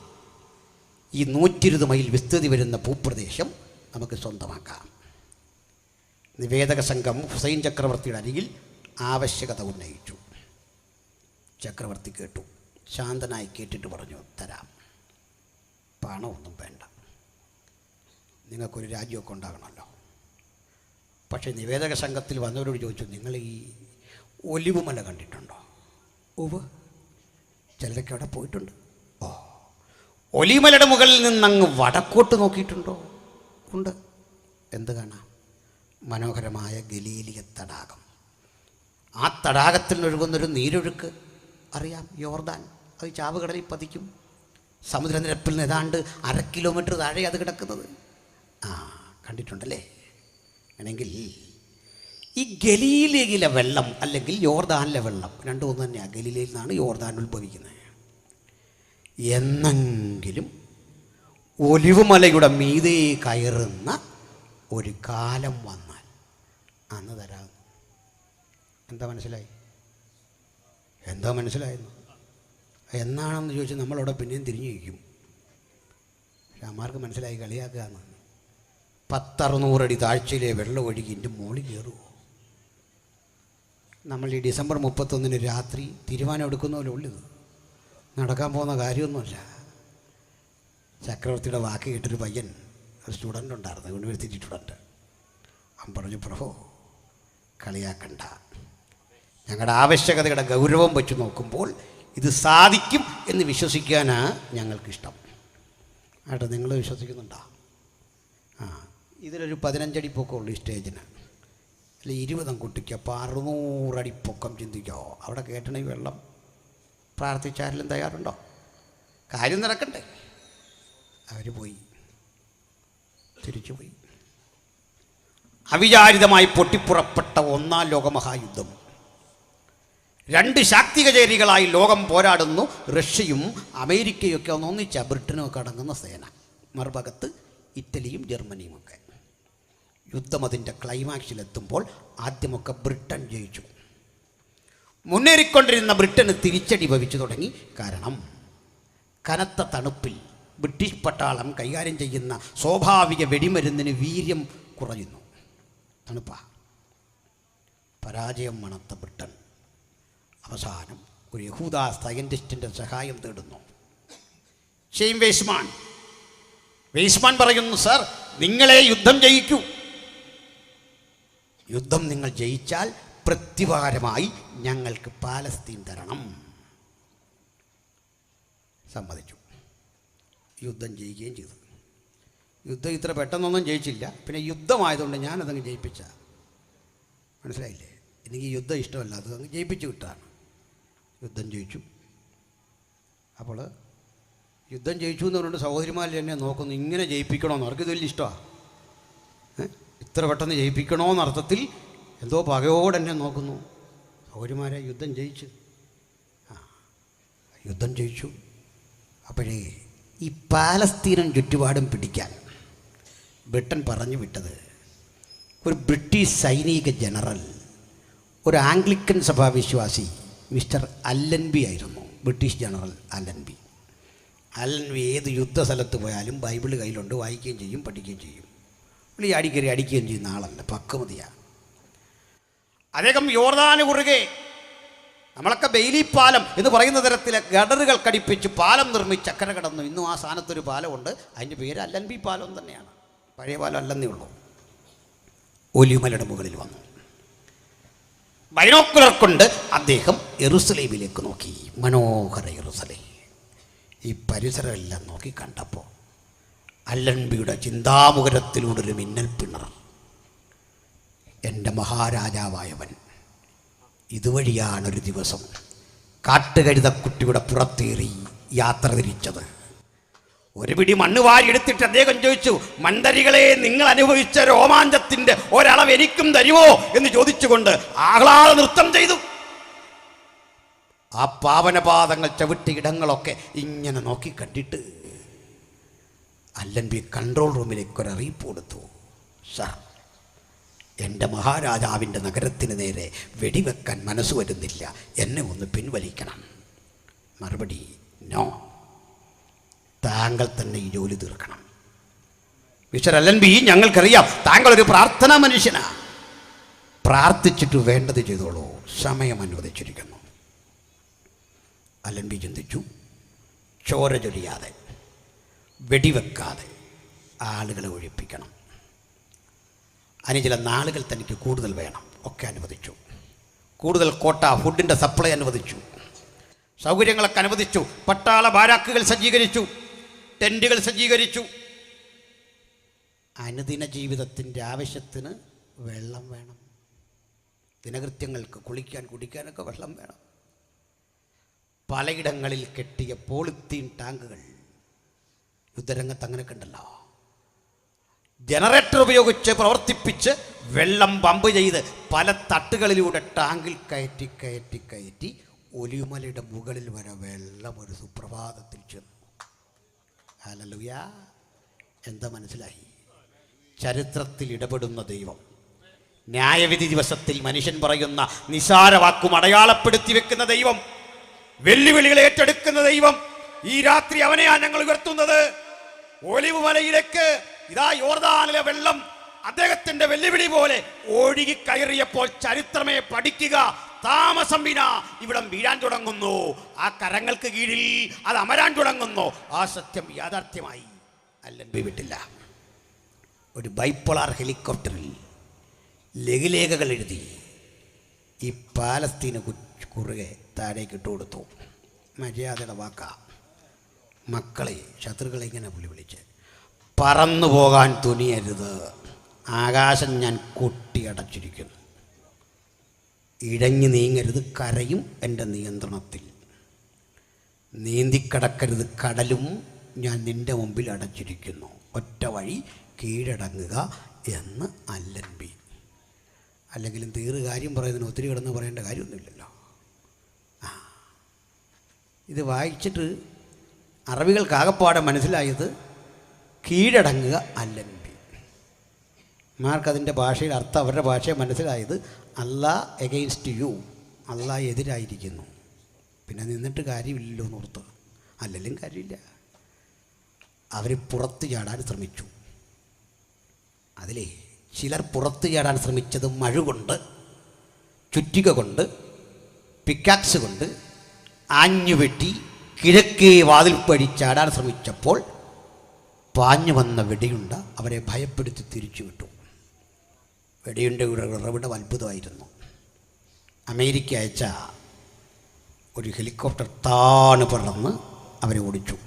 ഈ 120 മൈൽ വിസ്തൃതി വരുന്ന ഭൂപ്രദേശം നമുക്ക് സ്വന്തമാക്കാം. നിവേദക സംഘം ഹുസൈൻ ചക്രവർത്തിയുടെ അരികിൽ ആവശ്യകത ഉന്നയിച്ചു. ചക്രവർത്തി കേട്ടു. ശാന്തനായി കേട്ടിട്ട് പറഞ്ഞു, തരാം, പണമൊന്നും വേണ്ട, നിങ്ങൾക്കൊരു രാജ്യമൊക്കെ ഉണ്ടാകണമല്ലോ. പക്ഷേ നിവേദക സംഘത്തിൽ വന്നവരോട് ചോദിച്ചു, നിങ്ങൾ ഈ ഒലിവുമല കണ്ടിട്ടുണ്ടോ? ഉവ്വ്, ചിലരൊക്കെ അവിടെ പോയിട്ടുണ്ട്. ഓ, ഒലിവുമലയുടെ മുകളിൽ നിന്നങ്ങ് വടക്കോട്ട് നോക്കിയിട്ടുണ്ടോ? ഉണ്ട്. എന്ത് കാണാം? മനോഹരമായ ഗലീലിയ തടാകം. ആ തടാകത്തിൽ ഒഴുകുന്നൊരു നീരൊഴുക്ക് അറിയാം, യോർദാൻ. അത് ചാവുകടലിൽ പതിക്കും. സമുദ്രനിരപ്പിൽ നിന്ന് ഏതാണ്ട് 1/2 കിലോമീറ്റർ താഴെ അത് കിടക്കുന്നത്. കണ്ടിട്ടുണ്ടല്ലേ? ആണെങ്കിൽ ഈ ഗലീലയിലെ വെള്ളം അല്ലെങ്കിൽ യോർദാനിലെ വെള്ളം രണ്ടും ഒന്ന് തന്നെയാണ്. ഗലീലയിൽ നിന്നാണ് യോർദാൻ ഉത്ഭവിക്കുന്നത്. എന്നെങ്കിലും ഒലിവുമലയുടെ മീതെ കയറുന്ന ഒരു കാലം വന്നാൽ അന്ന് തരാം. എന്താ മനസ്സിലായി? എന്താ മനസ്സിലായിരുന്നു? എന്നാണെന്ന് ചോദിച്ചാൽ നമ്മളവിടെ പിന്നെയും തിരിഞ്ഞു വയ്ക്കും. പക്ഷെ അമ്മാർക്ക് മനസ്സിലായി കളിയാക്കുകയെന്ന്. 10-600 അടി താഴ്ചയിലെ വെള്ളം ഒഴുകി എൻ്റെ മുകളിൽ കയറുമോ? നമ്മൾ ഈ ഡിസംബർ 31 രാത്രി തീരുമാനം എടുക്കുന്ന പോലെ ഉള്ളത് നടക്കാൻ പോകുന്ന കാര്യമൊന്നുമല്ല. ചക്രവർത്തിയുടെ വാക്ക് കേട്ടൊരു പയ്യൻ, ഒരു സ്റ്റുഡൻ്റ് ഉണ്ടായിരുന്നു, യൂണിവേഴ്സിറ്റി സ്റ്റുഡൻറ്റ്. അവൻ പറഞ്ഞു, പ്രഭു കളിയാക്കണ്ട, ഞങ്ങളുടെ ആവശ്യകതയുടെ ഗൗരവം വെച്ച് നോക്കുമ്പോൾ ഇത് സാധിക്കും എന്ന് വിശ്വസിക്കാനാണ് ഞങ്ങൾക്കിഷ്ടം. ആട്ടെ, നിങ്ങൾ വിശ്വസിക്കുന്നുണ്ടോ? ഇതിലൊരു 15 അടി പൊക്കമുള്ളൂ ഈ സ്റ്റേജിന്, അല്ലെ 20 കുട്ടിക്ക്. അപ്പോൾ 600 അടി പൊക്കം ചിന്തിക്കോ? അവിടെ കേട്ടണ ഈ വെള്ളം പ്രാർത്ഥിച്ചാലും തയ്യാറുണ്ടോ? കാര്യം നടക്കണ്ടേ? അവർ പോയി. തിരിച്ചുപോയി. അവിചാരിതമായി പൊട്ടിപ്പുറപ്പെട്ട ഒന്നാം ലോകമഹായുദ്ധം. രണ്ട് ശാക്തികചേരികളായി ലോകം പോരാടുന്നു. റഷ്യയും അമേരിക്കയൊക്കെ ഒന്നിച്ച ബ്രിട്ടനുമൊക്കെ അടങ്ങുന്ന സേന, മറുഭാഗത്ത് ഇറ്റലിയും ജർമ്മനിയും ഒക്കെ. യുദ്ധം അതിൻ്റെ ക്ലൈമാക്സിലെത്തുമ്പോൾ ആദ്യമൊക്കെ ബ്രിട്ടൻ ജയിച്ചു. മുന്നേറിക്കൊണ്ടിരുന്ന ബ്രിട്ടന് തിരിച്ചടി ഭവിച്ചു തുടങ്ങി. കാരണം കനത്ത തണുപ്പിൽ ബ്രിട്ടീഷ് പട്ടാളം കൈകാര്യം ചെയ്യുന്ന സ്വാഭാവിക വെടിമരുന്നിന് വീര്യം കുറയുന്നു. തണുപ്പാ. പരാജയം മണത്ത ബ്രിട്ടൻ അവസാനം ഒരു യഹൂദ സയൻറ്റിസ്റ്റിൻ്റെ സഹായം തേടുന്നു. ഷെയിം വെയ്സ്മാൻ പറയുന്നു, സർ, നിങ്ങളെ യുദ്ധം ജയിക്കൂ. യുദ്ധം നിങ്ങൾ ജയിച്ചാൽ പ്രത്യുപകാരമായി ഞങ്ങൾക്ക് പാലസ്തീൻ തരണം. സമ്മതിച്ചു. യുദ്ധം ജയിക്കുകയും ചെയ്തു. യുദ്ധം ഇത്ര പെട്ടെന്നൊന്നും ജയിച്ചില്ല. പിന്നെ യുദ്ധമായതുകൊണ്ട് ഞാനതങ്ങ് ജയിപ്പിച്ച. മനസ്സിലായില്ലേ? എനിക്ക് യുദ്ധം ഇഷ്ടമല്ല, അത് അങ്ങ് ജയിപ്പിച്ചു കിട്ടാണ്. യുദ്ധം ജയിച്ചു. അപ്പോൾ യുദ്ധം ജയിച്ചു എന്ന് പറഞ്ഞിട്ട് സഹോദരിമാർ എന്നെ നോക്കുന്നു, ഇങ്ങനെ ജയിപ്പിക്കണമെന്ന്. അവർക്ക് ഇത് വലിയ ഇഷ്ടമാണ്. ഇത്ര പെട്ടെന്ന് ജയിപ്പിക്കണമെന്ന അർത്ഥത്തിൽ എന്തോ പകയോടെന്നെ നോക്കുന്നു. സഹോദരിമാരെ, യുദ്ധം ജയിച്ചു. യുദ്ധം ജയിച്ചു. അപ്പോഴേ ഈ പാലസ്തീനും ചുറ്റുപാടും പിടിക്കാൻ ബ്രിട്ടൻ പറഞ്ഞു വിട്ടത് ഒരു ബ്രിട്ടീഷ് സൈനിക ജനറൽ, ഒരു ആംഗ്ലിക്കൻ സഭാവിശ്വാസി മിസ്റ്റർ അല്ലൻബി ആയിരുന്നു. ബ്രിട്ടീഷ് ജനറൽ അല്ലൻബി ഏത് യുദ്ധസ്ഥലത്ത് പോയാലും ബൈബിൾ കയ്യിലുണ്ട്, വായിക്കുകയും ചെയ്യും, പഠിക്കുകയും ചെയ്യും. പുള്ളി അടിക്കറി അടിക്കുകയും ചെയ്യുന്ന ആളല്ല, പക്വമതിയാണ്. അദ്ദേഹം യോർദാന് കുറുകെ നമ്മളൊക്കെ ബെയിലി പാലം എന്ന് പറയുന്ന തരത്തിലെ ഗഡറുകൾ കടിപ്പിച്ച് പാലം നിർമ്മിച്ച് അക്കരെ കടന്നു. ഇന്നും ആ സ്ഥാനത്തൊരു പാലമുണ്ട്. അതിൻ്റെ പേര് അല്ലൻബി പാലം തന്നെയാണ്. പഴയ പാലം അല്ലെന്നേ ഉള്ളൂ. ഒലിമലയുടെ മുകളിൽ വന്നു. ബൈനോക്കുലർ കൊണ്ട് അദ്ദേഹം യെരുസലേമിലേക്ക് നോക്കി. മനോഹര യെരുസലേം. ഈ പരിസരമെല്ലാം നോക്കി കണ്ടപ്പോൾ അല്ലൻബിയുടെ ചിന്താമുഖരത്തിലൂടെ ഒരു മിന്നൽ പിണർ. എൻ്റെ മഹാരാജാവായവൻ ഇതുവഴിയാണൊരു ദിവസം കാട്ടുകഴുതക്കുട്ടിയുടെ പുറത്തേറി യാത്ര തിരിച്ചത്. ഒരു പിടി മണ്ണ് വാരി എടുത്തിട്ട് അദ്ദേഹം ചോദിച്ചു, മണ്ടരികളെ, നിങ്ങൾ അനുഭവിച്ച രോമാഞ്ചത്തിൻ്റെ ഒരളവ് എനിക്കും തരുമോ എന്ന് ചോദിച്ചുകൊണ്ട് ആഹ്ലാദ നൃത്തം ചെയ്തു. ആ പാവനപാദങ്ങൾ ചവിട്ടിയ ഇടങ്ങളൊക്കെ ഇങ്ങനെ നോക്കി കണ്ടിട്ട് അല്ലൻബി കൺട്രോൾ റൂമിലേക്ക് ഒരു അറിയിപ്പ് കൊടുത്തു. സർ, എൻ്റെ മഹാരാജാവിൻ്റെ നഗരത്തിന് നേരെ വെടിവെക്കാൻ മനസ്സ് വരുന്നില്ല, എന്നെ ഒന്ന് പിൻവലിക്കണം. മറുപടി, നോ, താങ്കൾ തന്നെ ഈ ജോലി തീർക്കണം. മിസ്റ്റർ അല്ലൻബി, ഞങ്ങൾക്കറിയാം താങ്കളൊരു പ്രാർത്ഥനാ മനുഷ്യനാണ്. പ്രാർത്ഥിച്ചിട്ട് വേണ്ടത് ചെയ്തോളൂ, സമയം അനുവദിച്ചിരിക്കുന്നു. അല്ലൻബി ചിന്തിച്ചു. ചോര ചൊരിയാതെ, വെടിവെക്കാതെ ആളുകളെ ഒഴിപ്പിക്കണം. അതിന് ചില നാളുകൾ തനിക്ക് കൂടുതൽ വേണം. ഒക്കെ അനുവദിച്ചു. കൂടുതൽ കോട്ട, ഫുഡിൻ്റെ സപ്ലൈ അനുവദിച്ചു. സൗകര്യങ്ങളൊക്കെ അനുവദിച്ചു. പട്ടാള ബാരാക്കുകൾ സജ്ജീകരിച്ചു, ടെൻറ്റുകൾ സജ്ജീകരിച്ചു. അനുദിന ജീവിതത്തിൻ്റെ ആവശ്യത്തിന് വെള്ളം വേണം. ദിനകൃത്യങ്ങൾക്ക് കുളിക്കാൻ കുടിക്കാനൊക്കെ വെള്ളം വേണം. പലയിടങ്ങളിൽ കെട്ടിയ പോളിത്തീൻ ടാങ്കുകൾ. യുദ്ധരംഗത്ത് അങ്ങനെ കണ്ടല്ലോ. ജനറേറ്റർ ഉപയോഗിച്ച് പ്രവർത്തിപ്പിച്ച് വെള്ളം പമ്പ് ചെയ്ത് പല തട്ടുകളിലൂടെ ടാങ്കിൽ കയറ്റി കയറ്റി കയറ്റി ഒലിമലയുടെ മുകളിൽ വരെ വെള്ളം ഒരു സുപ്രഭാതത്തിൽ ചെന്നു. ഹല്ലേലൂയ! എന്താ മനസ്സിലായി? ചരിത്രത്തിൽ ഇടപെടുന്ന ദൈവം, ന്യായവിധി ദിവസത്തിൽ മനുഷ്യൻ പറയുന്ന നിസാര വാക്കും അടയാളപ്പെടുത്തി വെക്കുന്ന ദൈവം, വെല്ലുവിളികളെ ഏറ്റെടുക്കുന്ന ദൈവം. ഈ രാത്രി അവനെയാണ് ഞങ്ങൾ ഉയർത്തുന്നത്. ഒലിവ് മലയിലേക്ക് ഇതാ യോർദാനിലെ വെള്ളം അദ്ദേഹത്തിന്റെ വെല്ലുവിളി പോലെ ഒഴുകി കയറിയപ്പോൾ ചരിത്രമേ പഠിക്കുക. താമസം വിന ഇവിടം വീഴാൻ തുടങ്ങുന്നു. ആ കരങ്ങൾക്ക് കീഴിൽ അത് അമരാൻ തുടങ്ങുന്നു. ആ സത്യം യാഥാർത്ഥ്യമായി. അല്ലൻബി വിട്ടില്ല. ഒരു ബൈപ്പോളാർ ഹെലികോപ്റ്ററിൽ ലഘുലേഖകൾ എഴുതി ഈ പാലസ്തീന് കുറുകെ താഴേക്ക് ഇട്ടു കൊടുത്തു. മര്യാദയുടെ വാക്ക. മക്കളെ, ശത്രുക്കളെ ഇങ്ങനെ വിളിച്ച്, പറന്നു പോകാൻ തുനിയരുത്. ആകാശം ഞാൻ കൊട്ടിയടച്ചിരിക്കുന്നു. ഇഴഞ്ഞു നീങ്ങരുത്. കരയും എൻ്റെ നിയന്ത്രണത്തിൽ. നീന്തിക്കടക്കരുത്. കടലും ഞാൻ നിൻ്റെ മുമ്പിൽ അടച്ചിരിക്കുന്നു. ഒറ്റ വഴി കീഴടങ്ങുക എന്ന് അല്ലൻബി. അല്ലെങ്കിലും തീറ് കാര്യം പറയുന്നതിന് ഒത്തിരി കിടന്ന് പറയേണ്ട കാര്യമൊന്നുമില്ലല്ലോ. ഇത് വായിച്ചിട്ട് അറബികൾക്കാകപ്പാടെ മനസ്സിലായത് കീഴടങ്ങുക അല്ലൻബി. മാർക്കതിൻ്റെ ഭാഷയിൽ അർത്ഥം അവരുടെ ഭാഷയെ മനസ്സിലായത് അല്ലാ എഗെയിൻസ്റ്റ് യു, അല്ലാ എതിരായിരിക്കുന്നു. പിന്നെ നിന്നിട്ട് കാര്യമില്ലല്ലോ എന്നോർത്ത്. അല്ലെങ്കിലും കാര്യമില്ല. അവർ പുറത്ത് ചാടാൻ ശ്രമിച്ചു. അതിലേ ചിലർ പുറത്ത് ചാടാൻ ശ്രമിച്ചത് മഴ കൊണ്ട്, ചുറ്റിക കൊണ്ട്, പിക്കാക്സ് കൊണ്ട് ആഞ്ഞുവെട്ടി കിഴക്കേ വാതിൽപ്പടി ചാടാൻ ശ്രമിച്ചപ്പോൾ പാഞ്ഞു വന്ന വെടിയുണ്ട അവരെ ഭയപ്പെടുത്തി തിരിച്ചുവിട്ടു. വെടിയുണ്ടയുടെ ഉറവിടം അത്ഭുതമായിരുന്നു. അമേരിക്ക അയച്ച ഒരു ഹെലികോപ്റ്റർ താണ് പറന്ന് അവരെ ഓടിച്ചു.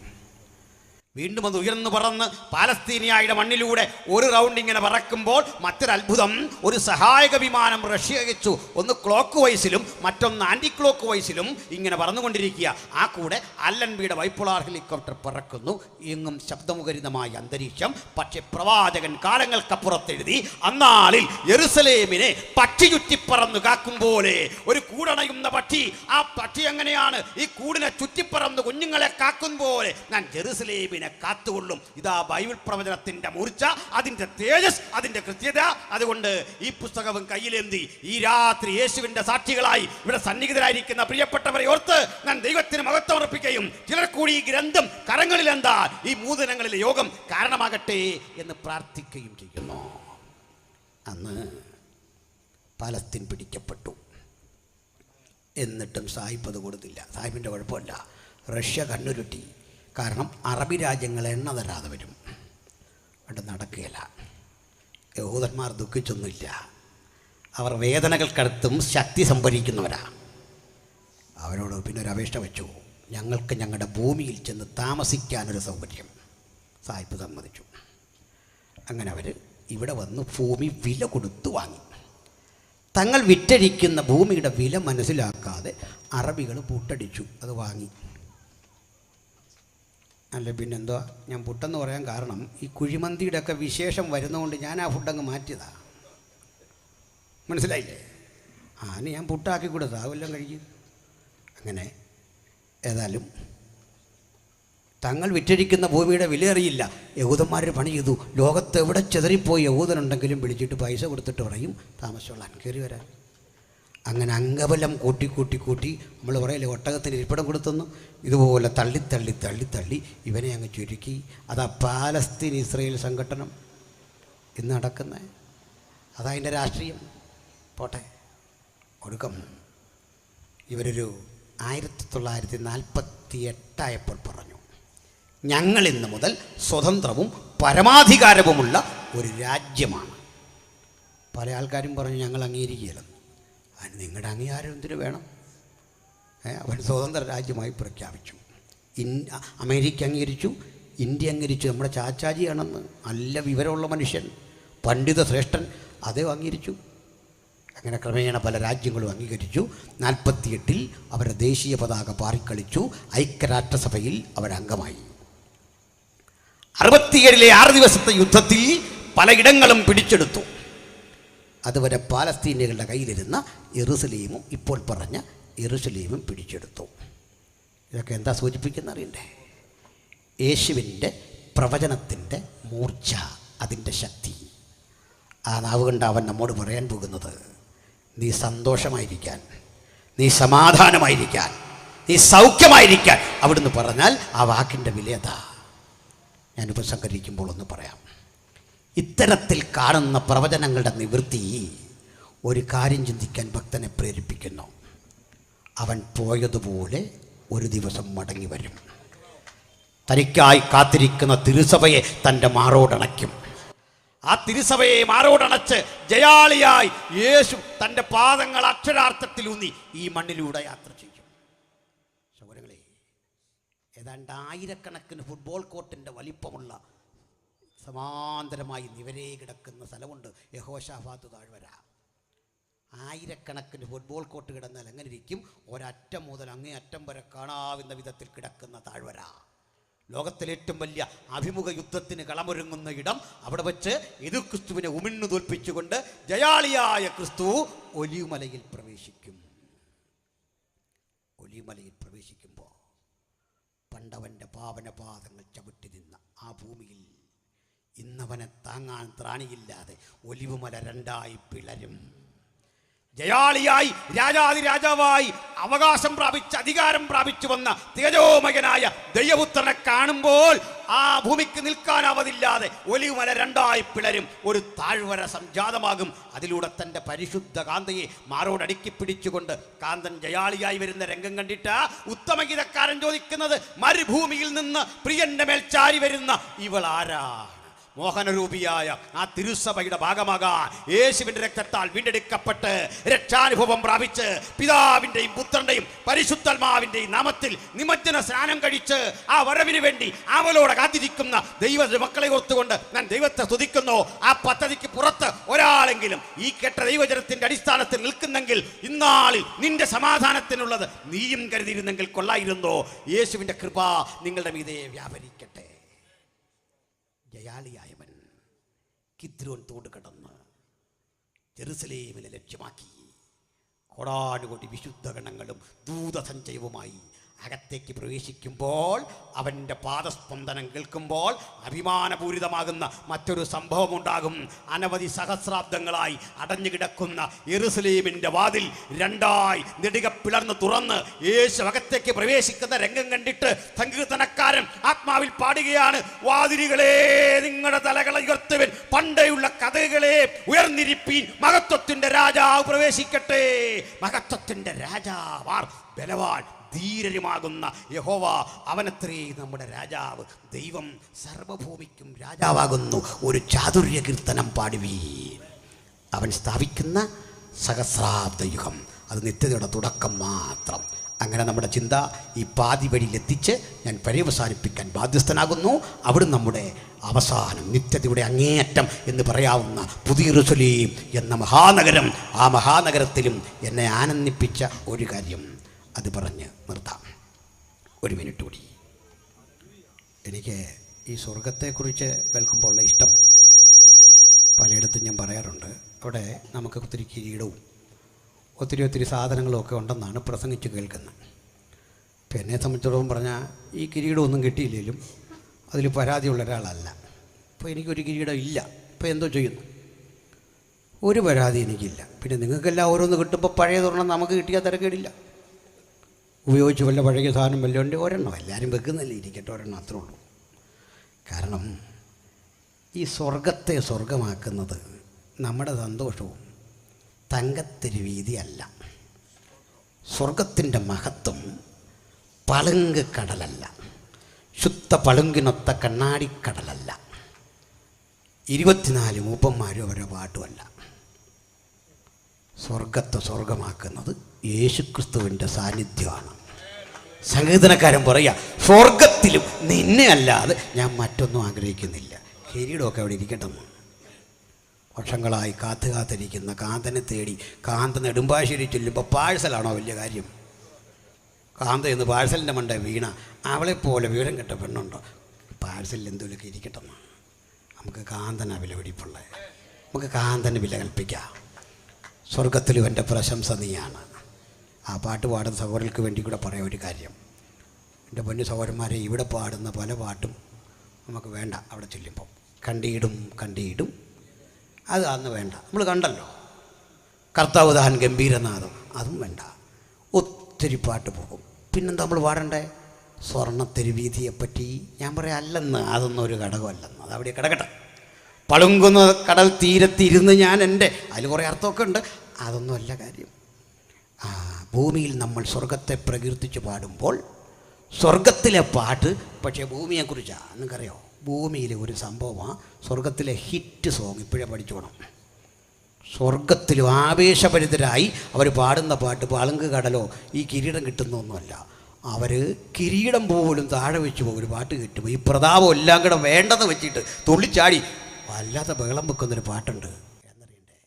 വീണ്ടും അത് ഉയർന്നു പറന്ന് പാലസ്തീനിയായുടെ മണ്ണിലൂടെ ഒരു റൗണ്ട് ഇങ്ങനെ പറക്കുമ്പോൾ മറ്റൊരു അത്ഭുതം, ഒരു സഹായക വിമാനം റഷ്യ അയച്ചു. ഒന്ന് ക്ലോക്ക് വൈസിലും മറ്റൊന്ന് ആൻറ്റി ക്ലോക്ക് വൈസിലും ഇങ്ങനെ പറന്നുകൊണ്ടിരിക്കുക. ആ കൂടെ അല്ലൻബിയുടെ ബൈപ്പോളാർ ഹെലികോപ്റ്റർ പറക്കുന്നു. എങ്ങും ശബ്ദമുഖരിതമായ അന്തരീക്ഷം. പക്ഷെ പ്രവാചകൻ കാലങ്ങൾക്കപ്പുറത്തെഴുതി, അന്നാളിൽ യെരുസലേമിനെ പക്ഷി ചുറ്റിപ്പറന്നു കാക്കും പോലെ ഒരു കൂടണയുന്ന പക്ഷി. ആ പക്ഷി എങ്ങനെയാണ് ഈ കൂടിനെ ചുറ്റിപ്പറന്ന് കുഞ്ഞുങ്ങളെ കാക്കും പോലെ ഞാൻ ജെറുസലേമിനെ കാത്തുകൊള്ളും. ഇതാ ബൈബിൾ പ്രവചനത്തിന്റെ മൂർച്ച, അതിന്റെ തേജസ്, അതിന്റെ കൃത്യത. അതുകൊണ്ട് ഈ പുസ്തകവും കയ്യിലേന്തി ഈ രാത്രി യേശുവിന്റെ സാക്ഷികളായി ഇവിടെ സന്നിഹിതരായിരിക്കുന്ന പ്രിയപ്പെട്ടവരെ ഓർത്ത് ഞാൻ ദൈവത്തിന് മഹത്വം അർപ്പിക്കുകയും ചിലർ കൂടി ഈ ഗ്രന്ഥം കരങ്ങളിലെന്താ ഈ 3 ദിനങ്ങളിലെ യോഗം കാരണമാകട്ടെ എന്ന് പ്രാർത്ഥിക്കുകയും ചെയ്യുന്നു. അന്ന് പാലസ്തീൻ പിടിക്കപ്പെട്ടു. എന്നിട്ടും സാഹിബ് അത് കൊടുത്തില്ല. സാഹിബിൻ്റെ കുഴപ്പമില്ല, റഷ്യ കണ്ണുരുട്ടി. കാരണം അറബി രാജ്യങ്ങൾ എണ്ണ തരാതെ വരും. അവിടെ നടക്കുകയില്ല. യഹൂദന്മാർ ദുഃഖിച്ചൊന്നുമില്ല. അവർ വേദനകൾക്കടുത്തും ശക്തി സംഭരിക്കുന്നവരാണ്. അവരോട് പിന്നെ ഒരു അപേക്ഷ വെച്ചു, ഞങ്ങൾക്ക് ഞങ്ങളുടെ ഭൂമിയിൽ ചെന്ന് താമസിക്കാനൊരു സൗകര്യം. സാഹിബ് സമ്മതിച്ചു. അങ്ങനെ അവർ ഇവിടെ വന്ന് ഭൂമി വില കൊടുത്തു വാങ്ങി. തങ്ങൾ വിറ്റഴിക്കുന്ന ഭൂമിയുടെ വില മനസ്സിലാക്കാതെ അറബികൾ പൂട്ടടിച്ചു, അത് വാങ്ങി. അല്ല പിന്നെന്തോ, ഞാൻ പുട്ടെന്ന് പറയാൻ കാരണം ഈ കുഴിമന്തിയുടെ ഒക്കെ വിശേഷം വരുന്നതുകൊണ്ട് ഞാൻ ആ ഫുഡങ്ങ് മാറ്റിയതാ. മനസ്സിലായില്ലേ? അതിന് ഞാൻ പുട്ടാക്കി കൊടുത്താ വല്ലതും കഴിക്കും. അങ്ങനെ ഏതായാലും തങ്ങൾ വിറ്റഴിക്കുന്ന ഭൂമിയുടെ വില അറിയില്ല. യഹൂദന്മാർ പണി ചെയ്തു. ലോകത്ത് എവിടെ ചെതറിപ്പോയി യഹൂദനുണ്ടെങ്കിലും വിളിച്ചിട്ട് പൈസ കൊടുത്തിട്ട് പറയും താമസിച്ചോളാൻ, കയറി വരാൻ. അങ്ങനെ അംഗബലം കൂട്ടി നമ്മൾ പറയില്ലേ ഒട്ടകത്തിന് ഇരിപ്പിടം കൊടുത്തെന്ന്, ഇതുപോലെ തള്ളി ഇവനെ അങ്ങ് ചുരുക്കി. അതാ പാലസ്തീൻ ഇസ്രയേൽ സംഘടനം ഇന്ന് നടക്കുന്നത്. അതതിൻ്റെ രാഷ്ട്രീയം. പോട്ടെ, ഒടുക്കം ഇവരൊരു 1948 പറഞ്ഞു, ഞങ്ങൾ ഇന്ന് മുതൽ സ്വതന്ത്രവും പരമാധികാരവുമുള്ള ഒരു രാജ്യമാണ്. പല ആൾക്കാരും പറഞ്ഞു ഞങ്ങൾ അംഗീകരിക്കുകയില്ലെന്ന്. അതിന് നിങ്ങളുടെ അംഗീകാരം എന്തിനു വേണം? അവൻ സ്വതന്ത്ര രാജ്യമായി പ്രഖ്യാപിച്ചു. അമേരിക്ക അംഗീകരിച്ചു, ഇന്ത്യ അംഗീകരിച്ചു. നമ്മുടെ ചാച്ചാജിയാണെന്ന്, നല്ല വിവരമുള്ള മനുഷ്യൻ, പണ്ഡിത ശ്രേഷ്ഠൻ, അതേ അംഗീകരിച്ചു. അങ്ങനെ ക്രമേണ പല രാജ്യങ്ങളും അംഗീകരിച്ചു. 48 അവരുടെ ദേശീയ പതാക പാറിക്കളിച്ചു. ഐക്യരാഷ്ട്രസഭയിൽ അവരംഗമായി. 67 6 ദിവസത്തെ യുദ്ധത്തിൽ പലയിടങ്ങളും പിടിച്ചെടുത്തു. അതുവരെ പാലസ്തീനികളുടെ കയ്യിലിരുന്ന യെരുസലേമും ഇപ്പോൾ പറഞ്ഞ യെരുസലേമും പിടിച്ചെടുത്തു. ഇതൊക്കെ എന്താ സൂചിപ്പിക്കുന്ന അറിയണ്ടേ? യേശുവിൻ്റെ പ്രവചനത്തിൻ്റെ മൂർച്ച, അതിൻ്റെ ശക്തി. ആ നാവ് കൊണ്ട് അവൻ നമ്മോട് പറയാൻ പോകുന്നത്, നീ സന്തോഷമായിരിക്കാൻ, നീ സമാധാനമായിരിക്കാൻ, നീ സൗഖ്യമായിരിക്കാൻ അവിടുന്ന് പറഞ്ഞാൽ ആ വാക്കിൻ്റെ വിലയതാ. ഞാൻ ഉപസംഹരിക്കുമ്പോൾ ഒന്ന് പറയാം. ഇത്തരത്തിൽ കാണുന്ന പ്രവചനങ്ങളുടെ നിവൃത്തി ഒരു കാര്യം ചിന്തിക്കാൻ ഭക്തനെ പ്രേരിപ്പിക്കുന്നു. അവൻ പോയതുപോലെ ഒരു ദിവസം മടങ്ങി വരും. തനിക്കായി കാത്തിരിക്കുന്ന തിരുസഭയെ തൻ്റെ മാറോടണയ്ക്കും. ആ തിരുസഭയെ മാറോടണച്ച് ജയാളിയായി യേശു തൻ്റെ പാദങ്ങൾ അക്ഷരാർത്ഥത്തിലൂന്നി ഈ മണ്ണിലൂടെ യാത്ര ചെയ്യും. സഹോദരങ്ങളെ, ഏതാണ്ട് 1000 ഫുട്ബോൾ കോർട്ടിൻ്റെ വലിപ്പമുള്ള സമാന്തരമായി നിവരേ കിടക്കുന്ന സ്ഥലമുണ്ട് യഹോശാഫാത്ത് താഴ്വര. 1000 ഫുട്ബോൾ കോർട്ട് കിടന്നാൽ എങ്ങനെ ഇരിക്കും? ഒരറ്റം മുതൽ അങ്ങേ അറ്റം വരെ കാണാവുന്ന വിധത്തിൽ കിടക്കുന്ന താഴ്വര. ലോകത്തിലെ ഏറ്റവും വലിയ അഭിമുഖ യുദ്ധത്തിന് കളമൊരുങ്ങുന്ന ഇടം. അവിടെ വെച്ച് എതിർ ക്രിസ്തുവിനെ ഉമിണ്ണു തോൽപ്പിച്ചുകൊണ്ട് ജയാളിയായ ക്രിസ്തു ഒലിവുമലയിൽ പ്രവേശിക്കും. ഒലിവുമലയിൽ പ്രവേശിക്കുമ്പോൾ പണ്ടവൻ്റെ പാവനപാദങ്ങൾ ചവിട്ടി നിന്ന ആ ഭൂമിയിൽ ഇന്നവനെ താങ്ങാൻ ത്രാണിയില്ലാതെ ഒലിവുമല രണ്ടായി പിളരും. ജയാളിയായി രാജാതിരാജാവായി അവകാശം പ്രാപിച്ച് അധികാരം പ്രാപിച്ചു വന്ന തേജോമയനായ ദൈവപുത്രനെ കാണുമ്പോൾ ആ ഭൂമിക്ക് നിൽക്കാനാവതില്ലാതെ ഒലിവുമല രണ്ടായി പിളരും. ഒരു താഴ്വര സംജാതമാകും. അതിലൂടെ തൻ്റെ പരിശുദ്ധ കാന്തയെ മാറോടടുക്കി പിടിച്ചുകൊണ്ട് കാന്തൻ ജയാളിയായി വരുന്ന രംഗം കണ്ടിട്ട് ഉത്തമഗീതക്കാരൻ ചോദിക്കുന്നത്, മരുഭൂമിയിൽ നിന്ന് പ്രിയന്റെ മേൽ ചാരി വരുന്ന ഇവൾ ആരാ? മോഹനരൂപിയായ ആ തിരുസഭയുടെ ഭാഗമാകാൻ യേശുവിന്റെ രക്തത്താൽ വീണ്ടെടുക്കപ്പെട്ട് രക്ഷാനുഭവം പ്രാപിച്ച് പിതാവിൻ്റെയും പുത്രൻ്റെയും പരിശുദ്ധാത്മാവിൻ്റെയും നാമത്തിൽ നിമജ്ജന സ്നാനം കഴിച്ച് ആ വരവിന് വേണ്ടി അവലോടെ കാത്തിരിക്കുന്ന ദൈവ മക്കളെ ഓർത്തുകൊണ്ട് ഞാൻ ദൈവത്തെ സ്തുതിക്കുന്നു. ആ പദ്ധതിക്ക് പുറത്ത് ഒരാളെങ്കിലും ഈ കേട്ട ദൈവജനത്തിന്റെ അടിസ്ഥാനത്തിൽ നിൽക്കുന്നെങ്കിൽ ഇന്നാളിൽ നിന്റെ സമാധാനത്തിനുള്ളത് നീയും കരുതിയിരുന്നെങ്കിൽ കൊള്ളായിരുന്നോ. യേശുവിന്റെ കൃപ നിങ്ങളുടെ മീതെ വ്യാപരിക്കട്ടെ. ജയാളിയായവൻ കിദ്രോൻ തോട് കടന്ന് ജെറുസലേമിനെ ലക്ഷ്യമാക്കി കോടാനുകോടി വിശുദ്ധഗണങ്ങളും ദൂതസഞ്ചയവുമായി അകത്തേക്ക് പ്രവേശിക്കുമ്പോൾ അവൻ്റെ പാദസ്പന്ദനം കേൾക്കുമ്പോൾ അഭിമാനപൂരിതമാകുന്ന മറ്റൊരു സംഭവം ഉണ്ടാകും. അനവധി സഹസ്രാബ്ദങ്ങളായി അടഞ്ഞു കിടക്കുന്ന യെരുസലേമിൻ്റെ വാതിൽ രണ്ടായി നെടുക പിളർന്ന് തുറന്ന് യേശു അകത്തേക്ക് പ്രവേശിക്കുന്ന രംഗം കണ്ടിട്ട് സങ്കീർത്തനക്കാരൻ ആത്മാവിൽ പാടുകയാണ്, വാതിലുകളെ നിങ്ങളുടെ തലകളെ ഉയർത്തുവിൻ, പണ്ടേയുള്ള കഥകളെ ഉയർന്നിരിപ്പീൻ, മഹത്വത്തിന്റെ രാജാവ് പ്രവേശിക്കട്ടെ. മഹത്വത്തിന്റെ രാജാവാർ ബലവാൻ ധീരരുമാകുന്ന യഹോവ, അവനത്രേ നമ്മുടെ രാജാവ്. ദൈവം സർവഭൂമിക്കും രാജാവാകുന്നു. ഒരു ചാതുര്യ കീർത്തനം പാടുവീൻ. അവൻ സ്ഥാപിക്കുന്ന സഹസ്രാബ്ദയുഗം അത് നിത്യതയുടെ തുടക്കം മാത്രം. അങ്ങനെ നമ്മുടെ ചിന്ത ഈ പാതി വഴിയിലെത്തിച്ച് ഞാൻ പര്യവസാനിപ്പിക്കാൻ ബാധ്യസ്ഥനാകുന്നു. അവിടുന്ന് നമ്മുടെ അവസാനം നിത്യതയുടെ അങ്ങേയറ്റം എന്ന് പറയാവുന്ന പുതിയ യെരൂശലേം എന്ന മഹാനഗരം, ആ മഹാനഗരത്തിലും എന്നെ ആനന്ദിപ്പിച്ച ഒരു കാര്യം അത് പറഞ്ഞ് നിർത്താം. ഒരു മിനിറ്റ് കൂടി. എനിക്ക് ഈ സ്വർഗത്തെക്കുറിച്ച് കേൾക്കുമ്പോൾ ഉള്ള ഇഷ്ടം പലയിടത്തും ഞാൻ പറയാറുണ്ട്. അവിടെ നമുക്ക് ഒത്തിരി കിരീടവും ഒത്തിരി സാധനങ്ങളും ഒക്കെ ഉണ്ടെന്നാണ് പ്രസംഗിച്ച് കേൾക്കുന്നത്. ഇപ്പം എന്നെ സംബന്ധിച്ചിടത്തോളം പറഞ്ഞാൽ ഈ കിരീടമൊന്നും കിട്ടിയില്ലെങ്കിലും അതിൽ പരാതിയുള്ള ഒരാളല്ല. ഇപ്പോൾ എനിക്കൊരു കിരീടം ഇല്ല. ഇപ്പോൾ എന്തോ ചെയ്യുന്നു? ഒരു പരാതി എനിക്കില്ല. പിന്നെ നിങ്ങൾക്കെല്ലാം ഓരോന്ന് കിട്ടുമ്പോൾ പഴയതൊരെണ്ണം നമുക്ക് കിട്ടിയാൽ തിരക്കേടില്ല. ഉപയോഗിച്ച് വല്ല പഴയ സാധനം വല്ല ഉണ്ട് ഒരെണ്ണം എല്ലാവരും വെക്കുന്നല്ലേ, ഇരിക്കട്ടെ ഒരെണ്ണം, അത്രേ ഉള്ളൂ. കാരണം ഈ സ്വർഗത്തെ സ്വർഗമാക്കുന്നത് നമ്മുടെ സന്തോഷവും തങ്കത്തിരുവീതിയല്ല. സ്വർഗത്തിൻ്റെ മഹത്വം പളുങ്ക് കടലല്ല, ശുദ്ധ പളുങ്കിനൊത്ത കണ്ണാടിക്കടലല്ല, 24 മൂപ്പന്മാരും അവരുടെ പാട്ടുമല്ല. സ്വർഗത്തെ സ്വർഗമാക്കുന്നത് യേശുക്രിസ്തുവിൻ്റെ സാന്നിധ്യമാണ്. സംഗീതനക്കാരൻ പറയുക, സ്വർഗത്തിലും നിന്നെ അല്ലാതെ ഞാൻ മറ്റൊന്നും ആഗ്രഹിക്കുന്നില്ല. കിരീടമൊക്കെ അവിടെ ഇരിക്കട്ടെന്ന്. വർഷങ്ങളായി കാത്തിരിക്കുന്ന കാന്തനെ തേടി കാന്ത നെടുമ്പാശ്ശേരി ചെല്ലുമ്പോൾ പാഴ്സലാണോ വലിയ കാര്യം? കാന്ത എന്ന് പാഴ്സലിൻ്റെ മണ്ട വീണ അവളെപ്പോലെ വിവരം കെട്ട പെണ്ണുണ്ടോ? പാഴ്സലിൽ എന്തെങ്കിലുമൊക്കെ ഇരിക്കട്ടെന്ന്. നമുക്ക് കാന്തന വില പിടിപ്പുള്ള, നമുക്ക് കാന്തന് വില കൽപ്പിക്കാം. സ്വർഗത്തിലും എൻ്റെ പ്രശംസ നീയാണ്. ആ പാട്ട് പാടുന്ന സഹോദരർക്ക് വേണ്ടി കൂടെ പറയാം ഒരു കാര്യം. എൻ്റെ പൊന്നു സഹോദരന്മാരെ, ഇവിടെ പാടുന്ന പല പാട്ടും നമുക്ക് വേണ്ട. അവിടെ ചെല്ലുമ്പോൾ കണ്ടിയിടും അത് അന്ന് വേണ്ട. നമ്മൾ കണ്ടല്ലോ, കർത്താവ് ദാൻ ഗംഭീരനാഥം, അതും വേണ്ട. ഒത്തിരി പാട്ട് പോകും. പിന്നെന്താ നമ്മൾ പാടണ്ടേ? സ്വർണ്ണത്തെരുവീതിയെപ്പറ്റി ഞാൻ പറയാം അല്ലെന്ന്, അതൊന്നും ഒരു ഘടകമല്ലെന്ന്. അതവിടെ കിടക്കട്ടെ. പളുങ്കുന്ന കടൽ തീരത്തിരുന്ന് ഞാൻ എൻ്റെ, അതിൽ കുറേ അർത്ഥമൊക്കെ ഉണ്ട്. അതൊന്നും അല്ല കാര്യം. ഭൂമിയിൽ നമ്മൾ സ്വർഗത്തെ പ്രകീർത്തിച്ച് പാടുമ്പോൾ സ്വർഗത്തിലെ പാട്ട് പക്ഷേ ഭൂമിയെക്കുറിച്ചാണ്. നിങ്ങൾക്കറിയോ, ഭൂമിയിലെ ഒരു സംഭവമാണ് സ്വർഗത്തിലെ ഹിറ്റ് സോങ്. ഇപ്പോഴേ പഠിച്ചോണം. സ്വർഗത്തിലും ആവേശഭരിതരായി അവർ പാടുന്ന പാട്ട് പളുങ്ക് കടലോ ഈ കിരീടം കിട്ടുന്നൊന്നുമല്ല. അവർ കിരീടം പോലും താഴെ വെച്ച് പോകും. ഒരു പാട്ട് കിട്ടുമ്പോൾ ഈ പ്രതാപം എല്ലാം കൂടെ വേണ്ടെന്ന് വെച്ചിട്ട് തുള്ളിച്ചാടി വല്ലാത്ത ബഹളം വെക്കുന്നൊരു പാട്ടുണ്ട്. എന്നറിയണ്ടേ?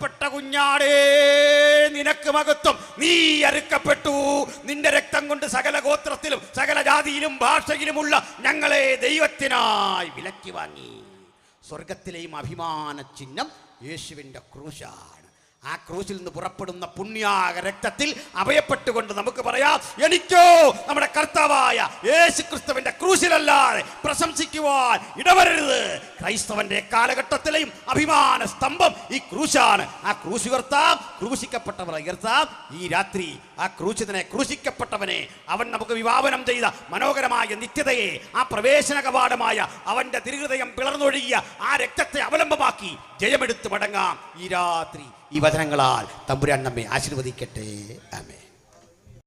അറുക്കപ്പെട്ട കുഞ്ഞാടേ, നിനക്ക് മഹത്വം. നീ അറുക്കപ്പെട്ടു. നിന്റെ രക്തം കൊണ്ട് സകല ഗോത്രത്തിലും സകല ജാതിയിലും ഭാഷയിലുമുള്ള ഞങ്ങളെ ദൈവത്തിനായി വിലക്കി വാങ്ങി. സ്വർഗത്തിലെയും അഭിമാന ചിഹ്നം യേശുവിൻ്റെ ക്രൂശാണ്. ആ ക്രൂശിൽ നിന്ന് പുറപ്പെടുന്ന പുണ്യാക രക്തത്തിൽ അഭയപ്പെട്ടുകൊണ്ട് നമുക്ക് പറയാം, എനിക്കോ നമ്മുടെ കർത്താവായ യേശു ക്രിസ്തുവിന്റെ ക്രൂശിലല്ലാതെ പ്രശംസിക്കുവാൻ ഇടവരരുത്. ക്രൈസ്തവന്റെ കാലഘട്ടത്തിലെയും അഭിമാന സ്തംഭം ഈ ക്രൂശാണ്. ആ ക്രൂശ് ഉയർത്താം, ക്രൂശിക്കപ്പെട്ടവർ ഉയർത്താം. ഈ രാത്രി ആ ക്രൂശിതനെ, ക്രൂശിക്കപ്പെട്ടവനെ, അവൻ നമുക്ക് വിഭാവനം ചെയ്ത മനോഹരമായ നിത്യതയെ, ആ പ്രവേശന കവാടമായ അവന്റെ തിരുഹൃദയം പിളർന്നൊഴുകിയ ആ രക്തത്തെ അവലംബമാക്കി ജയമെടുത്ത് മടങ്ങാം. ഈ രാത്രി ഈ വചനങ്ങളാൽ തമ്പുരാൻ നമ്മെ ആശീർവദിക്കട്ടെ. ആമേൻ.